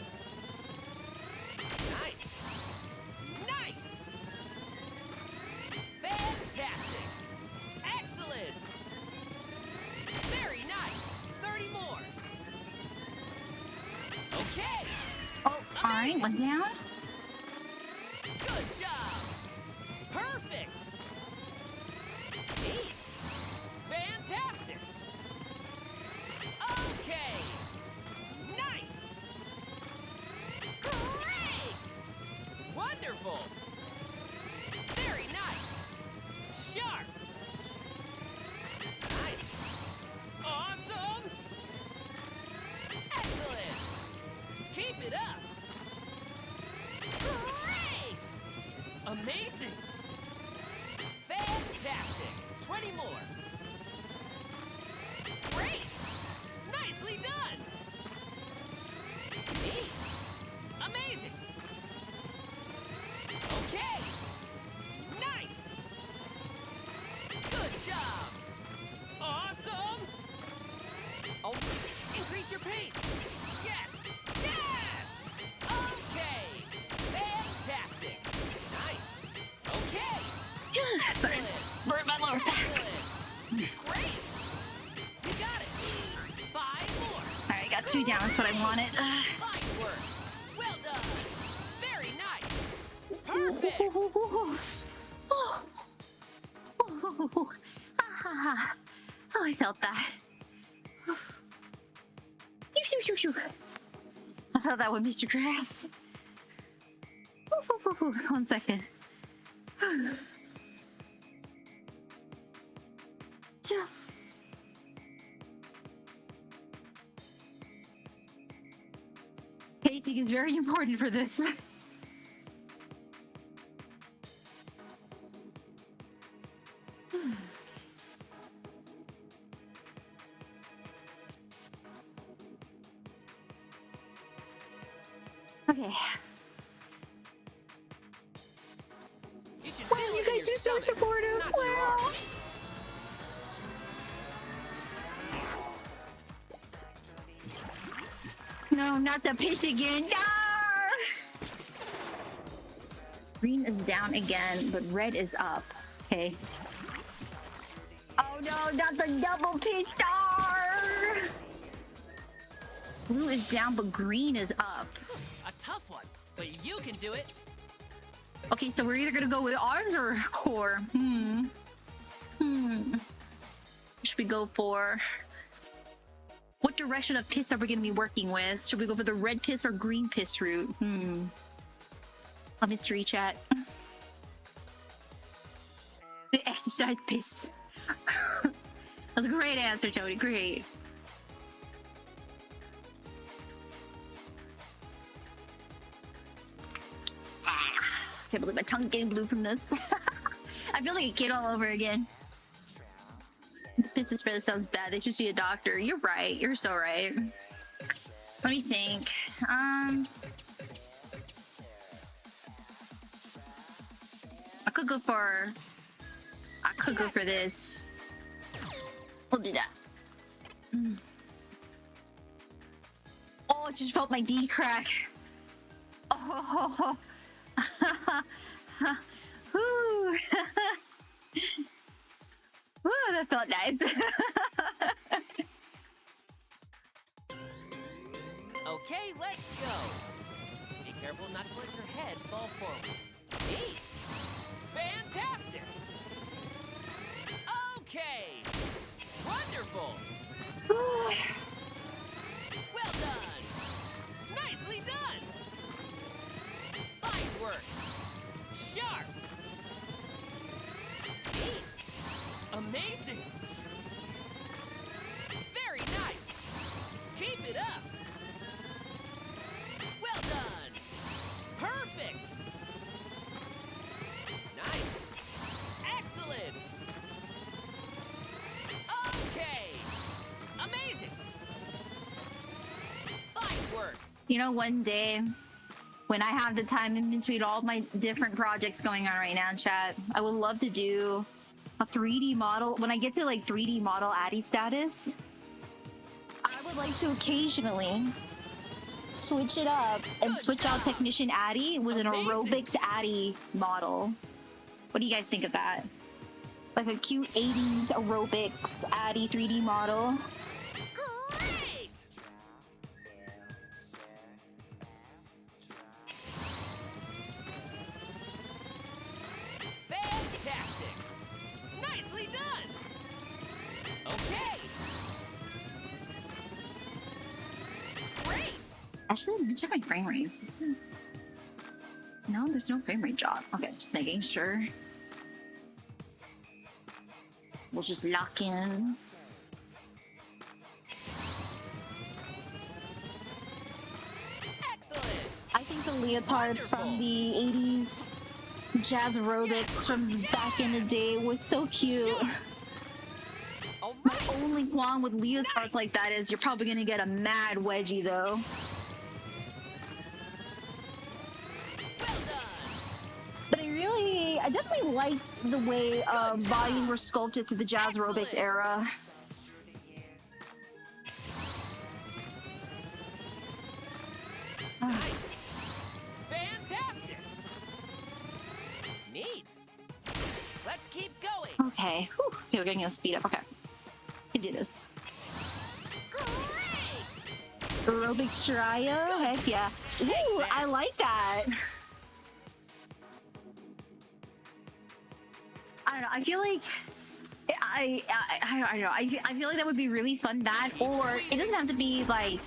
Speaker 4: Nice. Nice. Fantastic. Excellent. Very nice. 30 more. Okay.
Speaker 2: Oh, alright, one down.
Speaker 4: Good job. Perfect. Neat. Fantastic. Okay. Nice. Great. Wonderful. Very nice. Sharp. Nice. Awesome. Excellent. Keep it up. Great. Amazing. Fantastic. 20 more. Great. Nicely done. Neat. Amazing. Okay. Nice. Good job. Awesome. Oh, increase your pace. Yes. Yes. Okay. Fantastic. Nice. Okay.
Speaker 2: Sorry.
Speaker 4: Excellent.
Speaker 2: Burn my lower back.
Speaker 4: Excellent. Great. You got it.
Speaker 2: 2 down. That's what I wanted.
Speaker 4: Fine work. Well done. Very nice. Perfect.
Speaker 2: Oh, I felt that. I felt that with Mr. Krabs. 1 second. Pacing is very important for this. Okay.
Speaker 4: You should
Speaker 2: Wow,
Speaker 4: feel
Speaker 2: you
Speaker 4: it in
Speaker 2: guys
Speaker 4: your
Speaker 2: are so
Speaker 4: stomach,
Speaker 2: supportive.
Speaker 4: not your
Speaker 2: Wow.
Speaker 4: arms.
Speaker 2: No, not the pitch again. No! Green is down again, but red is up. Okay. Oh no, not the double pitch star! Blue is down, but green is up.
Speaker 4: A tough one, but you can do it.
Speaker 2: Okay, so we're either gonna go with arms or core. Should we go for... What direction of piss are we gonna be working with? Should we go for the red piss or green piss route? A mystery chat. The exercise piss. That's a great answer, Tony. Great. Can't believe my tongue's getting blue from this. I feel like a kid all over again. Piss is for this sounds bad. They should see a doctor. You're right. You're so right. Let me think. I could go for this. We'll do that. Oh, I just felt my D crack. Oh. Whew. Whew, that felt nice.
Speaker 4: Okay, let's go. Be careful not to let your head fall forward. Neat. Fantastic. Okay. Wonderful. Well done. Nicely done. Fine work. Sharp. Neat. Amazing. Very nice. Keep it up. Well done. Perfect. Nice. Excellent. Okay. Amazing. Fine work.
Speaker 2: You know, one day when I have the time in between all my different projects going on right now, chat, I would love to do a 3D model. When I get to like 3D model Addy status, I would like to occasionally switch it up and
Speaker 4: Good
Speaker 2: switch out
Speaker 4: job.
Speaker 2: Technician Addy with an
Speaker 4: Amazing.
Speaker 2: aerobics Addy model. What do you guys think of that? Like a cute 80s aerobics Addy 3D model.
Speaker 4: Great. Fantastic. Nicely done. Okay. Great.
Speaker 2: Actually, let me check my frame rates. No, there's no frame rate drop. Okay, just making sure. We'll just lock in.
Speaker 4: Excellent.
Speaker 2: I think the leotards from the 80s jazz aerobics from back in the day was so cute.
Speaker 4: All
Speaker 2: My
Speaker 4: right.
Speaker 2: only qualm with leotards like that is you're probably gonna get a mad wedgie though.
Speaker 4: Well done.
Speaker 2: But I definitely liked the way bodies were sculpted to the jazz aerobics
Speaker 4: Excellent.
Speaker 2: era.
Speaker 4: Nice. Fantastic. Neat. Let's keep going.
Speaker 2: Okay, whew. Okay, we're getting a speed up. Okay, can do this.
Speaker 4: Great.
Speaker 2: AdiAstraya? Heck yeah. Ooh, I like that. I don't know. I feel like I don't know. I feel like that would be really fun. That, or it doesn't have to be like,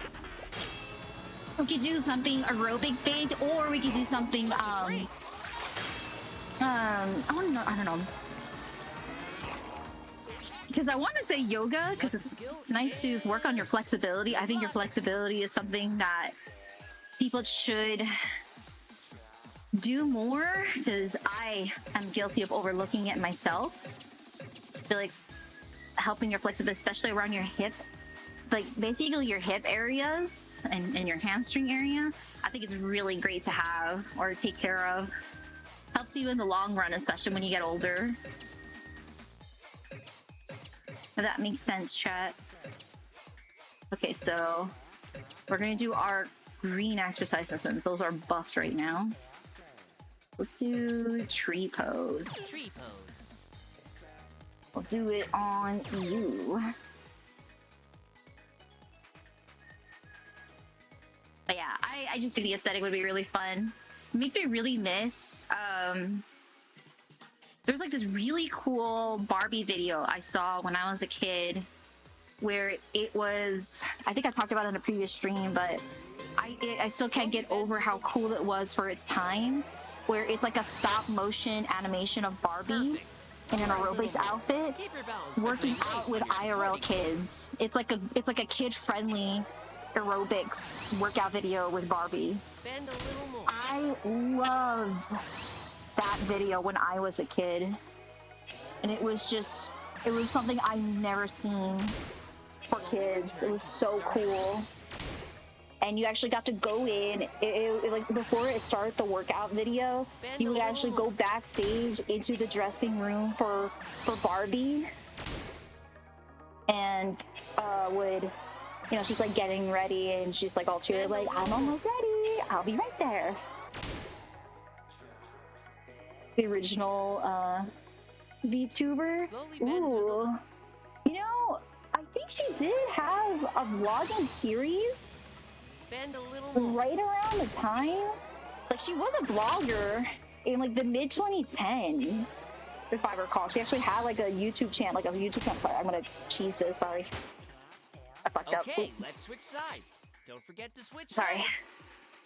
Speaker 2: we could do something aerobics based, or we could do something I don't know. Because I want to say yoga, because it's nice to work on your flexibility. I think your flexibility is something that people should do more, because I am guilty of overlooking it myself. I feel like helping your flexibility, especially around your hip, like basically your hip areas and your hamstring area, I think it's really great to have or take care of. Helps you in the long run, especially when you get older. If that makes sense, chat. Okay, so we're gonna do our green exercises since those are buffed right now. Let's do tree pose.
Speaker 4: Tree pose.
Speaker 2: We'll do it on you. But yeah, I just think the aesthetic would be really fun. It makes me really miss there's like this really cool Barbie video I saw when I was a kid, where it was, I think I talked about it in a previous stream, but I still can't get over how cool it was for its time, where it's like a stop motion animation of Barbie in an aerobics outfit working out with IRL kids. It's like a kid friendly aerobics workout video with Barbie.
Speaker 4: Bend a little more.
Speaker 2: I loved that video when I was a kid, and it was something I never seen for kids. It was so cool. And you actually got to go in, like before it started the workout video, you would actually go backstage into the dressing room for Barbie, and would, you know, she's like getting ready and she's like all cheered, like, I'm almost ready, I'll be right there. The original VTuber. Ooh, you know, I think she did have a vlogging series
Speaker 4: Bend a little more.
Speaker 2: right around the time. Like, she was a vlogger in like the mid 2010s, if I recall. She actually had like a YouTube channel, Sorry, I'm gonna cheese this. Sorry, I fucked up.
Speaker 4: Okay, let's switch sides. Don't forget to switch
Speaker 2: Sorry,
Speaker 4: sides.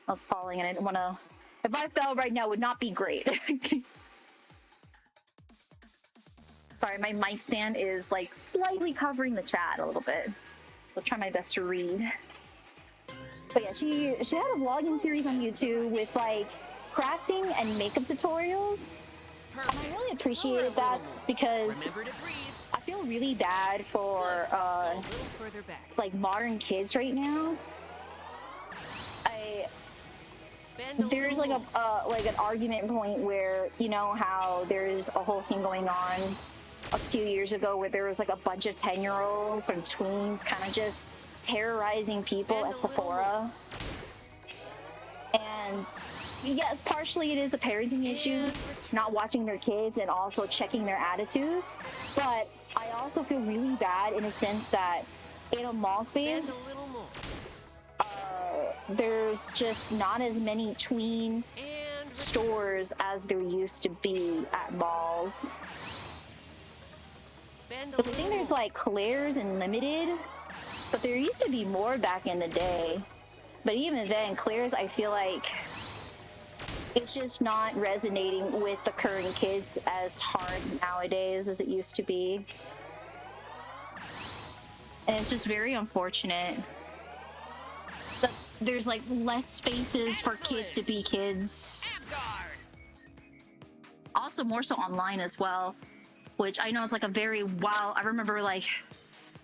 Speaker 2: I was falling and I didn't want to. If I fell right now, it would not be great. Sorry, my mic stand is like slightly covering the chat a little bit, so I'll try my best to read. But yeah, she had a vlogging series on YouTube with like crafting and makeup tutorials. And I really appreciated that because
Speaker 4: Remember to breathe.
Speaker 2: I feel really bad for
Speaker 4: A little further back.
Speaker 2: like modern kids right now.
Speaker 4: Bend a
Speaker 2: There's
Speaker 4: little
Speaker 2: like
Speaker 4: more.
Speaker 2: like an argument point where, you know how there's a whole thing going on a few years ago where there was like a bunch of 10-year-olds or tweens kind of just terrorizing people
Speaker 4: Bend
Speaker 2: at
Speaker 4: a little
Speaker 2: Sephora. And yes, partially it is a parenting issue, not watching their kids and also checking their attitudes. But I also feel really bad in a sense that in a mall space,
Speaker 4: Bend a little more.
Speaker 2: there's just not as many tween
Speaker 4: And
Speaker 2: stores as there used to be at malls.
Speaker 4: bend a
Speaker 2: Because I
Speaker 4: little
Speaker 2: think there's
Speaker 4: more.
Speaker 2: like Claire's and Limited, but there used to be more back in the day. But even then, Claire's, I feel like it's just not resonating with the current kids as hard nowadays as it used to be. And it's just very unfortunate. But there's like less spaces for kids to be kids.
Speaker 4: Guard.
Speaker 2: Also more so online as well, which I know it's like a very wild. I remember like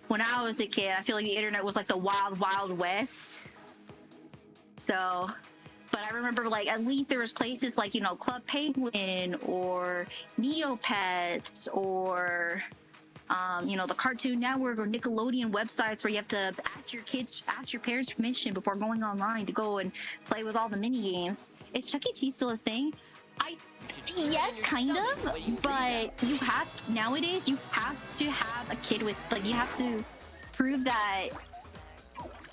Speaker 2: when I was a kid, I feel like the internet was like the wild west. So, but I remember like at least there was places like, you know, Club Penguin or Neopets or you know, the Cartoon Network or Nickelodeon websites where you have to ask your parents permission before going online to go and play with all the mini games. Is Chuck E. Cheese still a thing? Yes, kind of, but nowadays you have to have a kid with, like, you have to prove that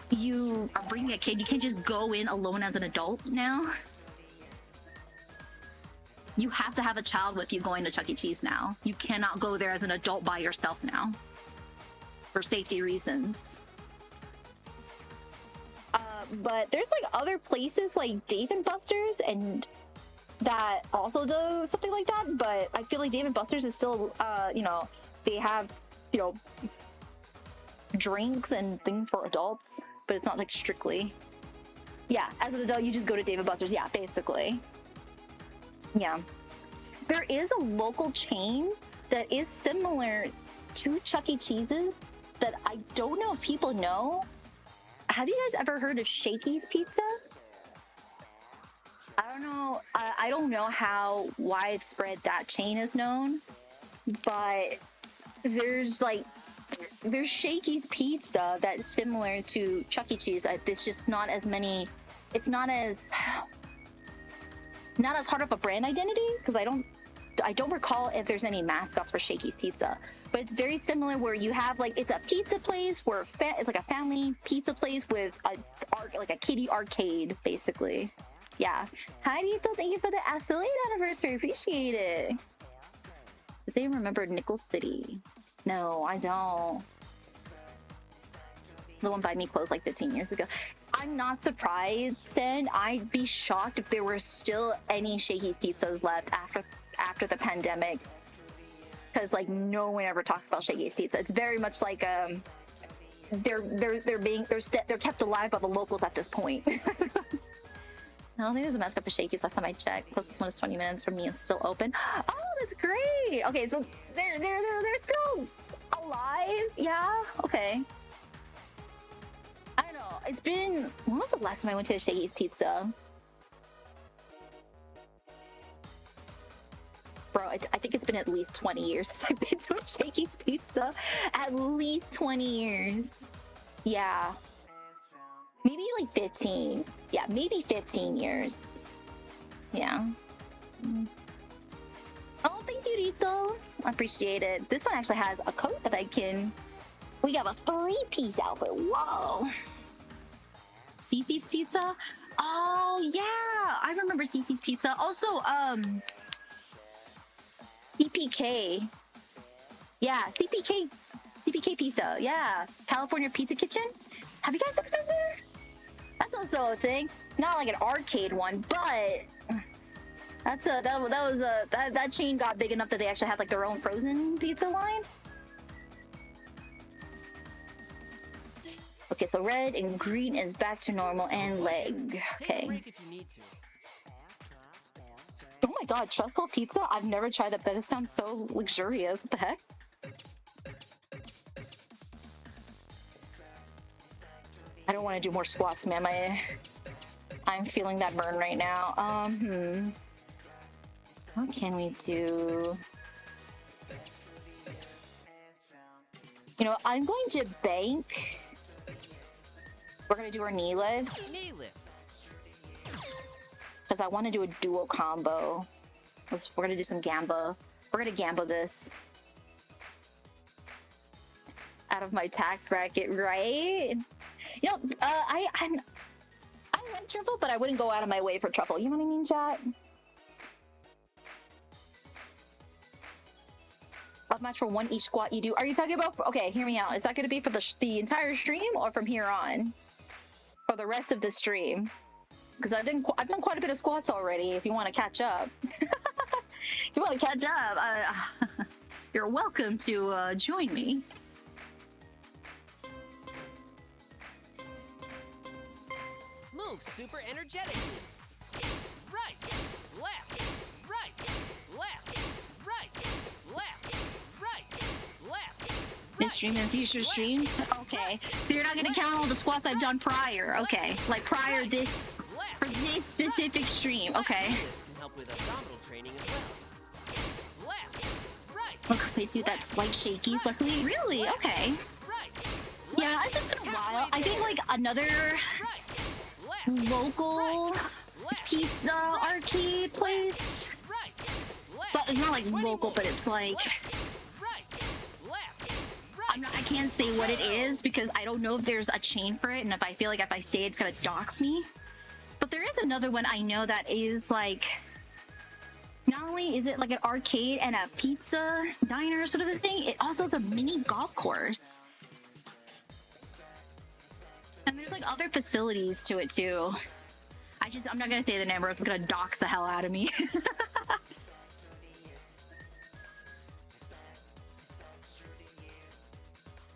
Speaker 2: you are bringing a kid, you can't just go in alone as an adult now. You have to have a child with you going to Chuck E. Cheese now. You cannot go there as an adult by yourself now, for safety reasons. But there's like other places like Dave and Buster's and that also do something like that. But I feel like Dave and Buster's is still, you know, they have, you know, drinks and things for adults, but it's not like strictly. Yeah, as an adult, you just go to Dave and Buster's. Yeah, basically. Yeah. There is a local chain that is similar to Chuck E. Cheese's that I don't know if people know. Have you guys ever heard of Shakey's Pizza? I don't know. I don't know how widespread that chain is known, but there's Shakey's Pizza that's similar to Chuck E. Cheese. It's just not as many. It's not as hard of a brand identity because I don't recall if there's any mascots for Shakey's Pizza. But it's very similar where you have like, it's a pizza place where it's like a family pizza place with like a kiddie arcade, basically. Yeah. Hi, Dito. Thank you for the affiliate anniversary. Appreciate it. Does anyone remember Nickel City? No, I don't. The one by me closed like 15 years ago. I'm not surprised, Sen. I'd be shocked if there were still any Shakey's Pizzas left after the pandemic. Because like no one ever talks about Shakey's Pizza. It's very much like they're kept alive by the locals at this point. I don't think there's a mascot for Shakey's last time I checked. Closest one is 20 minutes from me. It's still open. Oh, that's great. Okay, so they're still alive. Yeah. Okay. I don't know. It's been. When was the last time I went to a Shakey's Pizza? Bro, I think it's been at least 20 years since I've been to a Shakey's Pizza. At least 20 years. Yeah. Maybe like 15. Yeah, maybe 15 years. Yeah. Oh, thank you, Rito. I appreciate it. This one actually has a coat that I can... We have a 3-piece outfit. Whoa. Cece's Pizza? Oh, yeah. I remember Cece's Pizza. Also, CPK. Yeah, CPK Pizza. Yeah. California Pizza Kitchen. Have you guys ever been there? That's also a thing. It's not like an arcade one, but that chain got big enough that they actually have like their own frozen pizza line. Okay, so red and green is back to normal and leg. Okay.
Speaker 4: Take a break if you need to.
Speaker 2: Oh my god, truffle pizza? I've never tried that, but it sounds so luxurious. What the heck? I don't want to do more squats, man. I'm feeling that burn right now. What can we do? You know, I'm going to bank. We're going to do our knee lifts.
Speaker 4: Knee lift.
Speaker 2: Because I want to do a dual combo. We're going to do some gamba. We're going to gamba this. Out of my tax bracket, right? You know, I like truffle, but I wouldn't go out of my way for truffle. You know what I mean, chat? How much for one each squat you do? Are you talking about... Okay, hear me out. Is that going to be for the entire stream or from here on? For the rest of the stream? Because I've done quite a bit of squats already, if you want to catch up. If you want to catch up, you're welcome to join me.
Speaker 4: Move super energetically. Right, left, right, left, right, left, right, left.
Speaker 2: This stream and future streams? Okay. So you're not going to count all the squats I've done prior. Okay. Like prior this... For this specific stream. Okay.
Speaker 4: This can help with abdominal training as well. Left, right.
Speaker 2: Look, they do that like shakies. Luckily, really? Okay. Yeah, it's just been a while. I think like another local pizza arcade place. It's not like local, but it's like I can't say what it is because I don't know if there's a chain for it, and if I feel like if I say it's gonna dox me. But there is another one I know that is like, not only is it like an arcade and a pizza diner sort of a thing, it also has a mini golf course. And there's like other facilities to it too. I'm not gonna say the name or it's gonna dox the hell out of me.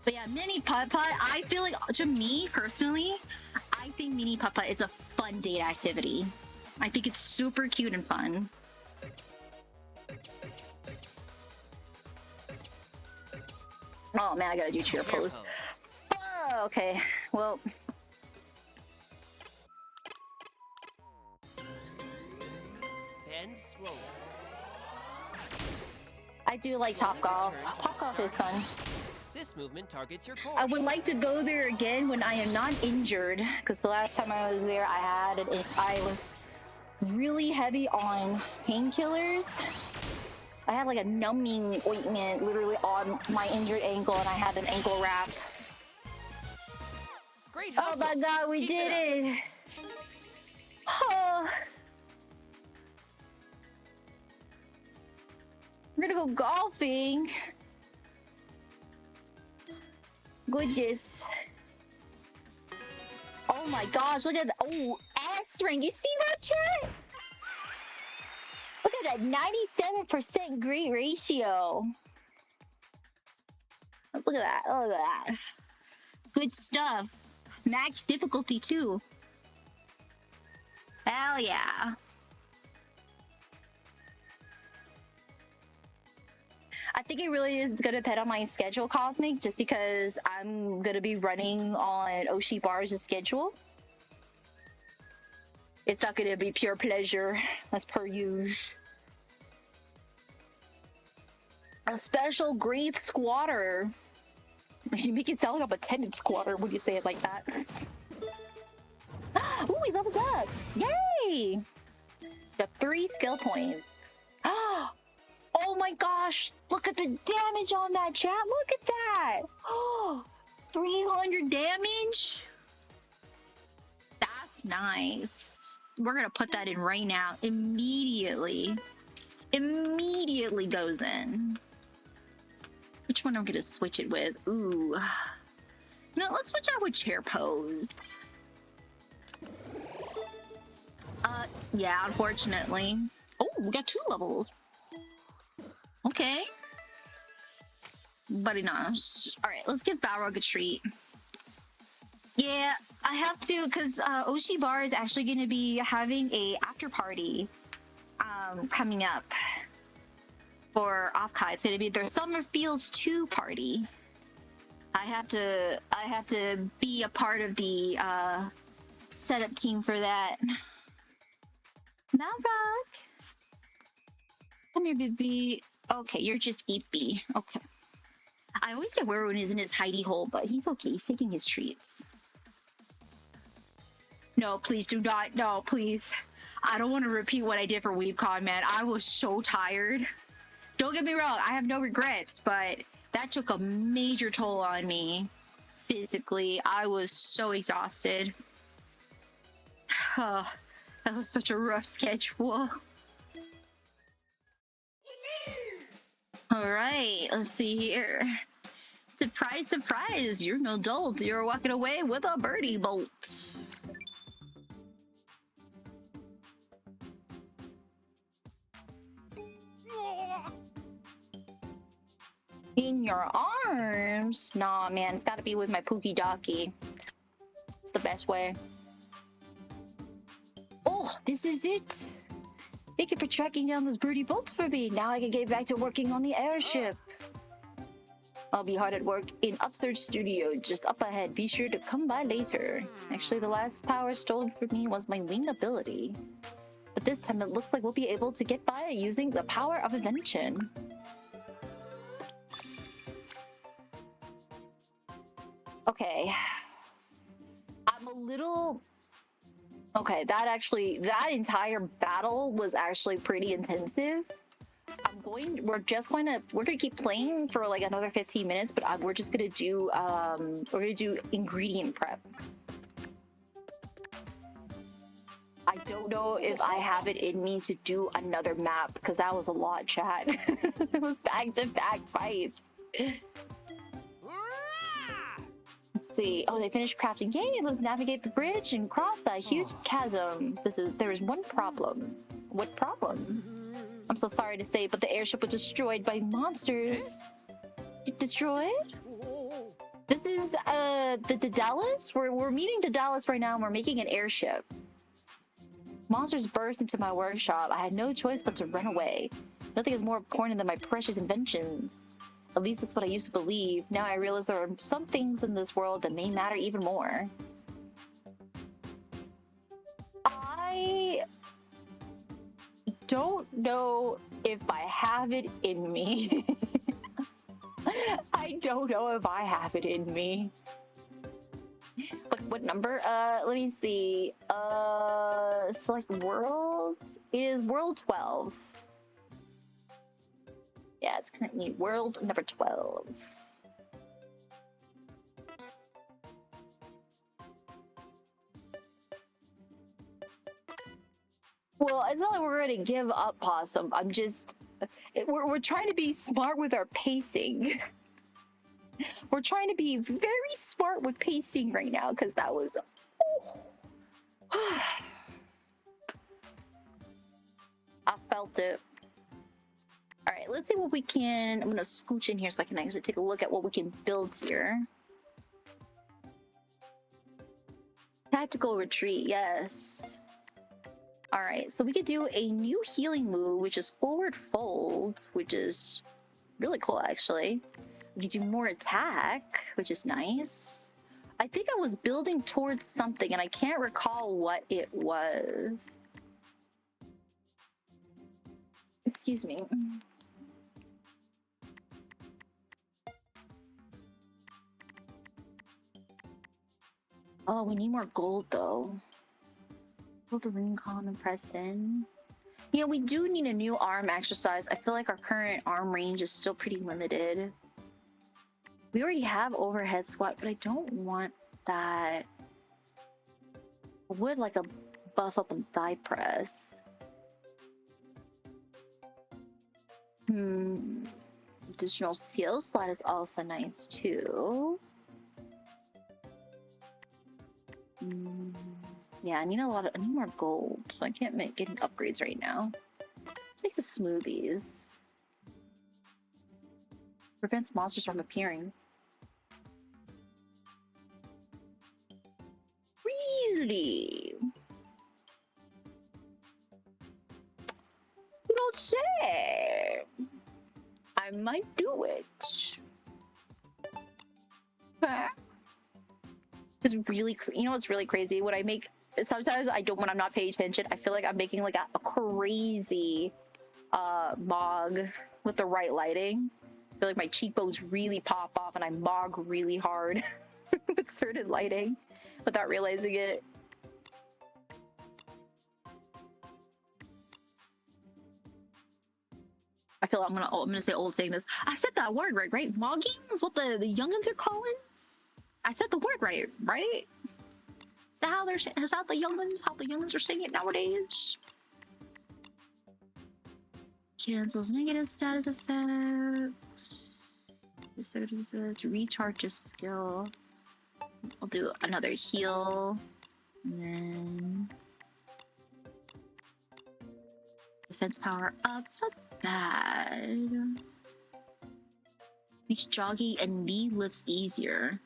Speaker 2: But yeah, mini putt-putt, I feel like, to me personally, I think mini putt-putt is a fun date activity. I think it's super cute and fun. Oh man, I gotta do cheer pose. Oh, okay, well.
Speaker 4: Bend slowly.
Speaker 2: I do like Topgolf. Topgolf is fun.
Speaker 4: This movement targets your core.
Speaker 2: I would like to go there again when I am not injured, because the last time I was there, I was really heavy on painkillers. I had like a numbing ointment literally on my injured ankle, and I had an ankle wrap.
Speaker 4: Great
Speaker 2: Oh
Speaker 4: hustle.
Speaker 2: my god, we
Speaker 4: Keep
Speaker 2: did
Speaker 4: it
Speaker 2: it! Oh. We're gonna go golfing. Goodness. Oh my gosh, look at that. Oh, S ring. You see that, chat? Look at that 97% great ratio. Look at that. Look at that. Good stuff. Max difficulty too. Hell yeah. I think it really is going to depend on my schedule, Cosmic, just because I'm going to be running on Oshi Bars' schedule. It's not going to be pure pleasure, as per usual. A special great squatter. You make it sound like I'm a tenant squatter when you say it like that. Ooh, we leveled up! Yay! The 3 skill points. Oh my gosh! Look at the damage on that, chat! Look at that! Oh, 300 damage? That's nice. We're gonna put that in right now. Immediately. Immediately goes in. Which one am I gonna switch it with? Ooh. No, let's switch out with chair pose. Yeah, unfortunately. Oh, we got 2 levels. Okay. Buddy nice. Alright, let's give Balrog a treat. Yeah, I have to, because Oshi Bar is actually going to be having a after party coming up for Offkai. It's going to be their Summer Fields 2 party. I have to be a part of the setup team for that. Balrog. Come here, baby. Okay, you're just Eepy. Okay. I always get where everyone is in his hidey hole, but he's okay. He's taking his treats. No, please do not. No, please. I don't want to repeat what I did for WeebCon, man. I was so tired. Don't get me wrong. I have no regrets, but that took a major toll on me. Physically, I was so exhausted. That was such a rough schedule. Alright, let's see here. Surprise, surprise! You're an adult. You're walking away with a birdie bolt. In your arms? Nah, man, it's gotta be with my Pookie Docky. It's the best way. Oh, this is it! Thank you for tracking down those birdie bolts for me. Now I can get back to working on the airship. I'll be hard at work in Upsurge Studio, just up ahead. Be sure to come by later. Actually, the last power stolen from me was my wing ability. But this time it looks like we'll be able to get by using the power of invention. Okay. I'm a little... Okay, that entire battle was actually pretty intensive. I'm we're gonna keep playing for like another 15 minutes, but we're just gonna do ingredient prep. I don't know if I have it in me to do another map because that was a lot, chat. It was back-to-back fights. Let's see. Oh, they finished crafting. Yay! Let's navigate the bridge and cross that huge chasm. There is one problem. What problem? I'm so sorry to say, but the airship was destroyed by monsters. Destroyed? This is the Daedalus. We're meeting Daedalus right now, and we're making an airship. Monsters burst into my workshop. I had no choice but to run away. Nothing is more important than my precious inventions. At least that's what I used to believe. Now I realize there are some things in this world that may matter even more. I don't know if I have it in me. I don't know if I have it in me. But what number? Let me see. Select worlds. It is world 12. Yeah, it's currently world number 12. Well, it's not like we're gonna give up, Possum. We're trying to be smart with our pacing. We're trying to be very smart with pacing right now because that was. I felt it. All right, let's see what we can. I'm gonna scooch in here so I can actually take a look at what we can build here. Tactical retreat, yes. All right, so we could do a new healing move, which is forward fold, which is really cool, actually. We could do more attack, which is nice. I think I was building towards something, and I can't recall what it was. Excuse me. Oh, we need more gold, though. Build the ring column and press in. Yeah, we do need a new arm exercise. I feel like our current arm range is still pretty limited. We already have overhead squat, but I don't want that. I would like a buff up on thigh press. Additional skill slot is also nice too. Yeah, I need more get so I can't make any upgrades right now. Let's make some smoothies. Prevents monsters from appearing. Really? You don't say. I might do it. It's really, you know what's really crazy? When I make, sometimes I don't, when I'm not paying attention, I feel like I'm making like a crazy mog with the right lighting. I feel like my cheekbones really pop off and I mog really hard with certain lighting without realizing it. I feel like I'm gonna say old saying this. I said that word right? Mogging is what the youngins are calling. I said the word right? Is that how the youngins are saying it nowadays? Cancels negative status effects. Recharge your skill. I'll do another heal. And then defense power up. It's not bad. Makes jogging and knee lifts easier.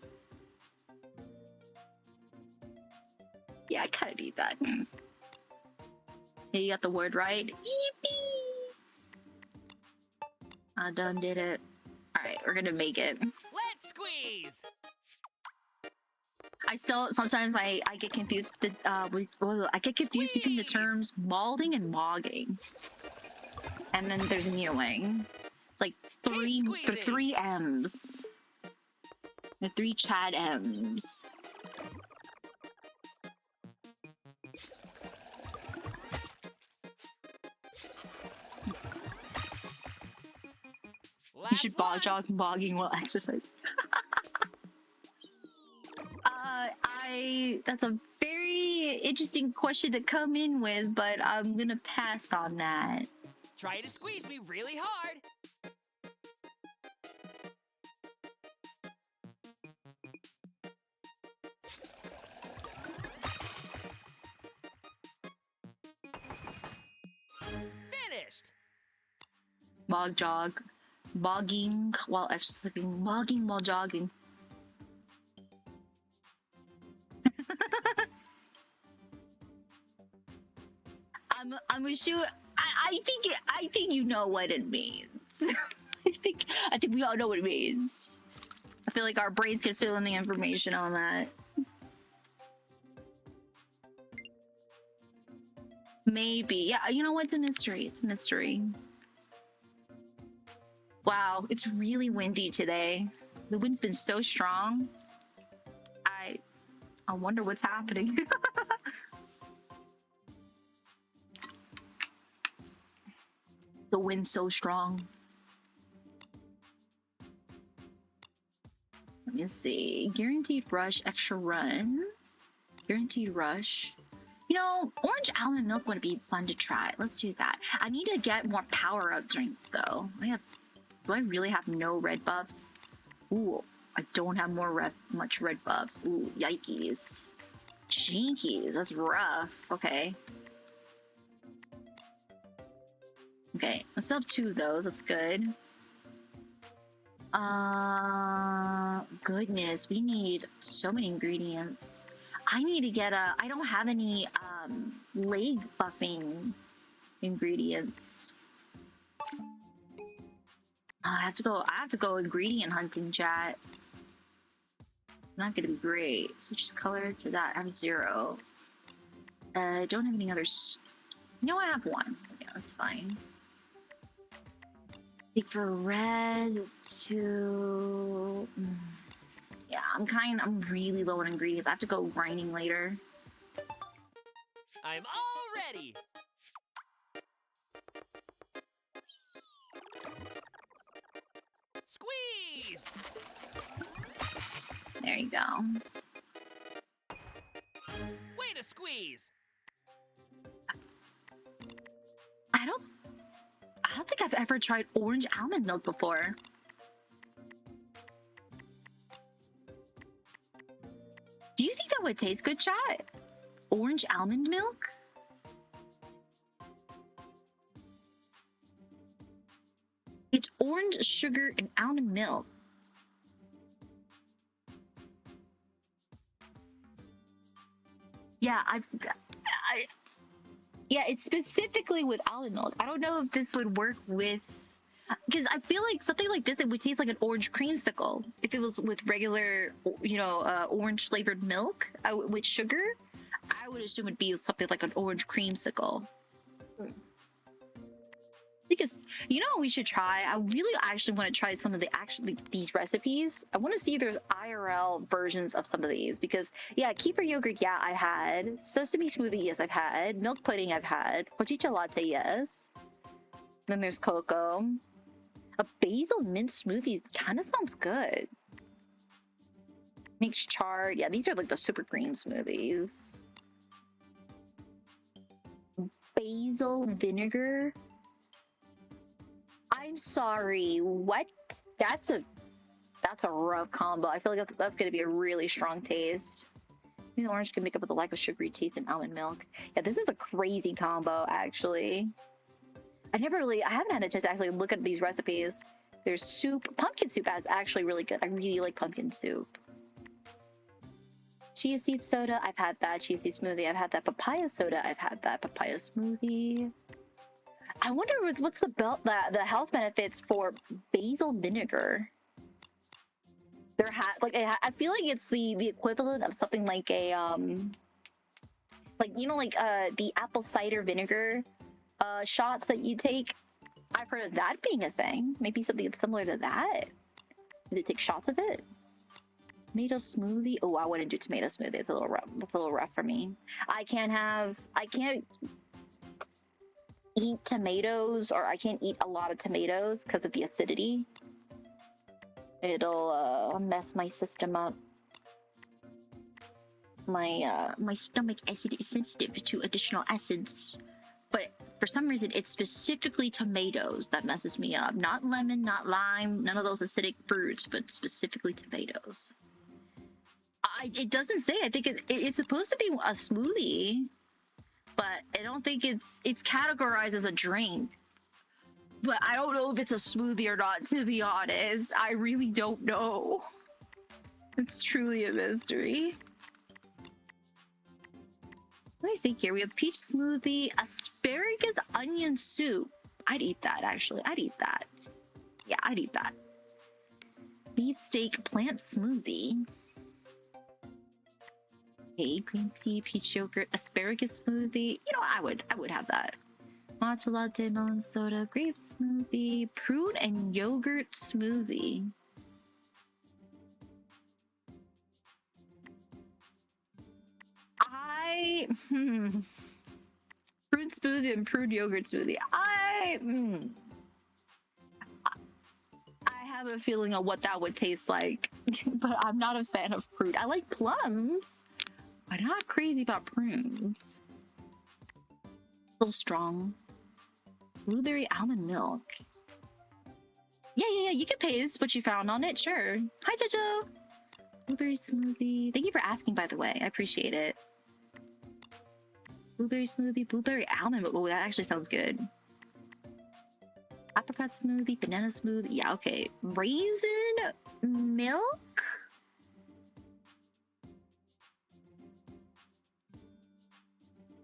Speaker 2: Yeah, I kind of need that. Yeah, you got the word right. Yippee! I done did it. Alright, we're gonna make it.
Speaker 4: Let's squeeze!
Speaker 2: I still sometimes I get confused between the terms malding and mogging. And then there's mewing. It's like three M's. The 3 Chad M's. should bog jog bogging while exercising. That's a very interesting question to come in with, but I'm gonna pass on that.
Speaker 4: Try to squeeze me really hard. Finished.
Speaker 2: Bog jog. Bogging while exercising. Bogging while jogging. I'm sure. I think you know what it means. I think we all know what it means. I feel like our brains can fill in the information on that. Maybe. Yeah, you know what? It's a mystery. It's a mystery. Wow, it's really windy today. The wind's been so strong. I wonder what's happening. The wind's so strong. Let me see. Guaranteed rush, extra run. Guaranteed rush. You know, orange almond milk would be fun to try. Let's do that. I need to get more power-up drinks, though. Do I really have no red buffs? Ooh, I don't have much red buffs. Ooh, yikes. Jinkies, that's rough. Okay. Okay, I still have 2 of those. That's good. Goodness, we need so many ingredients. I need to get I don't have any leg buffing ingredients. I have to go ingredient hunting, chat. Not gonna be great. Switches color to that. I have 0. I don't have any others. No, I have 1. Yeah, that's fine. I think for red to yeah, I'm really low on ingredients. I have to go grinding later.
Speaker 4: I'm all ready. Squeeze.
Speaker 2: There you go.
Speaker 4: Way to squeeze.
Speaker 2: I don't think I've ever tried orange almond milk before. Do you think that would taste good, chat? Orange almond milk? It's orange sugar and almond milk. Yeah, yeah, it's specifically with almond milk. I don't know if this would work with, because I feel like something like this, it would taste like an orange creamsicle. If it was with regular, orange flavored milk with sugar, I would assume it'd be something like an orange creamsicle. Because you know what we should try? I really actually want to try some of these recipes. I want to see if there's IRL versions of some of these, because yeah, kefir yogurt, yeah, I had. Sesame smoothie, yes, I've had. Milk pudding, I've had. Pochicha latte, yes. Then there's cocoa. A basil mint smoothie kind of sounds good. Mixed chard, yeah, these are like the super green smoothies. Basil vinegar. I'm sorry, what? That's a rough combo. I feel like that's going to be a really strong taste. Maybe the orange can make up with the lack of sugary taste in almond milk. Yeah, this is a crazy combo, actually. I haven't had a chance to actually look at these recipes. There's soup. Pumpkin soup is actually really good. I really like pumpkin soup. Chia seed soda, I've had that. Chia seed smoothie, I've had that. Papaya soda, I've had that. Papaya smoothie. I wonder what's the health benefits for basil vinegar. I feel like it's the equivalent of something like a the apple cider vinegar shots that you take. I've heard of that being a thing. Maybe something similar to that. Do they take shots of it? Tomato smoothie. Oh, I wouldn't do tomato smoothie. It's a little rough. That's a little rough for me. I can't eat tomatoes, or I can't eat a lot of tomatoes because of the acidity. It'll mess my system up. My stomach acid is sensitive to additional acids, but for some reason it's specifically tomatoes that messes me up. Not lemon, not lime, none of those acidic fruits, but specifically tomatoes. It doesn't say. I think it's supposed to be a smoothie, but I don't think it's categorized as a drink. But I don't know if it's a smoothie or not, to be honest. I really don't know. It's truly a mystery. Let me think here. We have peach smoothie, asparagus onion soup. I'd eat that, actually. I'd eat that. Yeah, I'd eat that. Beef steak plant smoothie. Okay, green tea, peach yogurt, asparagus smoothie. You know, I would have that. Matcha latte, melon soda, grape smoothie, prune and yogurt smoothie. Prune smoothie and prune yogurt smoothie. I have a feeling of what that would taste like, but I'm not a fan of fruit. I like plums, but not crazy about prunes. A little strong. Blueberry almond milk. Yeah. You can paste what you found on it. Sure. Hi, Jojo. Blueberry smoothie. Thank you for asking, by the way. I appreciate it. Blueberry smoothie, blueberry almond milk. Oh, that actually sounds good. Apricot smoothie, banana smoothie. Yeah, okay. Raisin milk?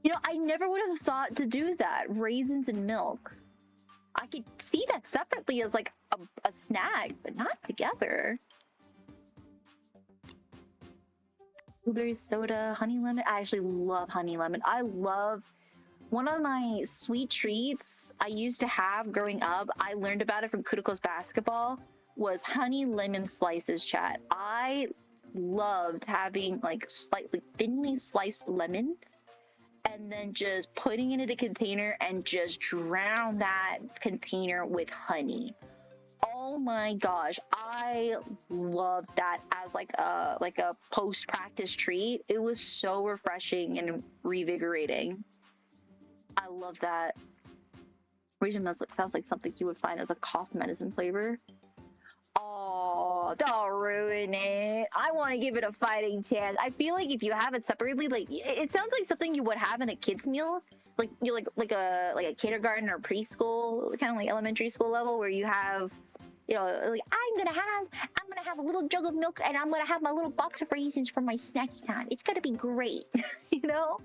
Speaker 2: You know, I never would have thought to do that. Raisins and milk. I could see that separately as like a snack, but not together. Blueberry soda, honey lemon. I actually love honey lemon. I love one of my sweet treats I used to have growing up. I learned about it from Kudoko's basketball. Was honey lemon slices, chat. I loved having like slightly thinly sliced lemons and then just putting it in a container and just drown that container with honey. Oh my gosh, I loved that as like a post-practice treat. It was so refreshing and revigorating. I love that. Raisin milk sounds like something you would find as a cough medicine flavor. Oh, don't ruin it. I want to give it a fighting chance. I feel like if you have it separately, like it sounds like something you would have in a kid's meal, like you like a kindergarten or preschool, kind of like elementary school level, where you have, you know, like I'm gonna have a little jug of milk and I'm gonna have my little box of raisins for my snacky time. It's gonna be great, you know.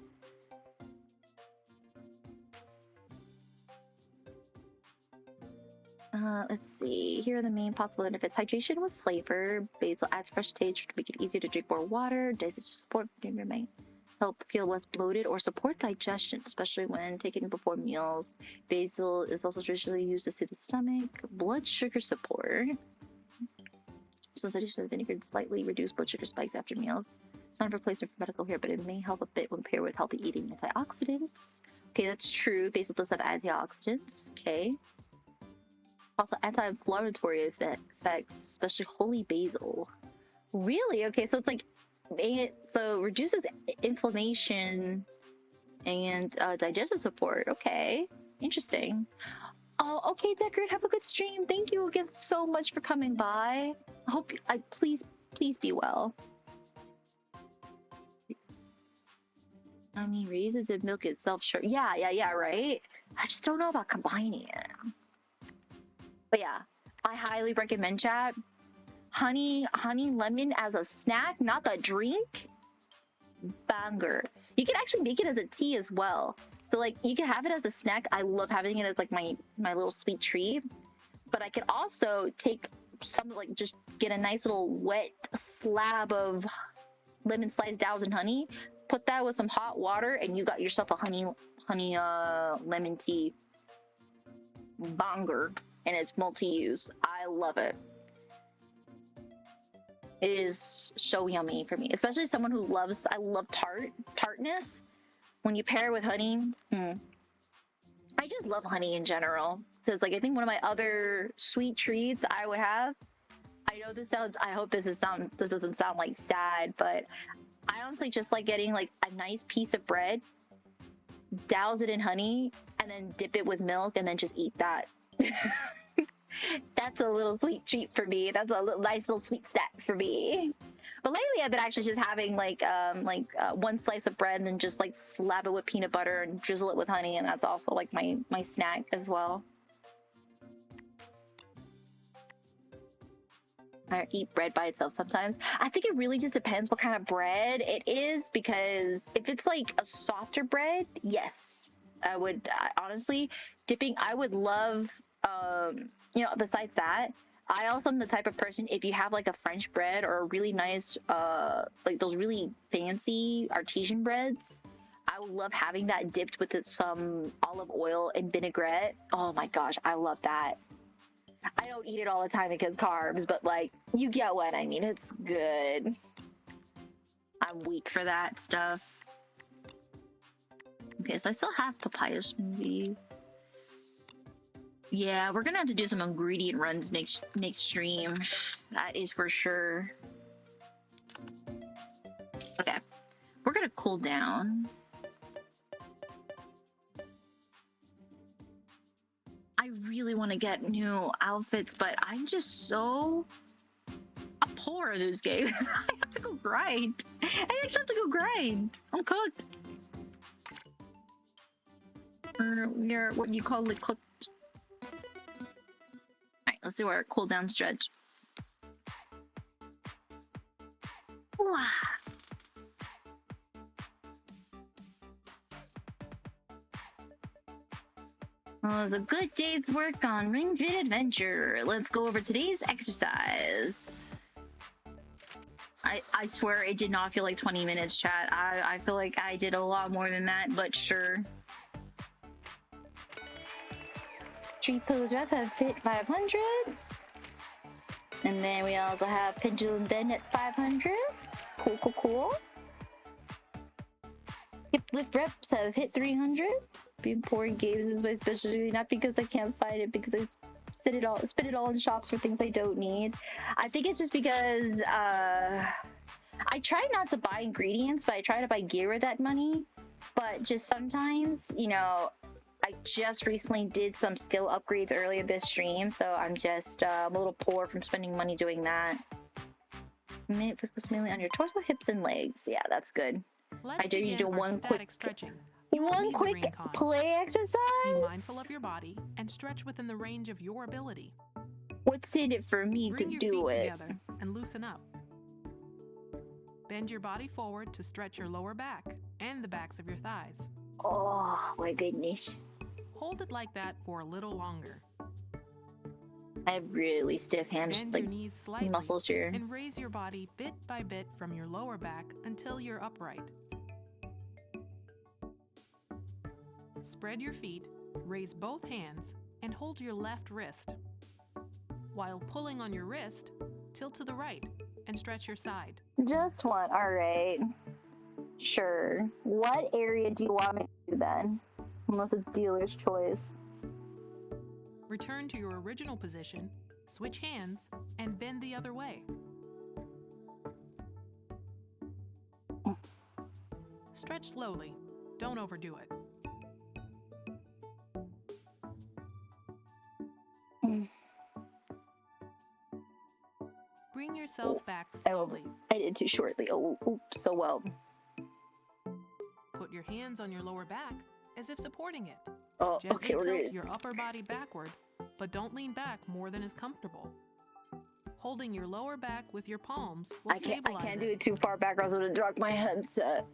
Speaker 2: Let's see. Here are the main possible benefits. Hydration with flavor. Basil adds fresh taste to make it easier to drink more water. Digestive support may help feel less bloated or support digestion, especially when taken before meals. Basil is also traditionally used to soothe the stomach. Blood sugar support. So addition of vinegar can slightly reduce blood sugar spikes after meals. It's not a replacement for medical care, but it may help a bit when paired with healthy eating. Antioxidants. Okay, that's true. Basil does have antioxidants. Okay. Also anti-inflammatory effects, especially holy basil. Really? Okay, so it's like, so reduces inflammation and digestive support. Okay, interesting. Oh, okay, Deckard, have a good stream. Thank you again so much for coming by. I hope please be well. I mean, raisins and milk itself, sure. Yeah, right? I just don't know about combining it. But yeah, I highly recommend, chat. Honey lemon as a snack, not the drink. Banger. You can actually make it as a tea as well. So like you can have it as a snack. I love having it as like my little sweet treat. But I could also take some, like just get a nice little wet slab of lemon sliced doused in honey, put that with some hot water, and you got yourself a honey lemon tea. Banger. And it's multi-use. I love it. It is so yummy for me, especially someone who loves. I love tartness. When you pair it with honey, I just love honey in general. Because like I think one of my other sweet treats I would have, I I know this sounds. I hope this doesn't sound like sad, but I honestly just like getting like a nice piece of bread, douse it in honey, and then dip it with milk, and then just eat that. That's a little sweet treat for me. That's a nice little sweet snack for me. But lately, I've been actually just having like one slice of bread and then just like slap it with peanut butter and drizzle it with honey, and that's also like my snack as well. I eat bread by itself sometimes. I think it really just depends what kind of bread it is, because if it's like a softer bread, yes, I would honestly dipping. I would love, besides that, I also am the type of person, if you have like a French bread or a really nice, like those really fancy artesian breads, I would love having that dipped with some olive oil and vinaigrette. Oh my gosh, I love that. I don't eat it all the time because carbs, but like, you get what I mean. It's good. I'm weak for that stuff. Okay, so I still have papaya smoothie. Yeah, we're gonna have to do some ingredient runs next stream. That is for sure. Okay, we're gonna cool down. I really want to get new outfits, but I'm just so poor at those games. I have to go grind. I actually have to go grind. I'm cooked. Or you're what you call it, cooked. Alright, let's do our cooldown stretch. Wow. Well, it was a good day's work on Ring Fit Adventure. Let's go over today's exercise. I swear it did not feel like 20 minutes, chat. I feel like I did a lot more than that, but sure. Tree pose rep at Fit 500. And then we also have pendulum bend at 500. Cool, cool, cool. Hip lift reps have hit 300. Being poor in games is my specialty, not because I can't find it, because I spit it all in shops for things I don't need. I think it's just because I try not to buy ingredients, but I try to buy gear with that money. But just sometimes, you know, I just recently did some skill upgrades earlier this stream, so I'm just a little poor from spending money doing that. Focus mainly on your torso, hips, and legs. Yeah, that's good.
Speaker 3: Let's
Speaker 2: I dare you to do one quick
Speaker 3: stretching.
Speaker 2: one quick play exercise.
Speaker 3: Be mindful of your body and stretch within the range of your ability.
Speaker 2: What's in it for me
Speaker 3: Bring
Speaker 2: to
Speaker 3: your
Speaker 2: do
Speaker 3: feet
Speaker 2: it?
Speaker 3: together and loosen up. Bend your body forward to stretch your lower back and the backs of your thighs.
Speaker 2: Oh my goodness.
Speaker 3: Hold it like that for a little longer.
Speaker 2: I have really stiff hands,
Speaker 3: Bend
Speaker 2: like
Speaker 3: your knees slightly
Speaker 2: muscles here.
Speaker 3: and raise your body bit by bit from your lower back until you're upright. Spread your feet, raise both hands, and hold your left wrist. While pulling on your wrist, tilt to the right and stretch your side.
Speaker 2: Just one, alright. Sure. What area do you want me to do then? Unless it's dealer's choice.
Speaker 3: Return to your original position, switch hands, and bend the other way. Stretch slowly, don't overdo it. Bring yourself back slowly.
Speaker 2: I did too shortly. Oh, oops, so well.
Speaker 3: Put your hands on your lower back as if supporting it.
Speaker 2: Oh,
Speaker 3: Gently
Speaker 2: okay, we're
Speaker 3: tilt
Speaker 2: good.
Speaker 3: your upper body backward, but don't lean back more than is comfortable. Holding your lower back with your palms will stabilize
Speaker 2: I can't do it too far back or I was going to drop my headset.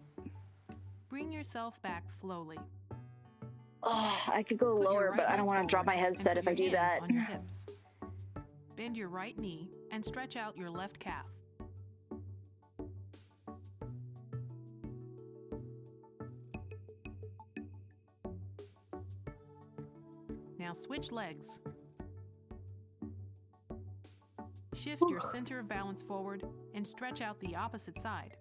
Speaker 3: Bring yourself back slowly.
Speaker 2: Oh, I could go
Speaker 3: Put your
Speaker 2: lower,
Speaker 3: right
Speaker 2: but I
Speaker 3: leg
Speaker 2: don't want to drop my
Speaker 3: forward
Speaker 2: headset
Speaker 3: and
Speaker 2: if I
Speaker 3: put your
Speaker 2: do
Speaker 3: hands
Speaker 2: that.
Speaker 3: on your hips. Bend your right knee and stretch out your left calf. Now switch legs. Shift your center of balance forward and stretch out the opposite side.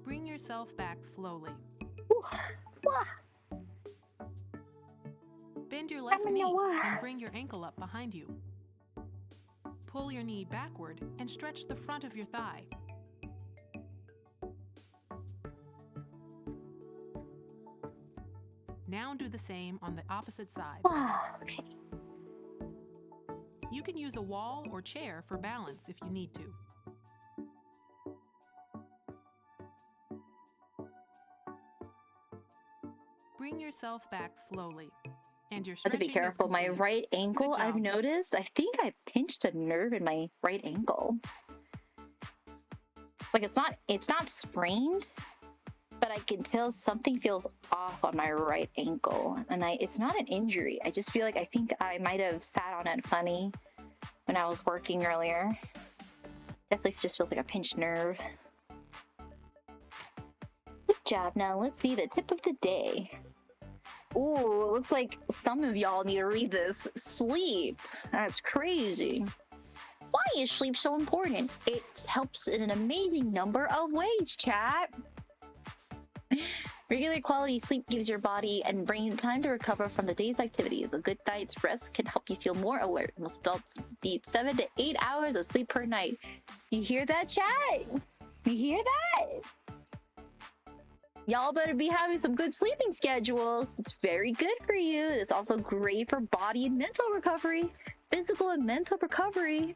Speaker 3: Bring yourself back slowly. Bend your left
Speaker 2: I'm
Speaker 3: knee
Speaker 2: Noah.
Speaker 3: and bring your ankle up behind you. Pull your knee backward and stretch the front of your thigh. Now do the same on the opposite side.
Speaker 2: Okay.
Speaker 3: You can use a wall or chair for balance if you need to. Bring yourself back slowly. And your
Speaker 2: I have to be
Speaker 3: stretching is
Speaker 2: careful. My
Speaker 3: complete.
Speaker 2: right ankle,
Speaker 3: Good
Speaker 2: I've
Speaker 3: job.
Speaker 2: noticed, I think I pinched a nerve in my right ankle. Like it's not sprained, but I can tell something feels off on my right ankle. And it's not an injury. I just feel like I think I might have sat on it funny when I was working earlier. Definitely just feels like a pinched nerve. Good job. Now let's see the tip of the day. Ooh, it looks like some of y'all need to read this. Sleep. That's crazy. Why is sleep so important? It helps in an amazing number of ways, chat. Regular quality sleep gives your body and brain time to recover from the day's activities. A good night's rest can help you feel more alert. Most adults need 7 to 8 hours of sleep per night. You hear that, chat? You hear that? Y'all better be having some good sleeping schedules. It's very good for you. It's also great for body and mental recovery. Physical and mental recovery.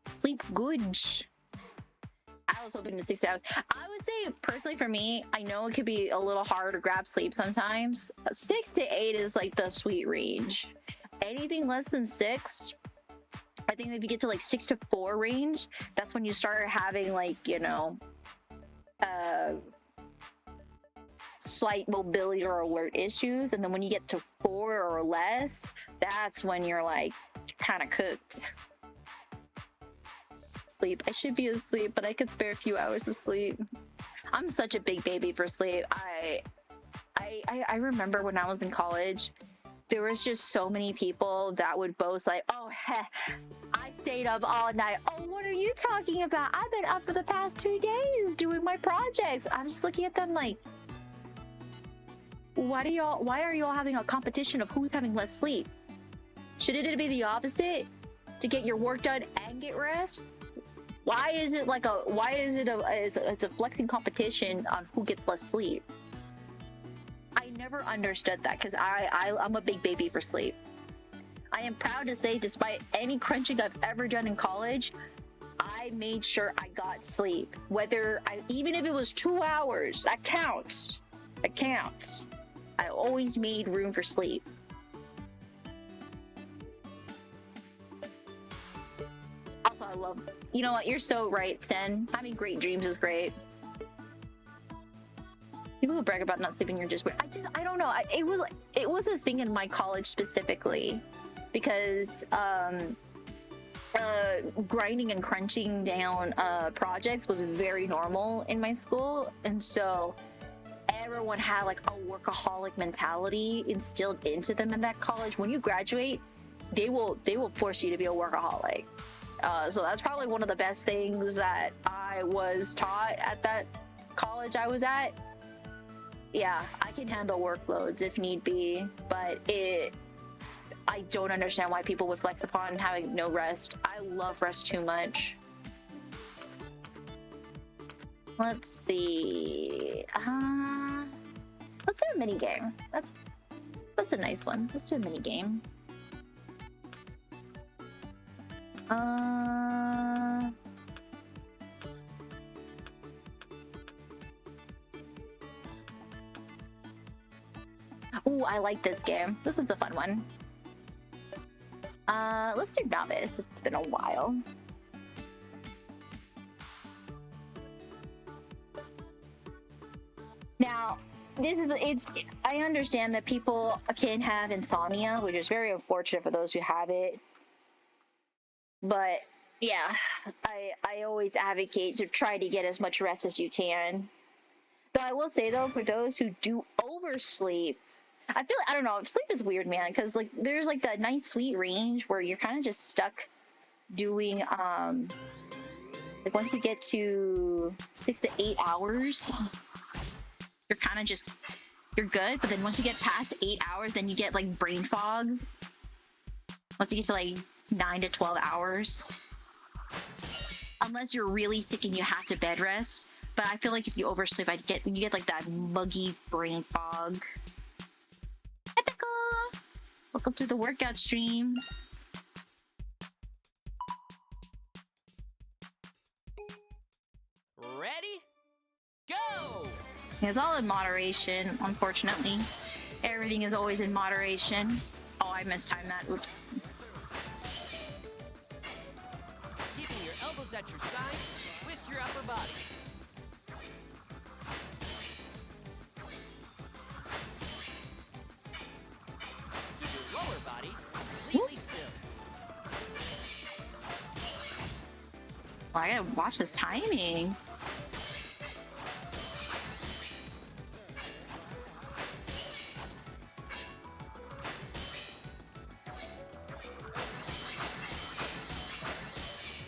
Speaker 2: Sleep good. I was hoping to 6 hours. I would say, personally for me, I know it could be a little hard to grab sleep sometimes. 6 to 8 is like the sweet range. Anything less than 6, I think if you get to like 6 to 4 range, that's when you start having like, you know, slight mobility or alert issues. And then when you get to 4 or less, that's when you're like kind of cooked. Sleep. I should be asleep, but I could spare a few hours of sleep. I'm such a big baby for sleep. I remember when I was in college, there was just so many people that would boast like, oh, heh, I stayed up all night. Oh, what are you talking about? I've been up for the past 2 days doing my projects. I'm just looking at them like, why are y'all having a competition of who's having less sleep? Shouldn't it be the opposite? To get your work done and get rest? Why is it a flexing competition on who gets less sleep? I never understood that because I'm a big baby for sleep. I am proud to say, despite any crunching I've ever done in college, I made sure I got sleep. Even if it was 2 hours, that counts. That counts. I always made room for sleep. Also, I love, you know what, you're so right, Sen. Having great dreams is great. People who brag about not sleeping are just weird. I don't know. It was a thing in my college specifically because grinding and crunching down projects was very normal in my school, and so everyone had like a workaholic mentality instilled into them in that college. When you graduate, they will force you to be a workaholic. So that's probably one of the best things that I was taught at that college I was at. Yeah, I can handle workloads if need be, but I don't understand why people would flex upon having no rest. I love rest too much. Let's see. Let's do a mini game. That's a nice one. Let's do a mini game. Ooh, I like this game. This is a fun one. Let's do novice. It's been a while. Now, I understand that people can have insomnia, which is very unfortunate for those who have it. But yeah, I always advocate to try to get as much rest as you can. Though I will say though, for those who do oversleep, I feel like, I don't know, sleep is weird, man, because like there's like that nice sweet range where you're kind of just stuck doing like once you get to 6 to 8 hours, you're kind of just you're good. But then once you get past 8 hours, then you get like brain fog. Once you get to like 9 to 12 hours. Unless you're really sick and you have to bed rest. But I feel like if you oversleep, you get like that muggy brain fog. Epical! Welcome to the workout stream.
Speaker 4: Ready? Go!
Speaker 2: It's all in moderation, unfortunately. Everything is always in moderation. Oh, I mistimed that. Oops.
Speaker 4: Keeping your elbows at your side, twist your upper body. Keep your lower body completely still.
Speaker 2: Oh, I gotta watch this timing.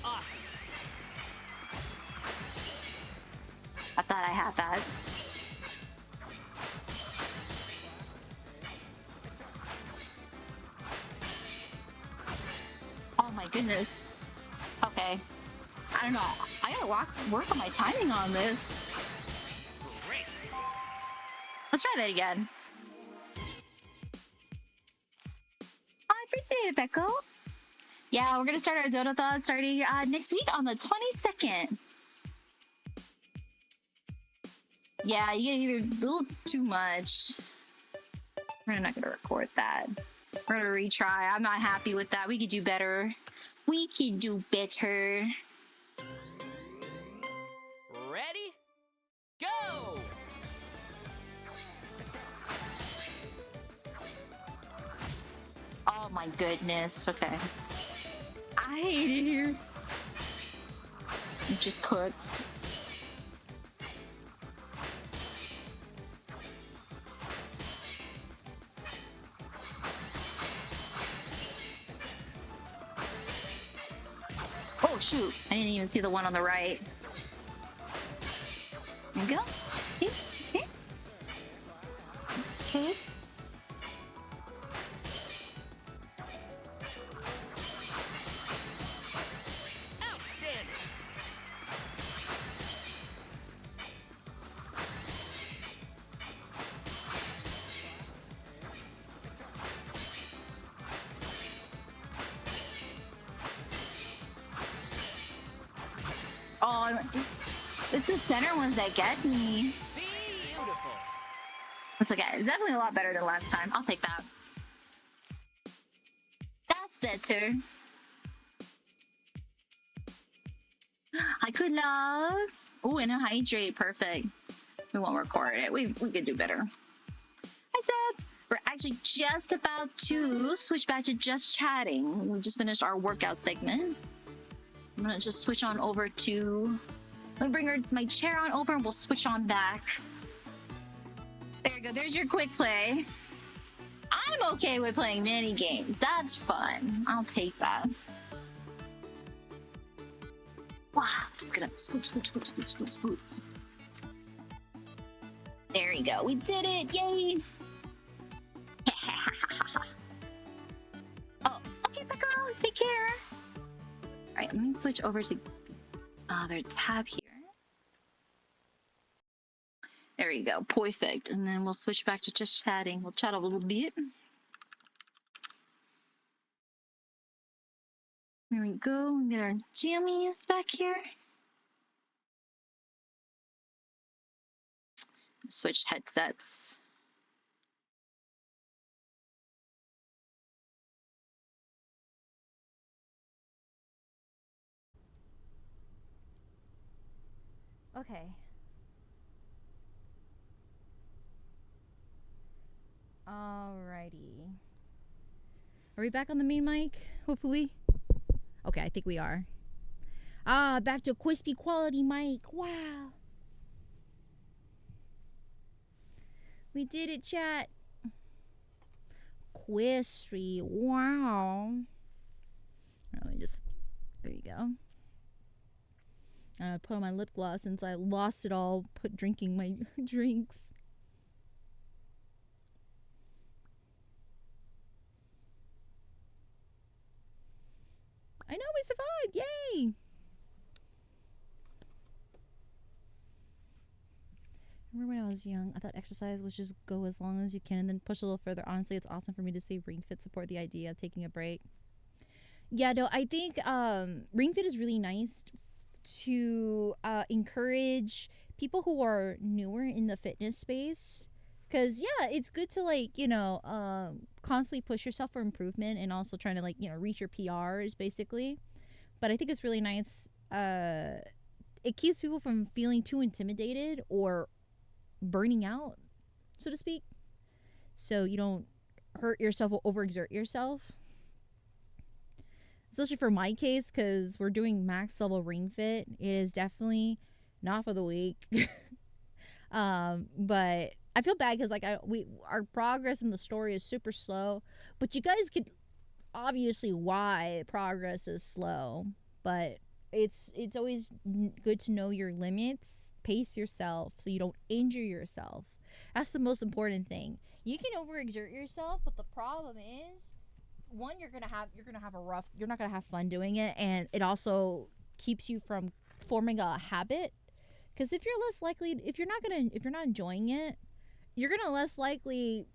Speaker 4: Awesome.
Speaker 2: I thought I had that. Oh my goodness. Okay. I don't know. I gotta work on my timing on this.
Speaker 4: Great.
Speaker 2: Let's try that again. I appreciate it, Becco. Yeah, we're gonna start our Donathon starting next week on the 22nd. Yeah, you get either a little too much. We're not gonna record that. We're gonna retry. I'm not happy with that. We could do better. We could do better.
Speaker 4: Ready? Go!
Speaker 2: Oh my goodness. Okay. I hate it here. It just cooked. Oh shoot, I didn't even see the one on the right. There you go. Okay, okay. Okay.
Speaker 4: Outstanding.
Speaker 2: Oh, it's the center ones that get me.
Speaker 4: Beautiful.
Speaker 2: It's okay. It's definitely a lot better than last time. I'll take that. That's better. I could love. Oh, and a hydrate. Perfect. We won't record it. We could do better. I said we're actually just about to switch back to just chatting. We just finished our workout segment. I'm gonna just switch on over to. I'm gonna bring my chair on over and we'll switch on back. There you go. There's your quick play. I'm okay with playing mini games. That's fun. I'll take that. Wow. Just gonna scoot. There you go. We did it. Yay. Oh, okay, Becca. Take care. All right, let me switch over to their tab here. There you go, perfect. And then we'll switch back to just chatting. We'll chat a little bit. There we go. We get our jammies back here. Switch headsets.
Speaker 1: Okay. Alrighty. Are we back on the main mic? Hopefully. Okay, I think we are. Back to crispy quality mic. Wow. We did it, chat. Crispy. Wow. Let me just. There you go. Put on my lip gloss since I lost it all. Drinking my drinks. survived. Yay. Remember when I was young, I thought exercise was just go as long as you can and then push a little further. Honestly, it's awesome for me to see Ring Fit support the idea of taking a break. Yeah, no, I think Ring Fit is really nice to encourage people who are newer in the fitness space. Because, yeah, it's good to, like, constantly push yourself for improvement and also trying to, like, reach your PRs, basically. But I think it's really nice. It keeps people from feeling too intimidated or burning out, so to speak, so you don't hurt yourself or overexert yourself, especially for my case, because we're doing max level Ring Fit. It is definitely not for the weak. But I feel bad because our progress in the story is super slow, but you guys could obviously why progress is slow. But it's always good to know your limits, pace yourself so you don't injure yourself. That's the most important thing. You can overexert yourself, but the problem is, one, you're not gonna have fun doing it, and it also keeps you from forming a habit. Because if you're not enjoying it, you're gonna less likely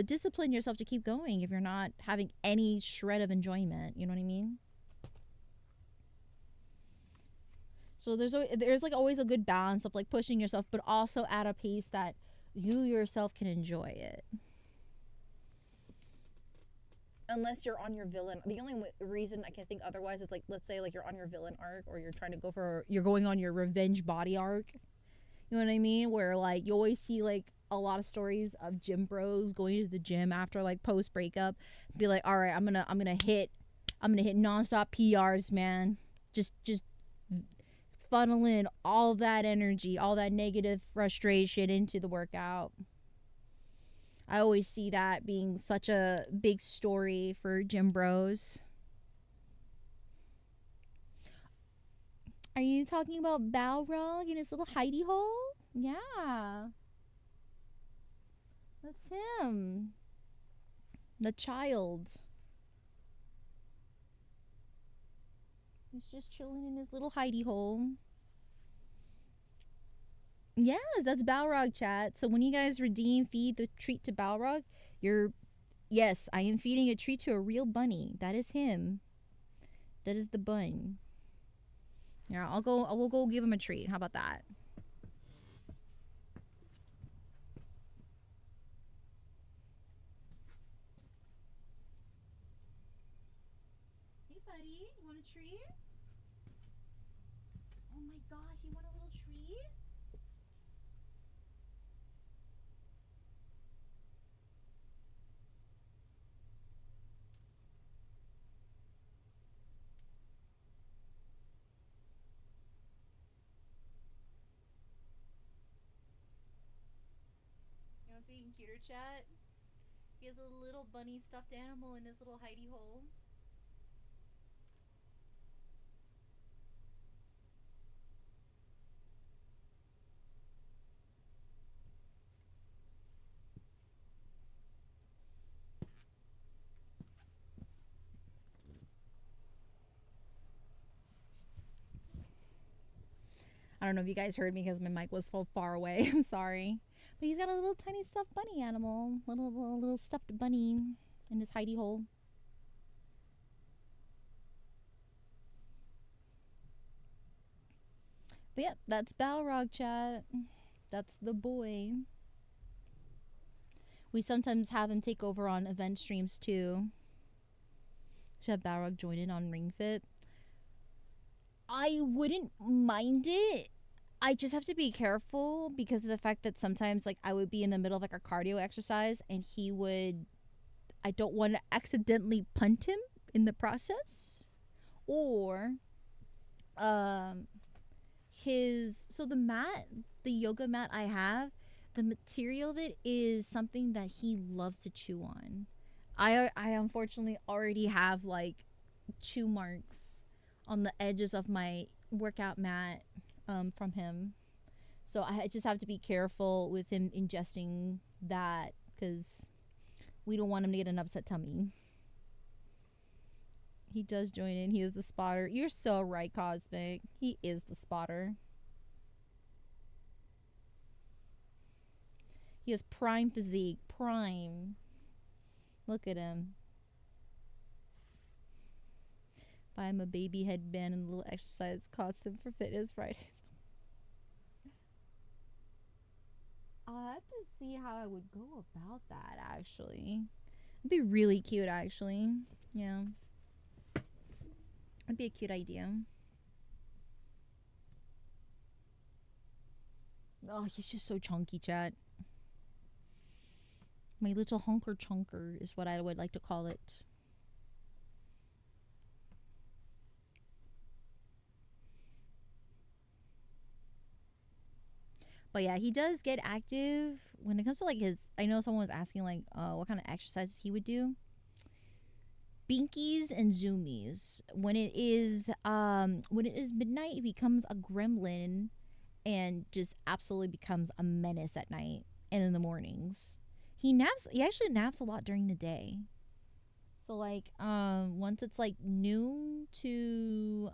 Speaker 1: discipline yourself to keep going if you're not having any shred of enjoyment. You know what I mean? So there's like always a good balance of like pushing yourself, but also at a pace that you yourself can enjoy it. Unless you're on your villain. The only reason I can think otherwise is, like, let's say like you're on your villain arc, or you're going on your revenge body arc. You know what I mean? Where like you always see like a lot of stories of gym bros going to the gym after like post breakup, be like, all right, I'm gonna hit nonstop PRs, man. Just funnel in all that energy, all that negative frustration into the workout. I always see that being such a big story for gym bros. Are you talking about Balrog in his little hidey hole? Yeah. That's him. The child. He's just chilling in his little hidey hole. Yes, that's Balrog, chat. So when you guys feed the treat to Balrog, yes, I am feeding a treat to a real bunny. That is him. That is the bun. Yeah, we'll go give him a treat. How about that? Hey buddy, you want a treat? Oh my gosh, you want a little treat? You want to see even cuter, chat? He has a little bunny stuffed animal in his little hidey hole. I don't know if you guys heard me because my mic was so far away. I'm sorry. But he's got a little tiny stuffed bunny animal. Little stuffed bunny in his hidey hole. But yeah, that's Balrog, chat. That's the boy. We sometimes have him take over on event streams too. Should have Balrog join in on Ring Fit. I wouldn't mind it. I just have to be careful because of the fact that sometimes like I would be in the middle of like a cardio exercise and I don't want to accidentally punt him in the process. Or the yoga mat I have, the material of it is something that he loves to chew on. I unfortunately already have like chew marks on the edges of my workout mat from him. So I just have to be careful with him ingesting that because we don't want him to get an upset tummy. He does join in. He is the spotter. You're so right, Cosmic. He is the spotter. He has prime physique. Prime. Look at him. Buy him a baby headband and a little exercise costume for Fitness Fridays. I'll have to see how I would go about that, actually. It'd be really cute, actually. Yeah. It'd be a cute idea. Oh, he's just so chunky, chat. My little hunker chunker is what I would like to call it. But yeah, he does get active when it comes to like his. I know someone was asking like, what kind of exercises he would do. Binkies and zoomies. When it is midnight, he becomes a gremlin, and just absolutely becomes a menace at night and in the mornings. He naps. He actually naps a lot during the day. So like, once it's like noon to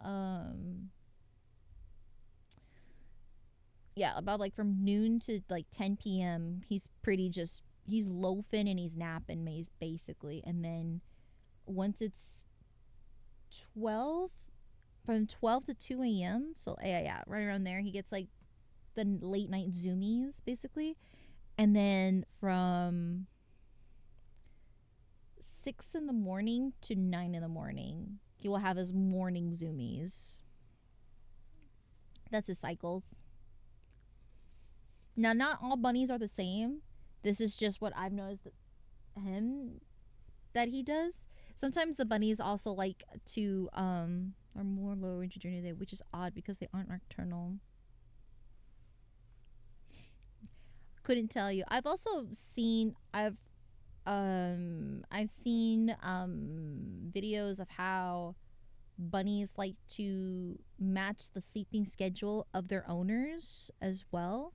Speaker 1: yeah, about like from noon to like 10 p.m. He's loafing and he's napping basically, and then once it's 12, from 12 to 2 a.m. So yeah, right around there, he gets like the late night zoomies basically, and then from 6 in the morning to 9 in the morning, he will have his morning zoomies. That's his cycles. Now, not all bunnies are the same. This is just what I've noticed that he does. Sometimes the bunnies also like to are more low range during the day, which is odd because they aren't nocturnal. Couldn't tell you. I've also seen seen videos of how bunnies like to match the sleeping schedule of their owners as well.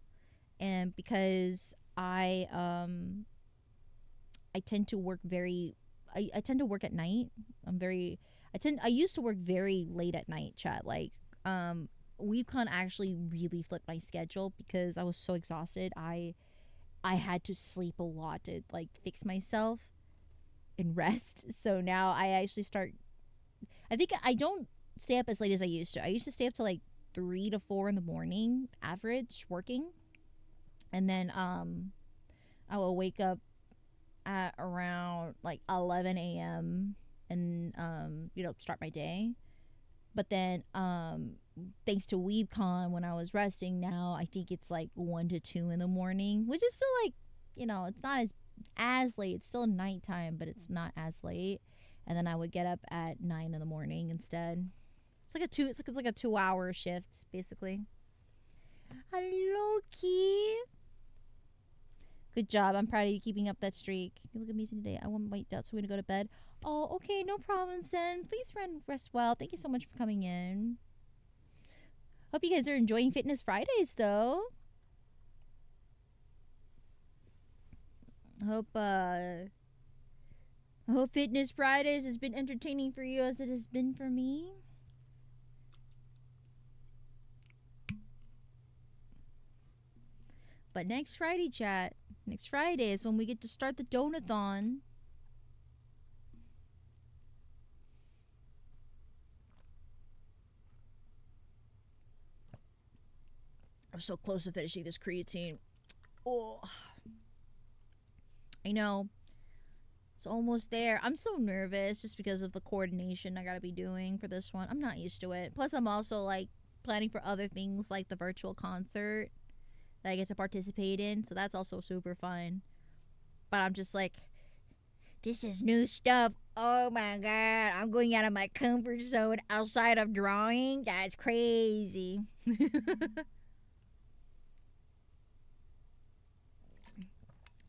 Speaker 1: And because I tend to work I tend to work at night. I used to work very late at night, chat. Like WeebCon actually really flipped my schedule because I was so exhausted. I had to sleep a lot to like fix myself and rest. So now I actually I think I don't stay up as late as I used to. I used to stay up to like 3 to 4 in the morning average working. And then I will wake up at around like 11 a.m. and start my day. But then thanks to WeebCon, when I was resting, now I think it's like 1 to 2 in the morning, which is still like, it's not as late. It's still nighttime, but it's not as late. And then I would get up at 9 in the morning instead. It's like a 2-hour shift basically. Hello, Key. Good job. I'm proud of you keeping up that streak. You look amazing today. I won't wait out, so we're going to go to bed. Oh, okay. No problem, Sen. Please rest well. Thank you so much for coming in. Hope you guys are enjoying Fitness Fridays, though. I hope Fitness Fridays has been entertaining for you as it has been for me. But next Friday, chat. Next Friday is when we get to start the donathon. I'm so close to finishing this creatine. Oh, I know. It's almost there. I'm so nervous just because of the coordination I gotta be doing for this one. I'm not used to it. Plus, I'm also like planning for other things like the virtual concert that I get to participate in. So that's also super fun. But I'm just like, this is new stuff. Oh my god, I'm going out of my comfort zone outside of drawing. That's crazy.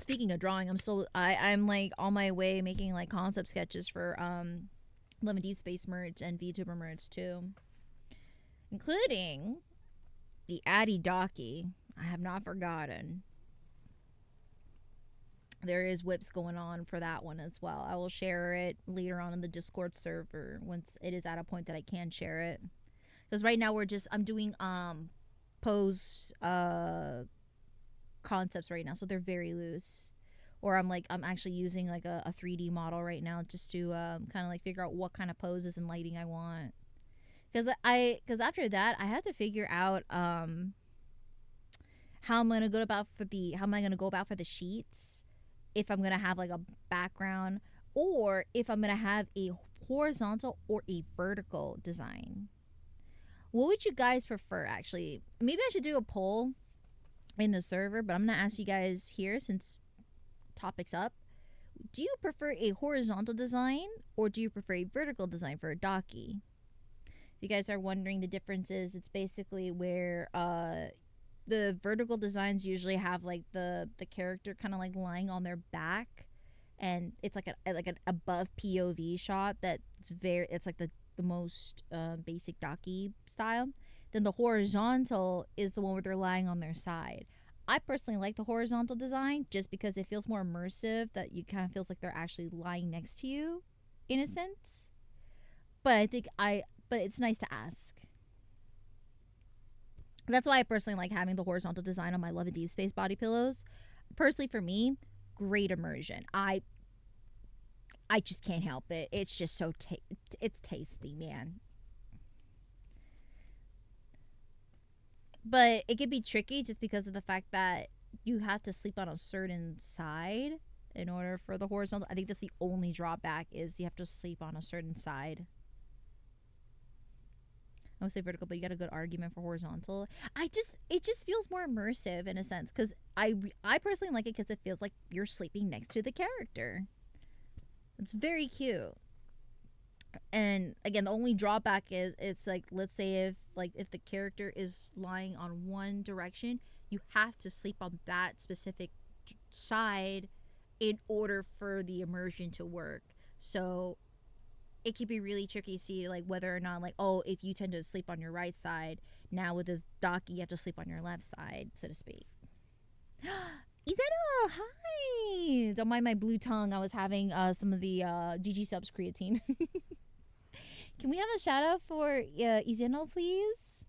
Speaker 1: Speaking of drawing, I'm like on my way making like concept sketches for Love and Deep Space merch and VTuber merch too, including the AdiAstraya. I have not forgotten. there is whips going on for that one as well. I will share it later on in the Discord server once it is at a point that I can share it. Because right now I'm doing pose concepts right now, so they're very loose. Or I'm actually using like a 3D model right now just to kind of like figure out what kind of poses and lighting I want. Because after that I had to figure out how am I gonna go about for the sheets, if I'm gonna have like a background or if I'm gonna have a horizontal or a vertical design. What would you guys prefer? Actually, maybe I should do a poll in the server, but I'm gonna ask you guys here since topics up. Do you prefer a horizontal design or do you prefer a vertical design for a docky? If you guys are wondering the differences, it's basically where the vertical designs usually have like the character kind of like lying on their back, and it's like an above POV shot it's like the most basic docky style. Then the horizontal is the one where they're lying on their side. I personally like the horizontal design just because it feels more immersive, that you kind of feels like they're actually lying next to you in a sense. But but it's nice to ask. That's why I personally like having the horizontal design on my Love and Deep Space body pillows. Personally, for me, great immersion. I just can't help it. It's just so it's tasty, man. But it can be tricky just because of the fact that you have to sleep on a certain side in order for the horizontal. I think that's the only drawback, is you have to sleep on a certain side. I would say vertical, but you got a good argument for horizontal. It just feels more immersive in a sense, because I personally like it because it feels like you're sleeping next to the character. It's very cute. And again, the only drawback is it's like, let's say if the character is lying on one direction, you have to sleep on that specific side in order for the immersion to work. So it can be really tricky to see like whether or not, like, oh, if you tend to sleep on your right side, now with this docky you have to sleep on your left side, so to speak. Izeno, hi! Don't mind my blue tongue. I was having some of the GG subs creatine. Can we have a shout out for Izeno, please?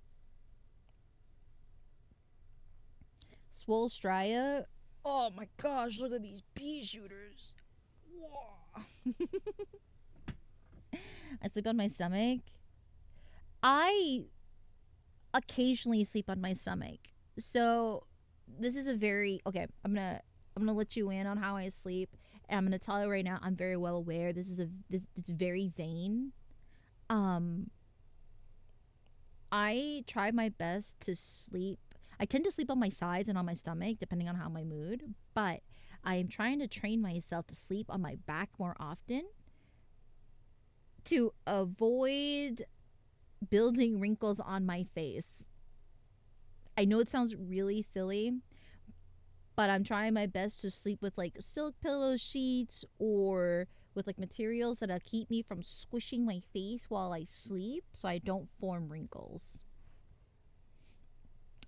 Speaker 1: AdiAstraya. Oh my gosh, look at these pea shooters. Whoa. I sleep on my stomach. I occasionally sleep on my stomach. So this is a very I'm gonna let you in on how I sleep, and I'm gonna tell you right now, I'm very well aware this it's very vain. I try my best to sleep. I tend to sleep on my sides and on my stomach depending on how my mood, but I am trying to train myself to sleep on my back more often to avoid building wrinkles on my face. I know it sounds really silly, but I'm trying my best to sleep with like silk pillow sheets or with like materials that'll keep me from squishing my face while I sleep so I don't form wrinkles.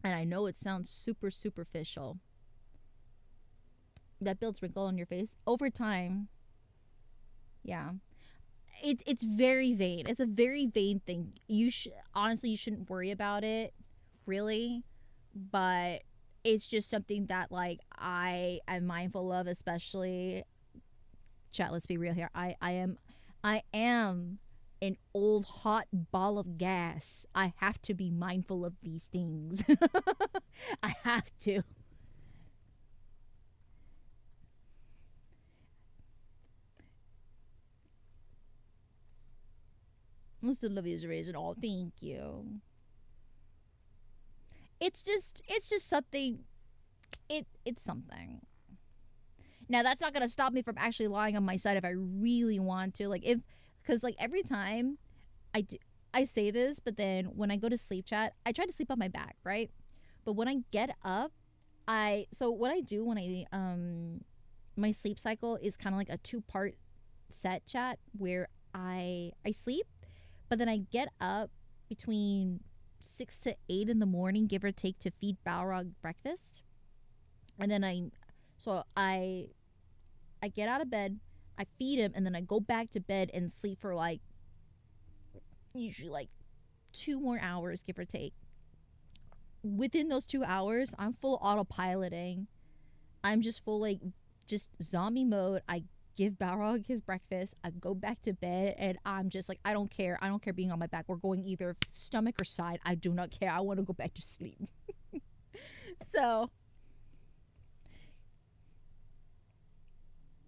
Speaker 1: And I know it sounds super superficial. That builds wrinkle on your face over time. Yeah. It's very vain. It's a very vain thing. Honestly, you shouldn't worry about it, really. But it's just something that like I am mindful of, especially. Chat, let's be real here. I am an old hot ball of gas. I have to be mindful of these things. I have to. Mr. Love is raising all. Thank you. It's just something. It's something. Now that's not gonna stop me from actually lying on my side if I really want to. Because like every time I say this, but then when I go to sleep, chat, I try to sleep on my back, right? But when I get up, what I do when I my sleep cycle is kind of like a 2-part set, chat, where I sleep, but then I get up between 6 to 8 in the morning, give or take, to feed Balrog breakfast, and then I I get out of bed, I feed him, and then I go back to bed and sleep for like usually like 2 more hours, give or take. Within those 2 hours, I'm full autopiloting. I'm just full like just zombie mode. I give Balrog his breakfast. I go back to bed, and I'm just like, I don't care. I don't care being on my back. We're going either stomach or side. I do not care. I want to go back to sleep. So,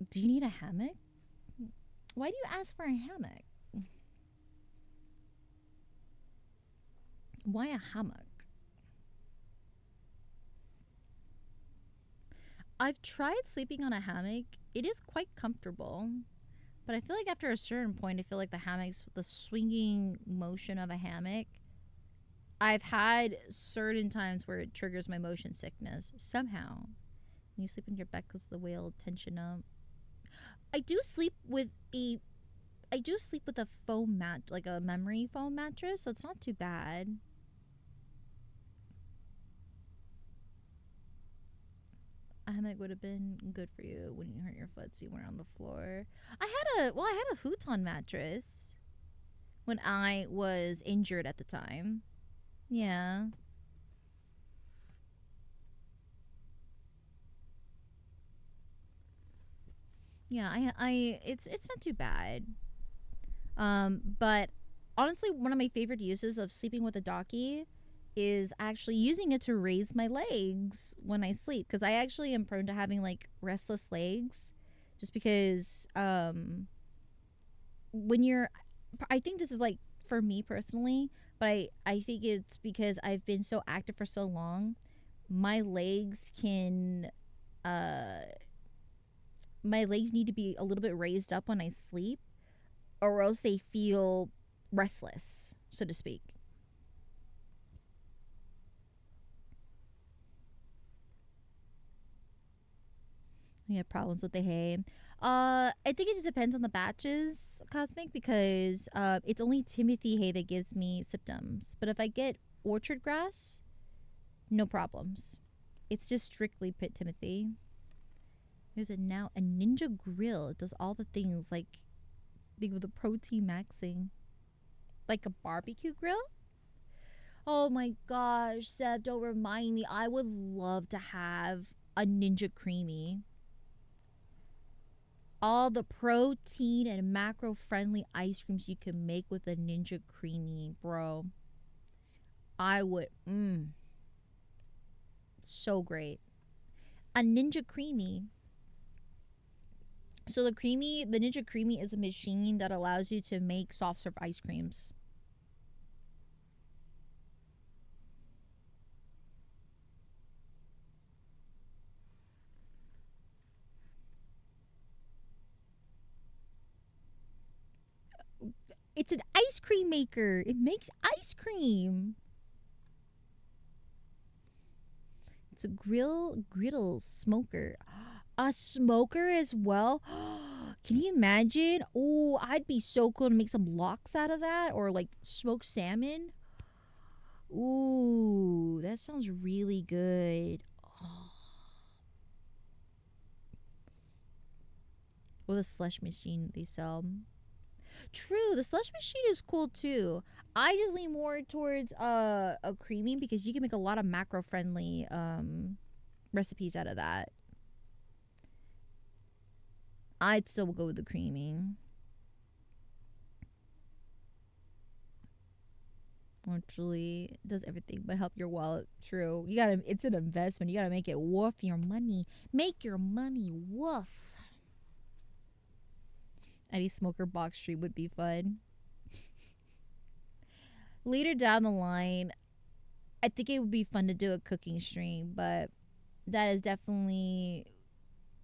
Speaker 1: do you need a hammock? Why do you ask for a hammock? Why a hammock? I've tried sleeping on a hammock. It is quite comfortable. But I feel like after a certain point, I feel like the hammocks, the swinging motion of a hammock, I've had certain times where it triggers my motion sickness somehow. You sleep in your bed because the way it'll tension up. I do sleep with a foam mat, like a memory foam mattress, so it's not too bad. A hammock would have been good for you when you hurt your foot, so you weren't on the floor. I had a futon mattress when I was injured at the time. Yeah. Yeah, it's not too bad. But honestly, one of my favorite uses of sleeping with a docky is actually using it to raise my legs when I sleep, because I actually am prone to having like restless legs, just because when you're, I think this is like for me personally, but I think it's because I've been so active for so long, my legs can my legs need to be a little bit raised up when I sleep, or else they feel restless, so to speak. You have problems with the hay. I think it just depends on the batches, Cosmic, because it's only Timothy hay that gives me symptoms. But if I get orchard grass, no problems. It's just strictly pit Timothy. There's a Ninja grill. It does all the things, like think of the protein maxing, like a barbecue grill. Oh my gosh, Seb, don't remind me. I would love to have a Ninja Creamy. All the protein and macro friendly ice creams you can make with a Ninja Creamy, bro. I would. So great. A Ninja Creamy. So the Ninja Creamy is a machine that allows you to make soft serve ice creams. It's an ice cream maker. It makes ice cream. It's a griddle smoker. A smoker as well. Can you imagine? Oh, I'd be so cool to make some lox out of that, or like smoked salmon. Ooh, that sounds really good. Oh. Or the slush machine they sell. True, the slush machine is cool too. I just lean more towards a creamy, because you can make a lot of macro friendly recipes out of that. I'd still go with the creamy. Actually, it does everything but help your wallet. True. It's an investment. You gotta make it worth your money. Make your money worth. Eddie Smoker box stream would be fun. Later down the line, I think it would be fun to do a cooking stream, but that is definitely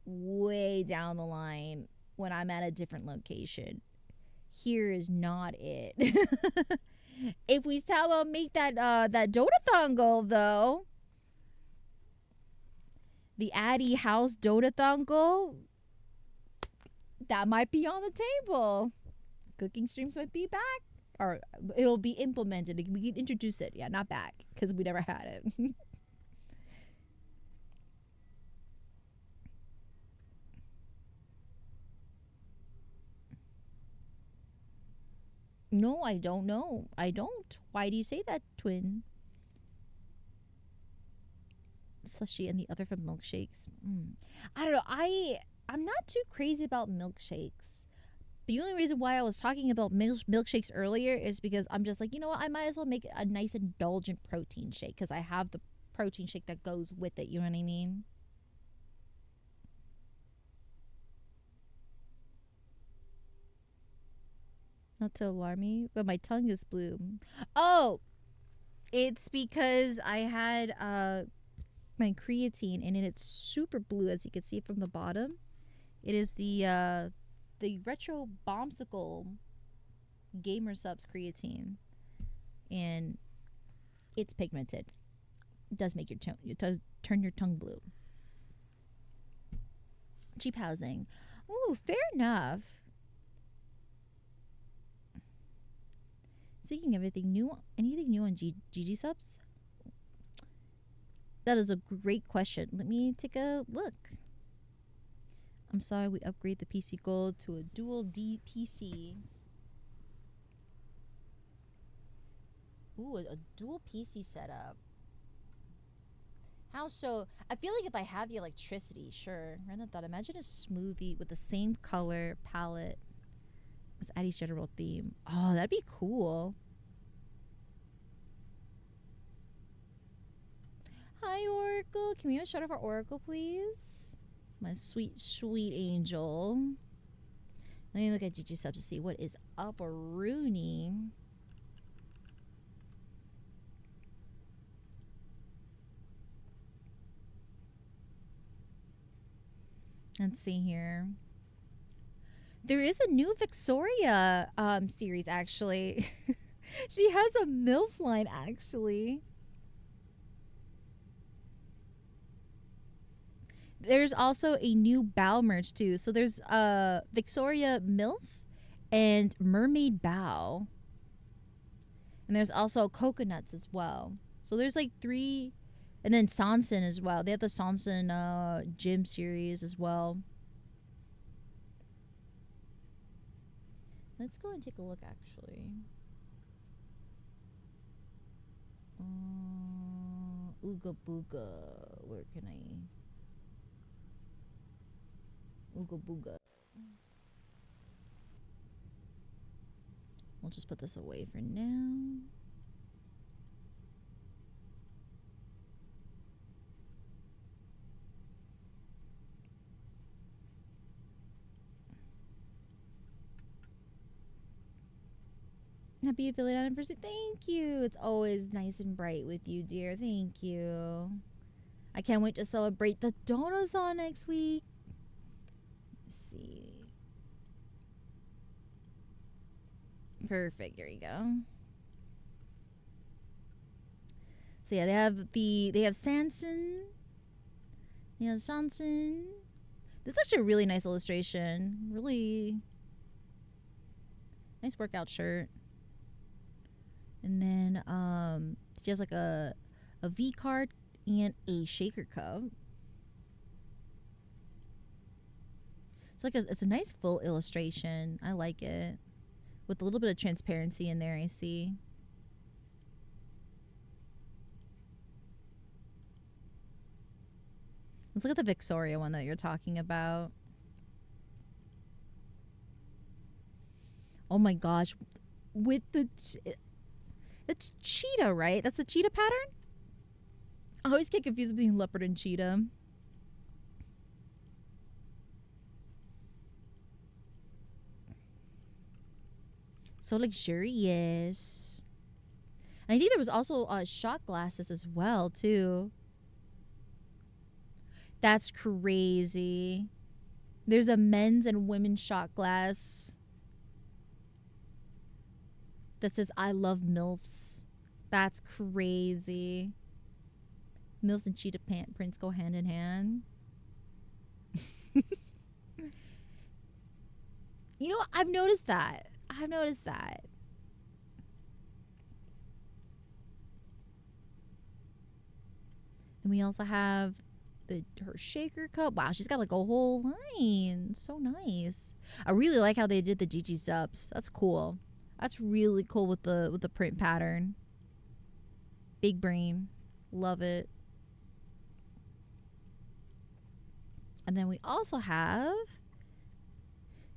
Speaker 1: way down the line when I'm at a different location. Here is not it. If we talk about make that Dotathon goal though, the Addy House Dotathon goal, that might be on the table. Cooking streams might be back, or it'll be implemented. We can introduce it. Yeah, not back, because we never had it. No, I don't know. I don't. Why do you say that, twin? Slushy and the other from milkshakes. I don't know. I'm not too crazy about milkshakes. The only reason why I was talking about milkshakes earlier is because I'm just like, you know what? I might as well make a nice indulgent protein shake because I have the protein shake that goes with it. You know what I mean? Not to alarm me, but my tongue is blue. Oh, it's because I had my creatine and it's super blue, as you can see from the bottom. It is the retro bombsicle gamer subs creatine, and it's pigmented. It does make your tongue, it does turn your tongue blue. Cheap housing. Ooh, fair enough. Speaking of anything new on GG subs? That is a great question. Let me take a look. I'm sorry, we upgrade the PC Gold to a dual D PC. Ooh, a dual PC setup. How so? I feel like if I have the electricity, sure. Random thought. Imagine a smoothie with the same color palette as Addie's general theme. Oh, that'd be cool. Hi, Oracle. Can we have a shout out for Oracle, please? My sweet, sweet angel. Let me look at GG subs to see what is up, Rooney. Let's see here. There is a new Victoria series, actually. She has a MILF line, actually. There's also a new bow merch, too. So there's Victoria MILF and Mermaid Bow. And there's also coconuts as well. So there's like 3... And then Sanson as well. They have the Sanson gym series as well. Let's go and take a look, actually. Ooga Booga. Where can I... Ooga Booga. We'll just put this away for now. Happy affiliate anniversary. Thank you. It's always nice and bright with you, dear. Thank you. I can't wait to celebrate the Donathon next week. Let's see. Perfect. There you go. So yeah, they have Sanson. They have Sanson. This is actually a really nice illustration. Really nice workout shirt. And then she has like a V card and a shaker cup. It's a nice full illustration. I like it. With a little bit of transparency in there, I see. Let's look at the Victoria one that you're talking about. Oh my gosh. With the... It's cheetah, right? That's the cheetah pattern? I always get confused between leopard and cheetah. So luxurious. And I think there was also shot glasses as well, too. That's crazy. There's a men's and women's shot glass that says I love MILFs. That's crazy. MILFs and cheetah prints go hand in hand. You know, I've noticed that. And we also have her shaker cup. Wow, she's got like a whole line. So nice. I really like how they did the GG subs. That's cool. That's really cool with the print pattern. Big brain. Love it. And then we also have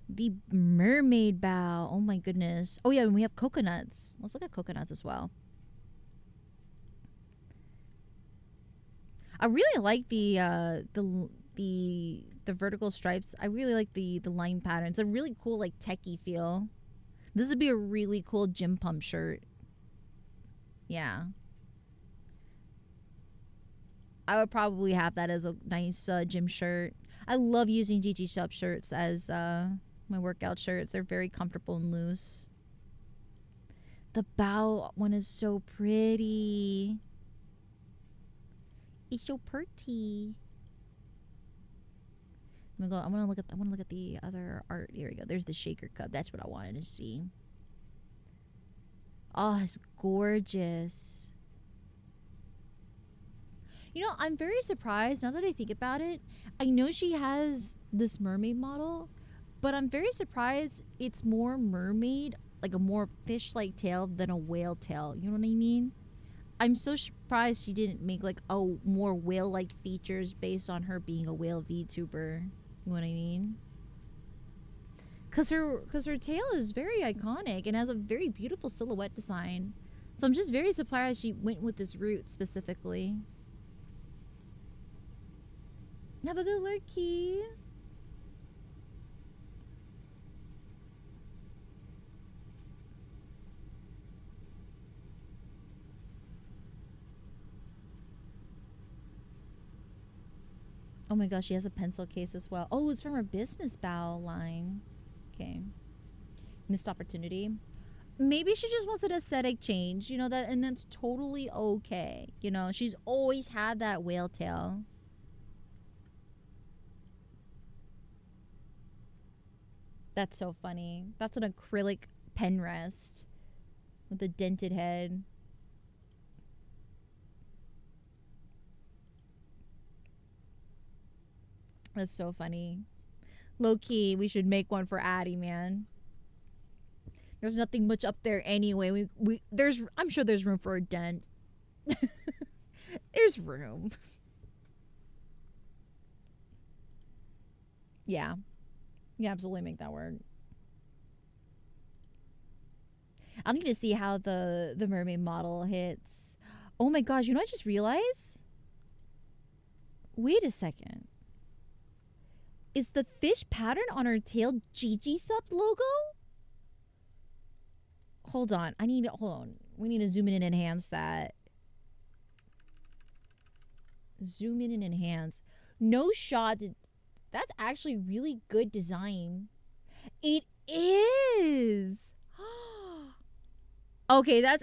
Speaker 1: the mermaid bow. Oh my goodness. Oh yeah, and we have coconuts. Let's look at coconuts as well. I really like the vertical stripes. I really like the line pattern. It's a really cool like techie feel. This would be a really cool gym pump shirt. Yeah. I would probably have that as a nice gym shirt. I love using Gigi Shop shirts as my workout shirts. They're very comfortable and loose. The bow one is so pretty. It's so pretty. I'm gonna go. I want to look at the other art. Here we go. There's the shaker cup. That's what I wanted to see. Oh, it's gorgeous. You know, I'm very surprised now that I think about it. I know she has this mermaid model, but I'm very surprised it's more mermaid, like a more fish-like tail than a whale tail. You know what I mean? I'm so surprised she didn't make like a more whale-like features based on her being a whale VTuber. You know what I mean? Cause her tail is very iconic and has a very beautiful silhouette design. So I'm just very surprised she went with this route specifically. Have a good lurky. Oh my gosh, she has a pencil case as well. Oh, it's from her business bow line. Okay. Missed opportunity. Maybe she just wants an aesthetic change, you know, that, and that's totally okay. You know, she's always had that whale tail. That's so funny. That's an acrylic pen rest with a dented head. That's so funny. Low key, we should make one for Addie, man. There's nothing much up there anyway. I'm sure there's room for a dent. There's room. Yeah. You can absolutely make that work. I'll need to see how the mermaid model hits. Oh my gosh, you know what I just realized? Wait a second. Is the fish pattern on her tail Gigi Sub logo? Hold on. Hold on. We need to zoom in and enhance that. Zoom in and enhance. No shot. That's actually really good design. It is. Okay, that's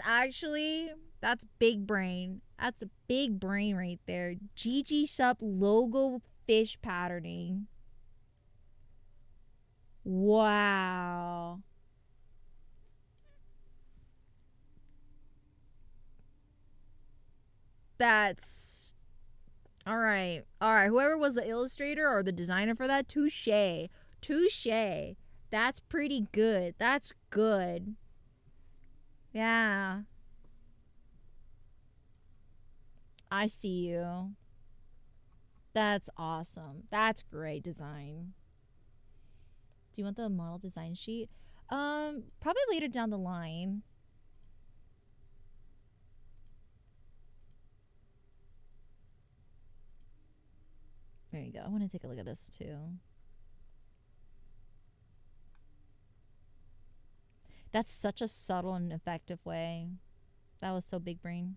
Speaker 1: big brain. That's a big brain right there. Gigi Sub logo fish patterning. Wow. That's all right. All right. Whoever was the illustrator or the designer for that, touche. Touche. That's pretty good. That's good. Yeah. I see you. That's awesome. That's great design. Do you want the model design sheet? Probably later down the line. There you go. I want to take a look at this too. That's such a subtle and effective way. That was so big brain.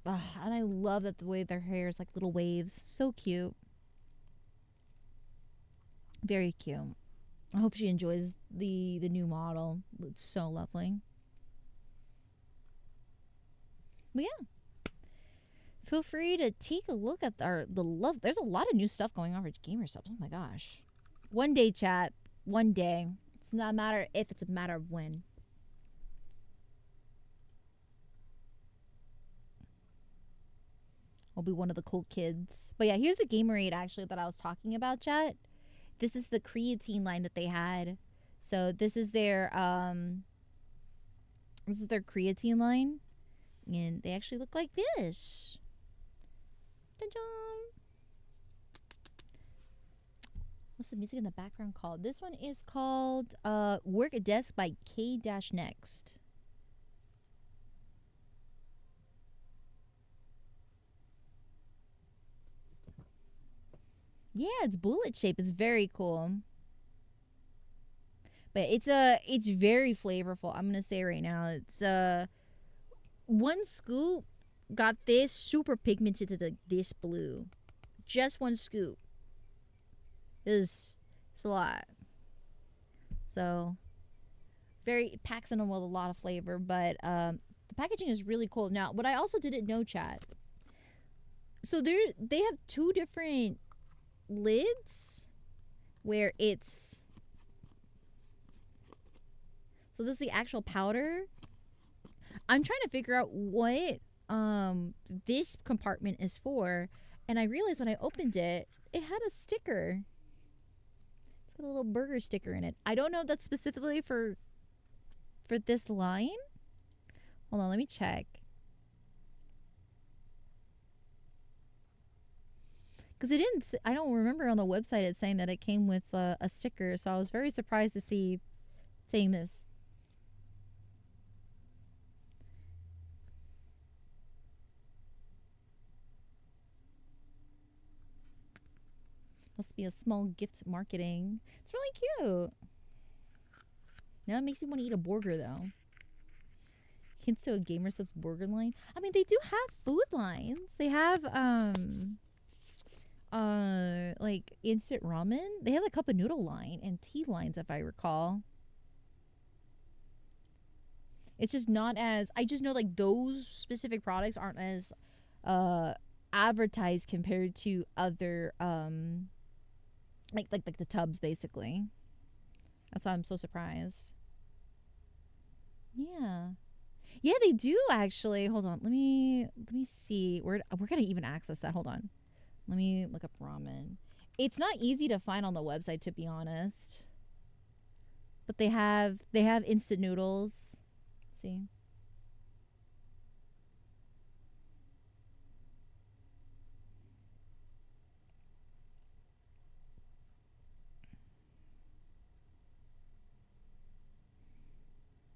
Speaker 1: And I love that the way their hair is like little waves. So cute. Very cute. I hope she enjoys the new model. It's so lovely. But yeah. Feel free to take a look at the love. There's a lot of new stuff going on for gamer subs. Oh my gosh. One day, chat. One day. It's not a matter if, it's a matter of when. I'll be one of the cool kids. But yeah, here's the Gamerade actually that I was talking about, chat. This is the creatine line that they had. So this is their creatine line, and they actually look like this. Ta-da! What's the music in the background called? This one is called Work a Desk by K-Next. Yeah, it's bullet shape. It's very cool. But it's very flavorful. I'm gonna say right now, it's one scoop got this super pigmented to this blue. Just one scoop. It's a lot. So it packs in with a lot of flavor, but the packaging is really cool. Now, what I also didn't know, chat. So they have two different lids where it's. So this is the actual powder. I'm trying to figure out what this compartment is for, and I realized when I opened it, it had a sticker. It's got a little burger sticker in it. I don't know if that's specifically for this line. Hold on, let me check. Because I don't remember on the website it saying that it came with a sticker, so I was very surprised to see saying this. Must be a small gift marketing. It's really cute. Now it makes me want to eat a burger, though. Hints to a Gamer Subs burger line. I mean, they do have food lines. They have like instant ramen. They have a cup of noodle line and tea lines, if I recall. It's just not as, I just know like those specific products aren't as advertised compared to other like the tubs, basically. That's why I'm so surprised. Yeah, they do actually. Hold on, let me see. We're gonna even access that. Hold on, let me look up ramen. It's not easy to find on the website, to be honest, but they have instant noodles. See.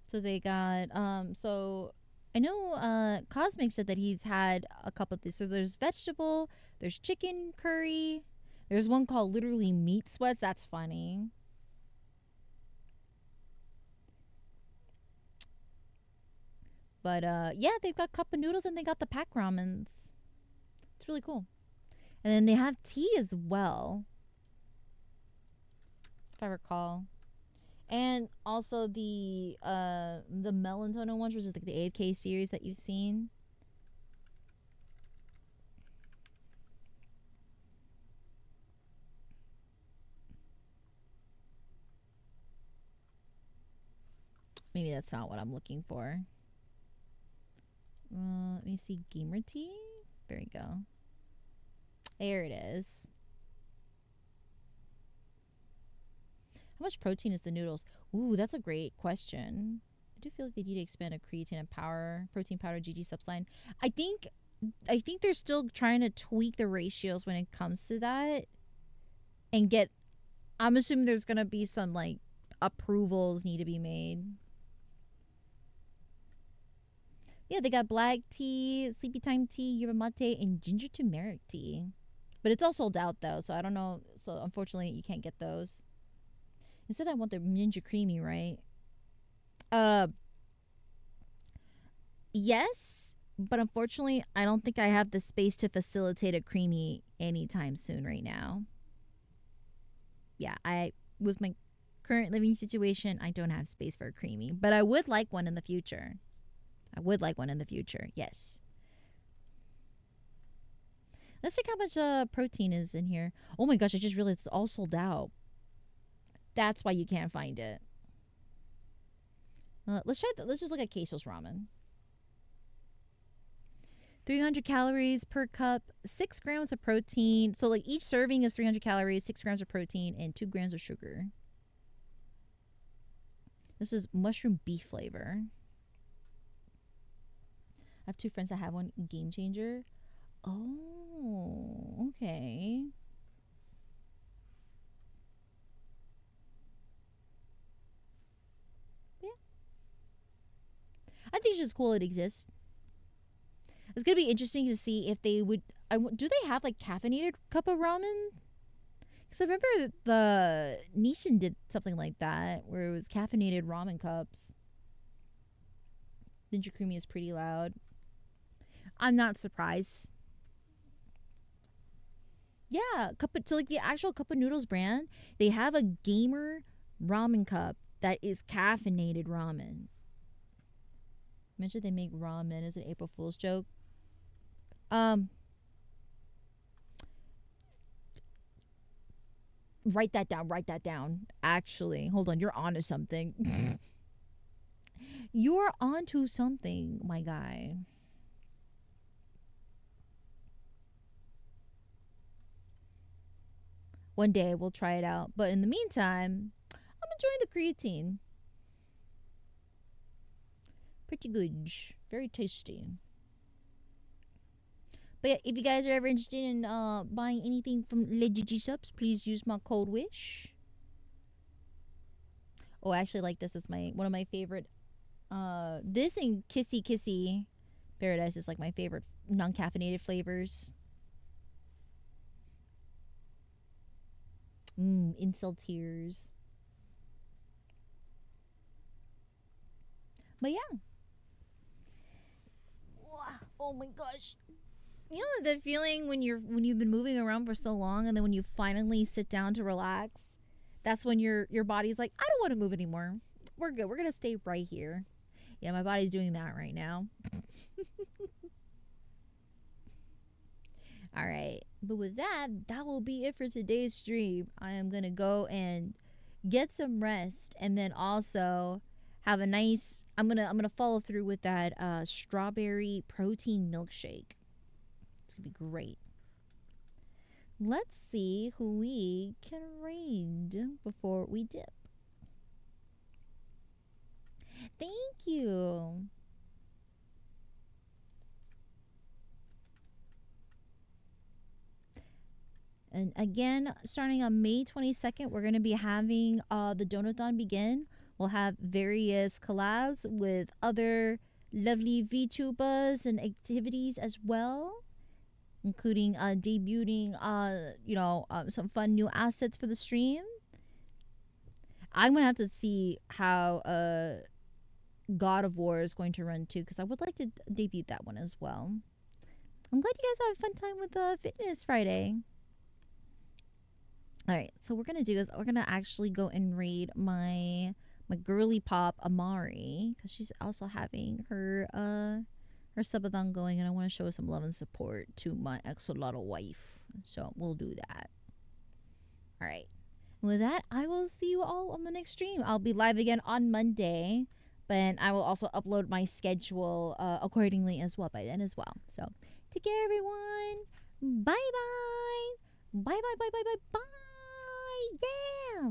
Speaker 1: So they got so I know Cosmic said that he's had a couple of these. So there's vegetable, there's chicken curry, there's one called literally meat sweats. That's funny. But yeah, they've got cup of noodles and they got the pack ramens. It's really cool. And then they have tea as well, if I recall. And also the melatonin ones, which is like the AFK series that you've seen. Maybe that's not what I'm looking for. Let me see. Gamer tea. There you go. There it is. How much protein is the noodles? Ooh, that's a great question. I do feel like they need to expand a creatine and protein powder GG subs line. I think they're still trying to tweak the ratios when it comes to that, and get. I'm assuming there's gonna be some like approvals need to be made. Yeah, they got black tea, sleepy time tea, yerba mate, and ginger turmeric tea. But it's all sold out though, so I don't know. So unfortunately, you can't get those. Instead, I want the Ninja Creamy, right? Yes, but unfortunately, I don't think I have the space to facilitate a creamy anytime soon right now. Yeah, with my current living situation, I don't have space for a creamy, but I would like one in the future. Yes. Let's check how much protein is in here. Oh my gosh, I just realized it's all sold out. That's why you can't find it. Let's try that. Let's just look at Queso's ramen. 300 calories per cup, 6 grams of protein. So like each serving is 300 calories, 6 grams of protein, and 2 grams of sugar. This is mushroom beef flavor. I have 2 friends that have one. Game changer. Oh, okay. Yeah. I think it's just cool it exists. It's gonna be interesting to see if they would. Do they have like caffeinated cup of ramen? Because I remember the Nishin did something like that where it was caffeinated ramen cups. Ginger Creamy is pretty loud. I'm not surprised. Yeah, so like the actual Cup of Noodles brand, they have a gamer ramen cup that is caffeinated ramen. Imagine they make ramen as an April Fool's joke. Write that down. Actually, hold on, you're onto something. You're onto something, my guy. One day we'll try it out. But in the meantime, I'm enjoying the creatine. Pretty good. Very tasty. But yeah, if you guys are ever interested in buying anything from Legigi Subs, please use my code WISH. Oh, I actually like this as one of my favorite. This and Kissy Kissy Paradise is like my favorite non-caffeinated flavors. Incel tears. But yeah. Oh my gosh. You know the feeling when you've been moving around for so long, and then when you finally sit down to relax, that's when your body's like, I don't want to move anymore. We're good. We're gonna stay right here. Yeah, my body's doing that right now. All right, but with that will be it for today's stream. I am gonna go and get some rest, and then also have a nice. I'm gonna follow through with that strawberry protein milkshake. It's gonna be great. Let's see who we can raid before we dip. Thank you. And again, starting on May 22nd, we're going to be having the Donathon begin. We'll have various collabs with other lovely VTubers and activities as well, including debuting, some fun new assets for the stream. I'm going to have to see how God of War is going to run too, because I would like to debut that one as well. I'm glad you guys had a fun time with Fitness Friday. All right, so what we're gonna do is we're gonna actually go and raid my girly pop Amari, because she's also having her subathon going, and I want to show some love and support to my axolotl wife. So we'll do that. All right. With that, I will see you all on the next stream. I'll be live again on Monday, but I will also upload my schedule accordingly as well by then as well. So take care, everyone. Bye bye. Bye bye bye bye bye bye. Yeah.